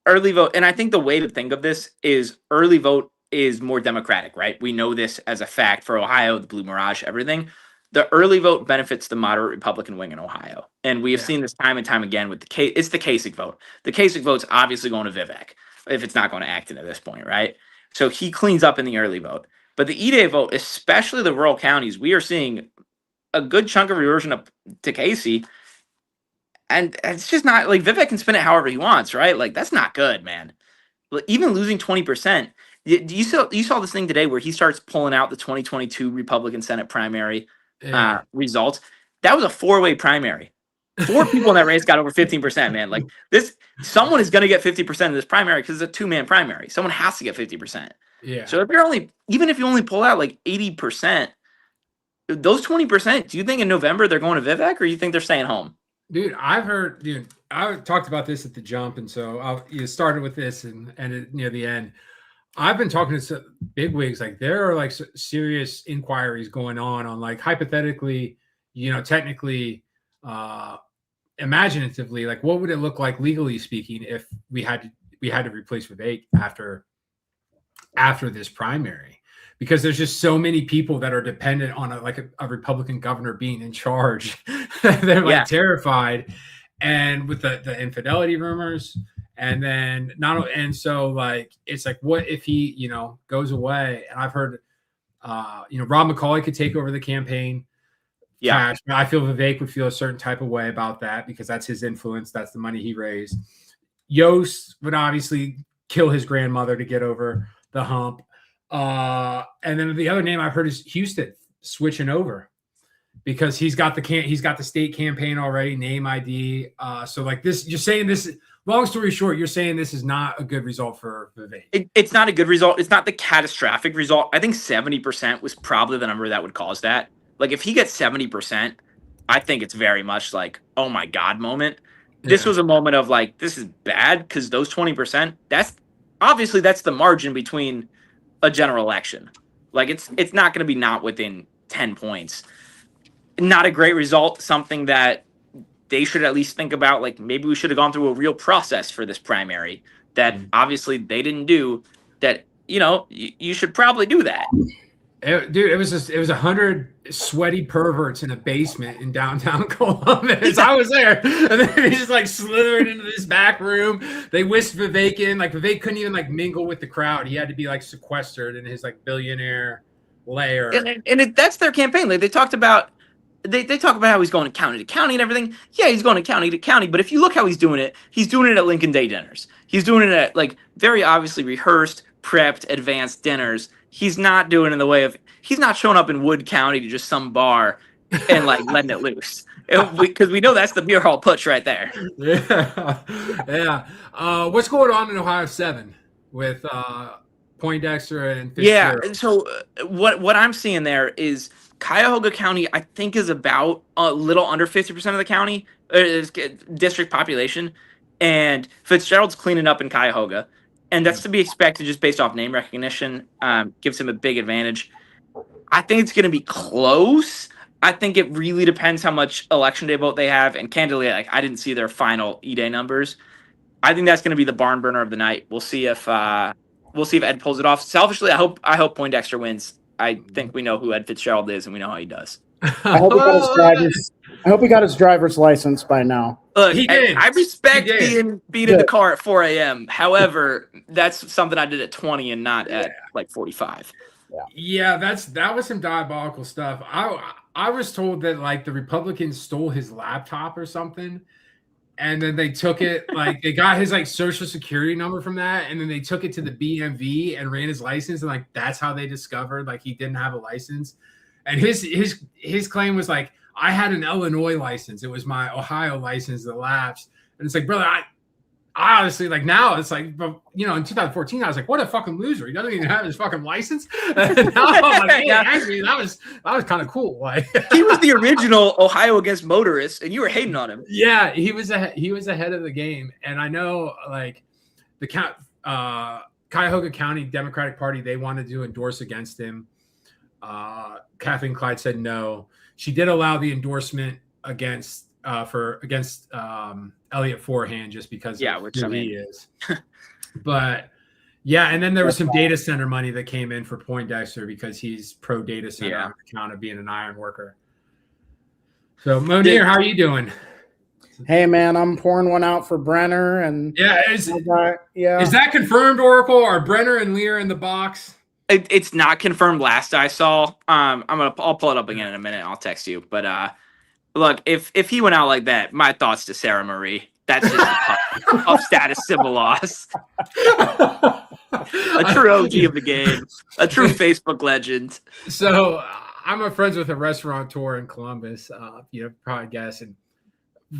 [SPEAKER 6] Early vote, and I think the way to think of this is early vote is more democratic, right? We know this as a fact for Ohio, the Blue Mirage, everything. The early vote benefits the moderate Republican wing in Ohio. And we have seen this time and time again with it's the Kasich vote. The Kasich vote's obviously going to Vivek, if it's not going to Acton at this point, right? So he cleans up in the early vote. But the E-Day vote, especially the rural counties, we are seeing a good chunk of reversion up to Casey. And it's just not like Vivek can spin it however he wants, right? Like, that's not good, man. Even losing 20%. You saw this thing today where he starts pulling out the 2022 Republican Senate primary results. That was a 4-way primary. 4 people in that race got over 15%, man. Like someone is going to get 50% of this primary because it's a 2-man primary. Someone has to get 50%. Yeah. So even if you only pull out like 80%, those 20%, do you think in November they're going to Vivek or you think they're staying home?
[SPEAKER 1] Dude, I talked about this at the jump, and so you started with this and near the end. I've been talking to some bigwigs, like there are like serious inquiries going on like hypothetically, technically, imaginatively, like what would it look like legally speaking if we had to replace Vivek after this primary? Because there's just so many people that are dependent on a Republican governor being in charge. They're like terrified. And with the infidelity rumors, and then so like, it's like, what if he, goes away? And I've heard, Rob McCauley could take over the campaign. Yeah. I feel Vivek would feel a certain type of way about that because that's his influence. That's the money he raised. Yost would obviously kill his grandmother to get over the hump. And then the other name I've heard is Huston switching over because he's got the state campaign already, name ID. So like this, you're saying this, long story short, you're saying this is not a good result for Vivek.
[SPEAKER 6] It's not a good result. It's not the catastrophic result. I think 70% was probably the number that would cause that. Like if he gets 70%, I think it's very much like, oh my God moment. This was a moment of like, this is bad because those 20%, that's the margin between a general election. Like it's not going to be not within 10 points. not a great result. Something that they should at least think about. Like maybe we should have gone through a real process for this primary that obviously they didn't do. That you should probably do that.
[SPEAKER 1] Dude, it was 100 sweaty perverts in a basement in downtown Columbus. I was there, and then they just like slithered into this back room. They whisked Vivek in. Like Vivek couldn't even like mingle with the crowd. He had to be like sequestered in his like billionaire lair.
[SPEAKER 6] And that's their campaign. Like they talked about. They talk about how he's going to county and everything. Yeah, he's going to county. But if you look how he's doing it at Lincoln Day dinners. He's doing it at like very obviously rehearsed, prepped, advanced dinners. He's not doing it in the way of he's not showing up in Wood County to just some bar and like letting it loose. Because we know that's the beer hall putsch right there.
[SPEAKER 1] Yeah. What's going on in Ohio 7 with Poindexter and Fitzgerald?
[SPEAKER 6] Yeah, and so what I'm seeing there is Cuyahoga County, I think, is about a little under 50% of the county district population, and Fitzgerald's cleaning up in Cuyahoga, and that's to be expected just based off name recognition. Gives him a big advantage. I think it's going to be close. I think it really depends how much election day vote they have, and candidly, like I didn't see their final E-Day numbers. I think that's going to be the barn burner of the night. We'll see if Ed pulls it off. Selfishly, I hope Poindexter wins. I think we know who Ed Fitzgerald is, and we know how he does.
[SPEAKER 7] I hope he got his driver's license by now.
[SPEAKER 6] Look, he did. I respect being in the car at 4 a.m. However, that's something I did at 20 and not at like 45.
[SPEAKER 1] Yeah, that was some diabolical stuff. I was told that like the Republicans stole his laptop or something, and then they took it, like they got his like social security number from that, and then they took it to the BMV and ran his license, and like that's how they discovered like he didn't have a license. And his claim was like, I had an Illinois license, it was my Ohio license that lapsed. And it's like, brother, I honestly, like now it's like, but in 2014 I was like, what a fucking loser, he doesn't even have his fucking license. And now I'm like, hey, actually that was kind of cool. Like
[SPEAKER 6] he was the original Ohio against motorists, and you were hating on him.
[SPEAKER 1] Yeah, he was ahead of the game. And I know like the Cuyahoga County Democratic Party, they wanted to endorse against him. Kathleen Clyde said no. She did allow the endorsement against Elliot Forehand just because of who he is. But yeah, and then there was some data center money that came in for Poindexter because he's pro data center on account of being an iron worker. So Monier, how are you doing?
[SPEAKER 7] Hey man, I'm pouring one out for Brenner and
[SPEAKER 1] is that confirmed, Oracle? Are Brenner and Lear in the box?
[SPEAKER 6] It's not confirmed. Last I saw, I'll pull it up again in a minute. And I'll text you. But look, if he went out like that, my thoughts to Sarah Marie. That's just a tough status civil loss. A true OG of the game, a true Facebook legend.
[SPEAKER 1] So I'm friends with a restaurateur in Columbus. You probably guess, and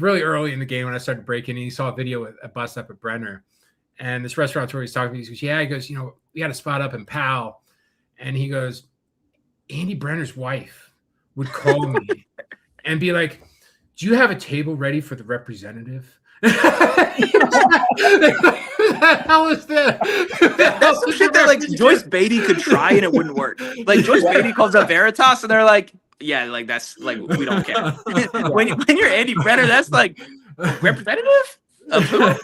[SPEAKER 1] really early in the game when I started breaking, he saw a video with a bust up at Brenner. And this restaurateur he's talking to me, he goes, he goes, we had a spot up in Powell. And he goes, Andy Brenner's wife would call me and be like, do you have a table ready for the representative? How was that?
[SPEAKER 6] That's some shit that like Joyce Beatty could try and it wouldn't work. Like Joyce Beatty calls up Veritas and they're like, yeah, like that's like we don't care. when you're Andy Brenner, that's like representative of who?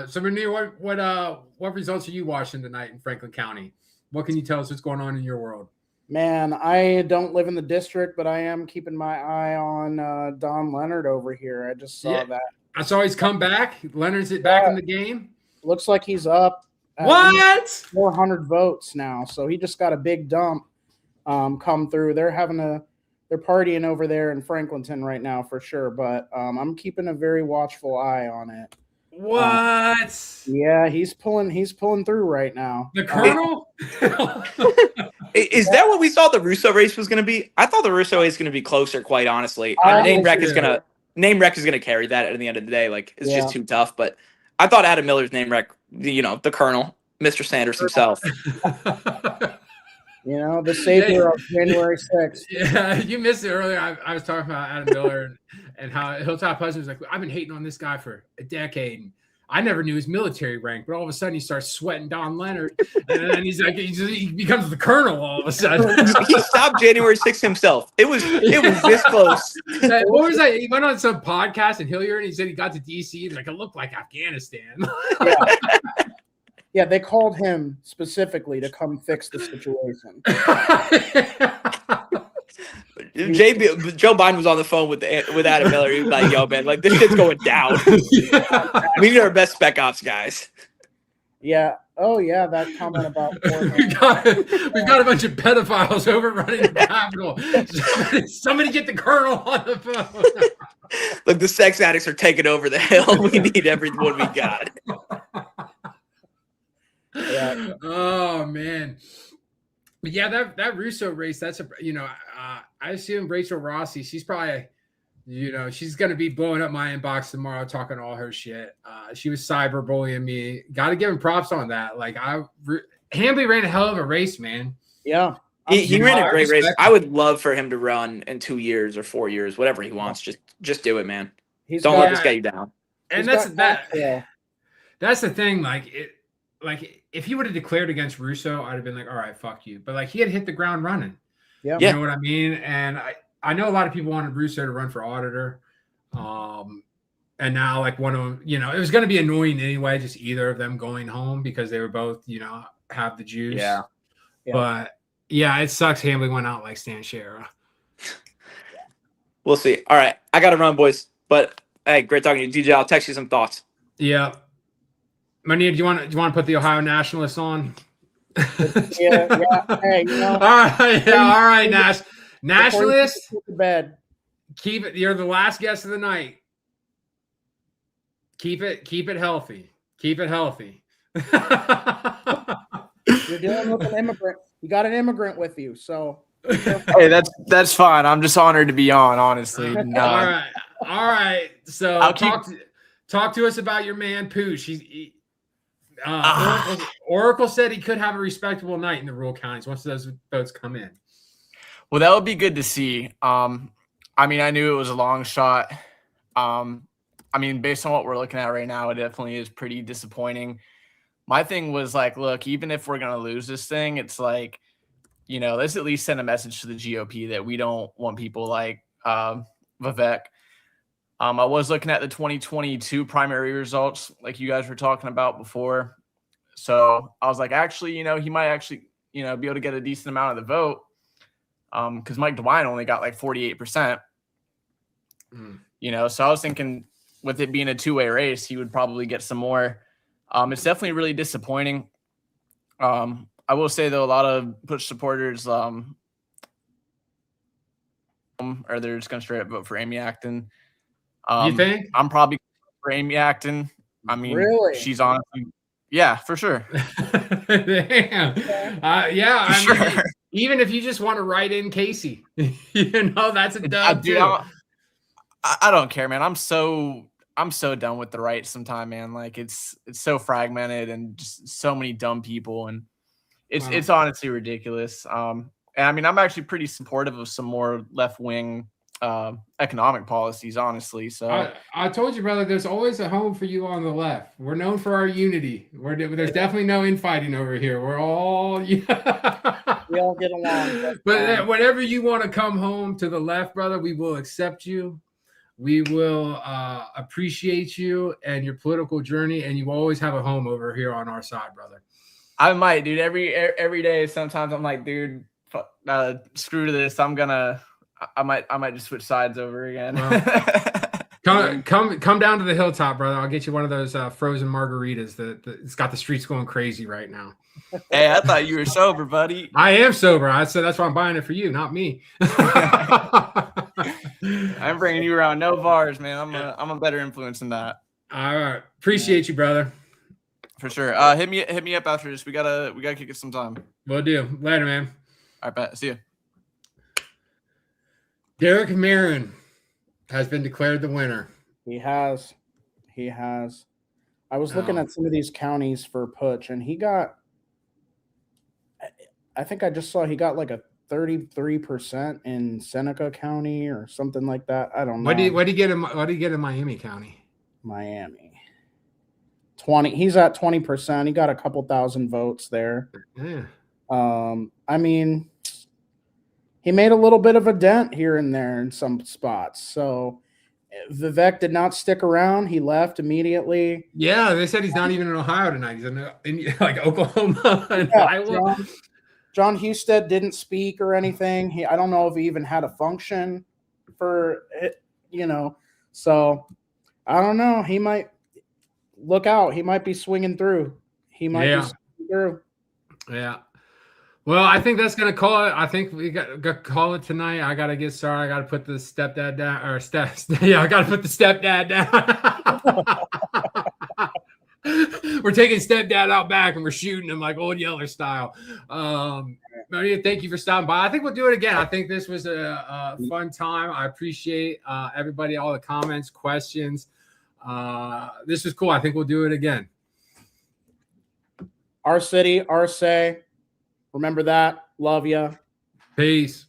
[SPEAKER 1] So Renee, what results are you watching tonight in Franklin County? What can you tell us what's going on in your world?
[SPEAKER 7] Man, I don't live in the district, but I am keeping my eye on Don Leonard over here. I just saw that.
[SPEAKER 1] I saw he's come back. Leonard's back in the game.
[SPEAKER 7] Looks like he's up.
[SPEAKER 1] What?
[SPEAKER 7] 400 votes now. So he just got a big dump come through. They're partying over there in Franklinton right now for sure. But I'm keeping a very watchful eye on it.
[SPEAKER 1] What?
[SPEAKER 7] Yeah, he's pulling through right now.
[SPEAKER 1] The Colonel?
[SPEAKER 6] Is that what we thought the Russo race was going to be? I thought the Russo race was going to be closer, quite honestly. Name rec is going to carry that at the end of the day. Like it's just too tough. But I thought Adam Miller's name rec, the Colonel, Mr. Sanders himself.
[SPEAKER 7] The savior of January 6th.
[SPEAKER 1] Yeah, you missed it earlier. I was talking about Adam Miller and how Hilltop Husband was like, I've been hating on this guy for a decade. And I never knew his military rank, but all of a sudden he starts sweating Don Leonard, and then he becomes the colonel all of a sudden.
[SPEAKER 6] He stopped January 6th himself. It was this close.
[SPEAKER 1] What was that? He went on some podcast in Hilliard and he said he got to DC and like it looked like Afghanistan.
[SPEAKER 7] Yeah, they called him specifically to come fix the situation.
[SPEAKER 6] Joe Biden was on the phone with Adam Miller. He was like, "Yo, man, like this shit's going down. We need our best spec ops guys."
[SPEAKER 7] Yeah. Oh, yeah. That comment about
[SPEAKER 1] we've got a bunch of pedophiles overrunning the Capitol. Somebody get the colonel on the phone.
[SPEAKER 6] Look, the sex addicts are taking over the hill. We need everyone we got.
[SPEAKER 7] Yeah.
[SPEAKER 1] Oh man. But yeah, that Russo race, that's I assume Rachel Rossi, she's probably, she's going to be blowing up my inbox tomorrow, talking all her shit. She was cyberbullying me. Got to give him props on that. Like Hambly ran a hell of a race, man.
[SPEAKER 7] Yeah.
[SPEAKER 6] He ran a great race. I would love for him to run in 2 years or 4 years, whatever he wants. Just do it, man. Don't let this get you down.
[SPEAKER 1] And that's the thing. Like if he would have declared against Russo, I'd have been like, all right, fuck you. But like he had hit the ground running.
[SPEAKER 7] Yeah.
[SPEAKER 1] You know what I mean? And I know a lot of people wanted Russo to run for auditor. And now like one of them, it was going to be annoying anyway, just either of them going home because they were both, have the juice.
[SPEAKER 6] Yeah.
[SPEAKER 1] But yeah, it sucks Hambly went out like Stan Shera.
[SPEAKER 6] We'll see. All right. I got to run, boys. But hey, great talking to you. DJ, I'll text you some thoughts.
[SPEAKER 1] Yeah. Mania, do you want to put the Ohio Nationalists on?
[SPEAKER 7] Yeah. Hey,
[SPEAKER 1] all right, Nationalists.
[SPEAKER 7] To bed.
[SPEAKER 1] Keep it. You're the last guest of the night. Keep it healthy. Keep it healthy.
[SPEAKER 7] You're dealing with an immigrant. You got an immigrant with you, so.
[SPEAKER 8] Hey, that's fine. I'm just honored to be on. Honestly. No.
[SPEAKER 1] All right. So
[SPEAKER 8] I'll
[SPEAKER 1] talk to us about your man Pooch. Oracle said he could have a respectable night in the rural counties once those votes come in.
[SPEAKER 8] Well, that would be good to see. I mean, I knew it was a long shot. I mean, based on what we're looking at right now, it definitely is pretty disappointing. My thing was like, look, even if we're going to lose this thing, it's like, let's at least send a message to the GOP that we don't want people like Vivek. I was looking at the 2022 primary results like you guys were talking about before. So I was like, actually, he might actually, be able to get a decent amount of the vote. Because Mike DeWine only got like 48%. So I was thinking with it being a two-way race, he would probably get some more. It's definitely really disappointing. I will say, though, a lot of Putsch supporters or they're just going to straight up vote for Amy Acton.
[SPEAKER 1] You think?
[SPEAKER 8] I'm probably for Amy Acton. I mean,
[SPEAKER 7] really?
[SPEAKER 8] She's honestly, yeah, for sure.
[SPEAKER 1] Damn. Yeah, I mean, even if you just want to write in Casey, that's a dub too.
[SPEAKER 8] I don't care, man. I'm so done with the right sometime, man. Like it's so fragmented and just so many dumb people, and it's honestly ridiculous. And I mean, I'm actually pretty supportive of some more left wing economic policies, honestly. So
[SPEAKER 1] I told you, brother, there's always a home for you on the left. We're known for our unity. There's definitely no infighting over here. We're all
[SPEAKER 7] we all get along.
[SPEAKER 1] But whenever you want to come home to the left, brother, we will accept you. We will appreciate you and your political journey, and you always have a home over here on our side, brother.
[SPEAKER 8] I might, dude. Every day, sometimes I'm like, dude, screw this. I might just switch sides over again.
[SPEAKER 1] Well, come down to the hilltop, brother. I'll get you one of those frozen margaritas it's got the streets going crazy right now.
[SPEAKER 8] Hey, I thought you were sober, buddy.
[SPEAKER 1] I am sober. I said that's why I'm buying it for you, not me.
[SPEAKER 8] I'm bringing you around no bars, man. I'm a better influence than that.
[SPEAKER 1] All right, appreciate you, brother.
[SPEAKER 8] For sure. Hit me up after this. We gotta kick it some time.
[SPEAKER 1] Will do. Later, man.
[SPEAKER 8] All right, bet. See you.
[SPEAKER 1] Derek Marin has been declared the winner.
[SPEAKER 7] He has. I was looking at some of these counties for Putsch, and he got. I think I just saw he got like a 33% in Seneca County or something like that. I don't know.
[SPEAKER 1] What do you get in Miami County?
[SPEAKER 7] Miami. 20. He's at 20%. He got a couple thousand votes there.
[SPEAKER 1] Yeah.
[SPEAKER 7] I mean, he made a little bit of a dent here and there in some spots. So Vivek did not stick around. He left immediately.
[SPEAKER 1] Yeah, they said he's not even in Ohio tonight. He's in like Oklahoma and Iowa.
[SPEAKER 7] John Husted didn't speak or anything. I don't know if he even had a function for it, So I don't know. He might look out. He might be swinging through. He might be swinging through.
[SPEAKER 1] Yeah. Well, I think that's gonna call it. I think we got to call it tonight. I gotta get started. I gotta put the stepdad down, or I gotta put the stepdad down. We're taking stepdad out back and we're shooting him like old Yeller style. Maria, thank you for stopping by. I think we'll do it again. I think this was a fun time. I appreciate everybody, all the comments, questions. This was cool. I think we'll do it again.
[SPEAKER 7] Our city, our say. Remember that. Love ya.
[SPEAKER 1] Peace.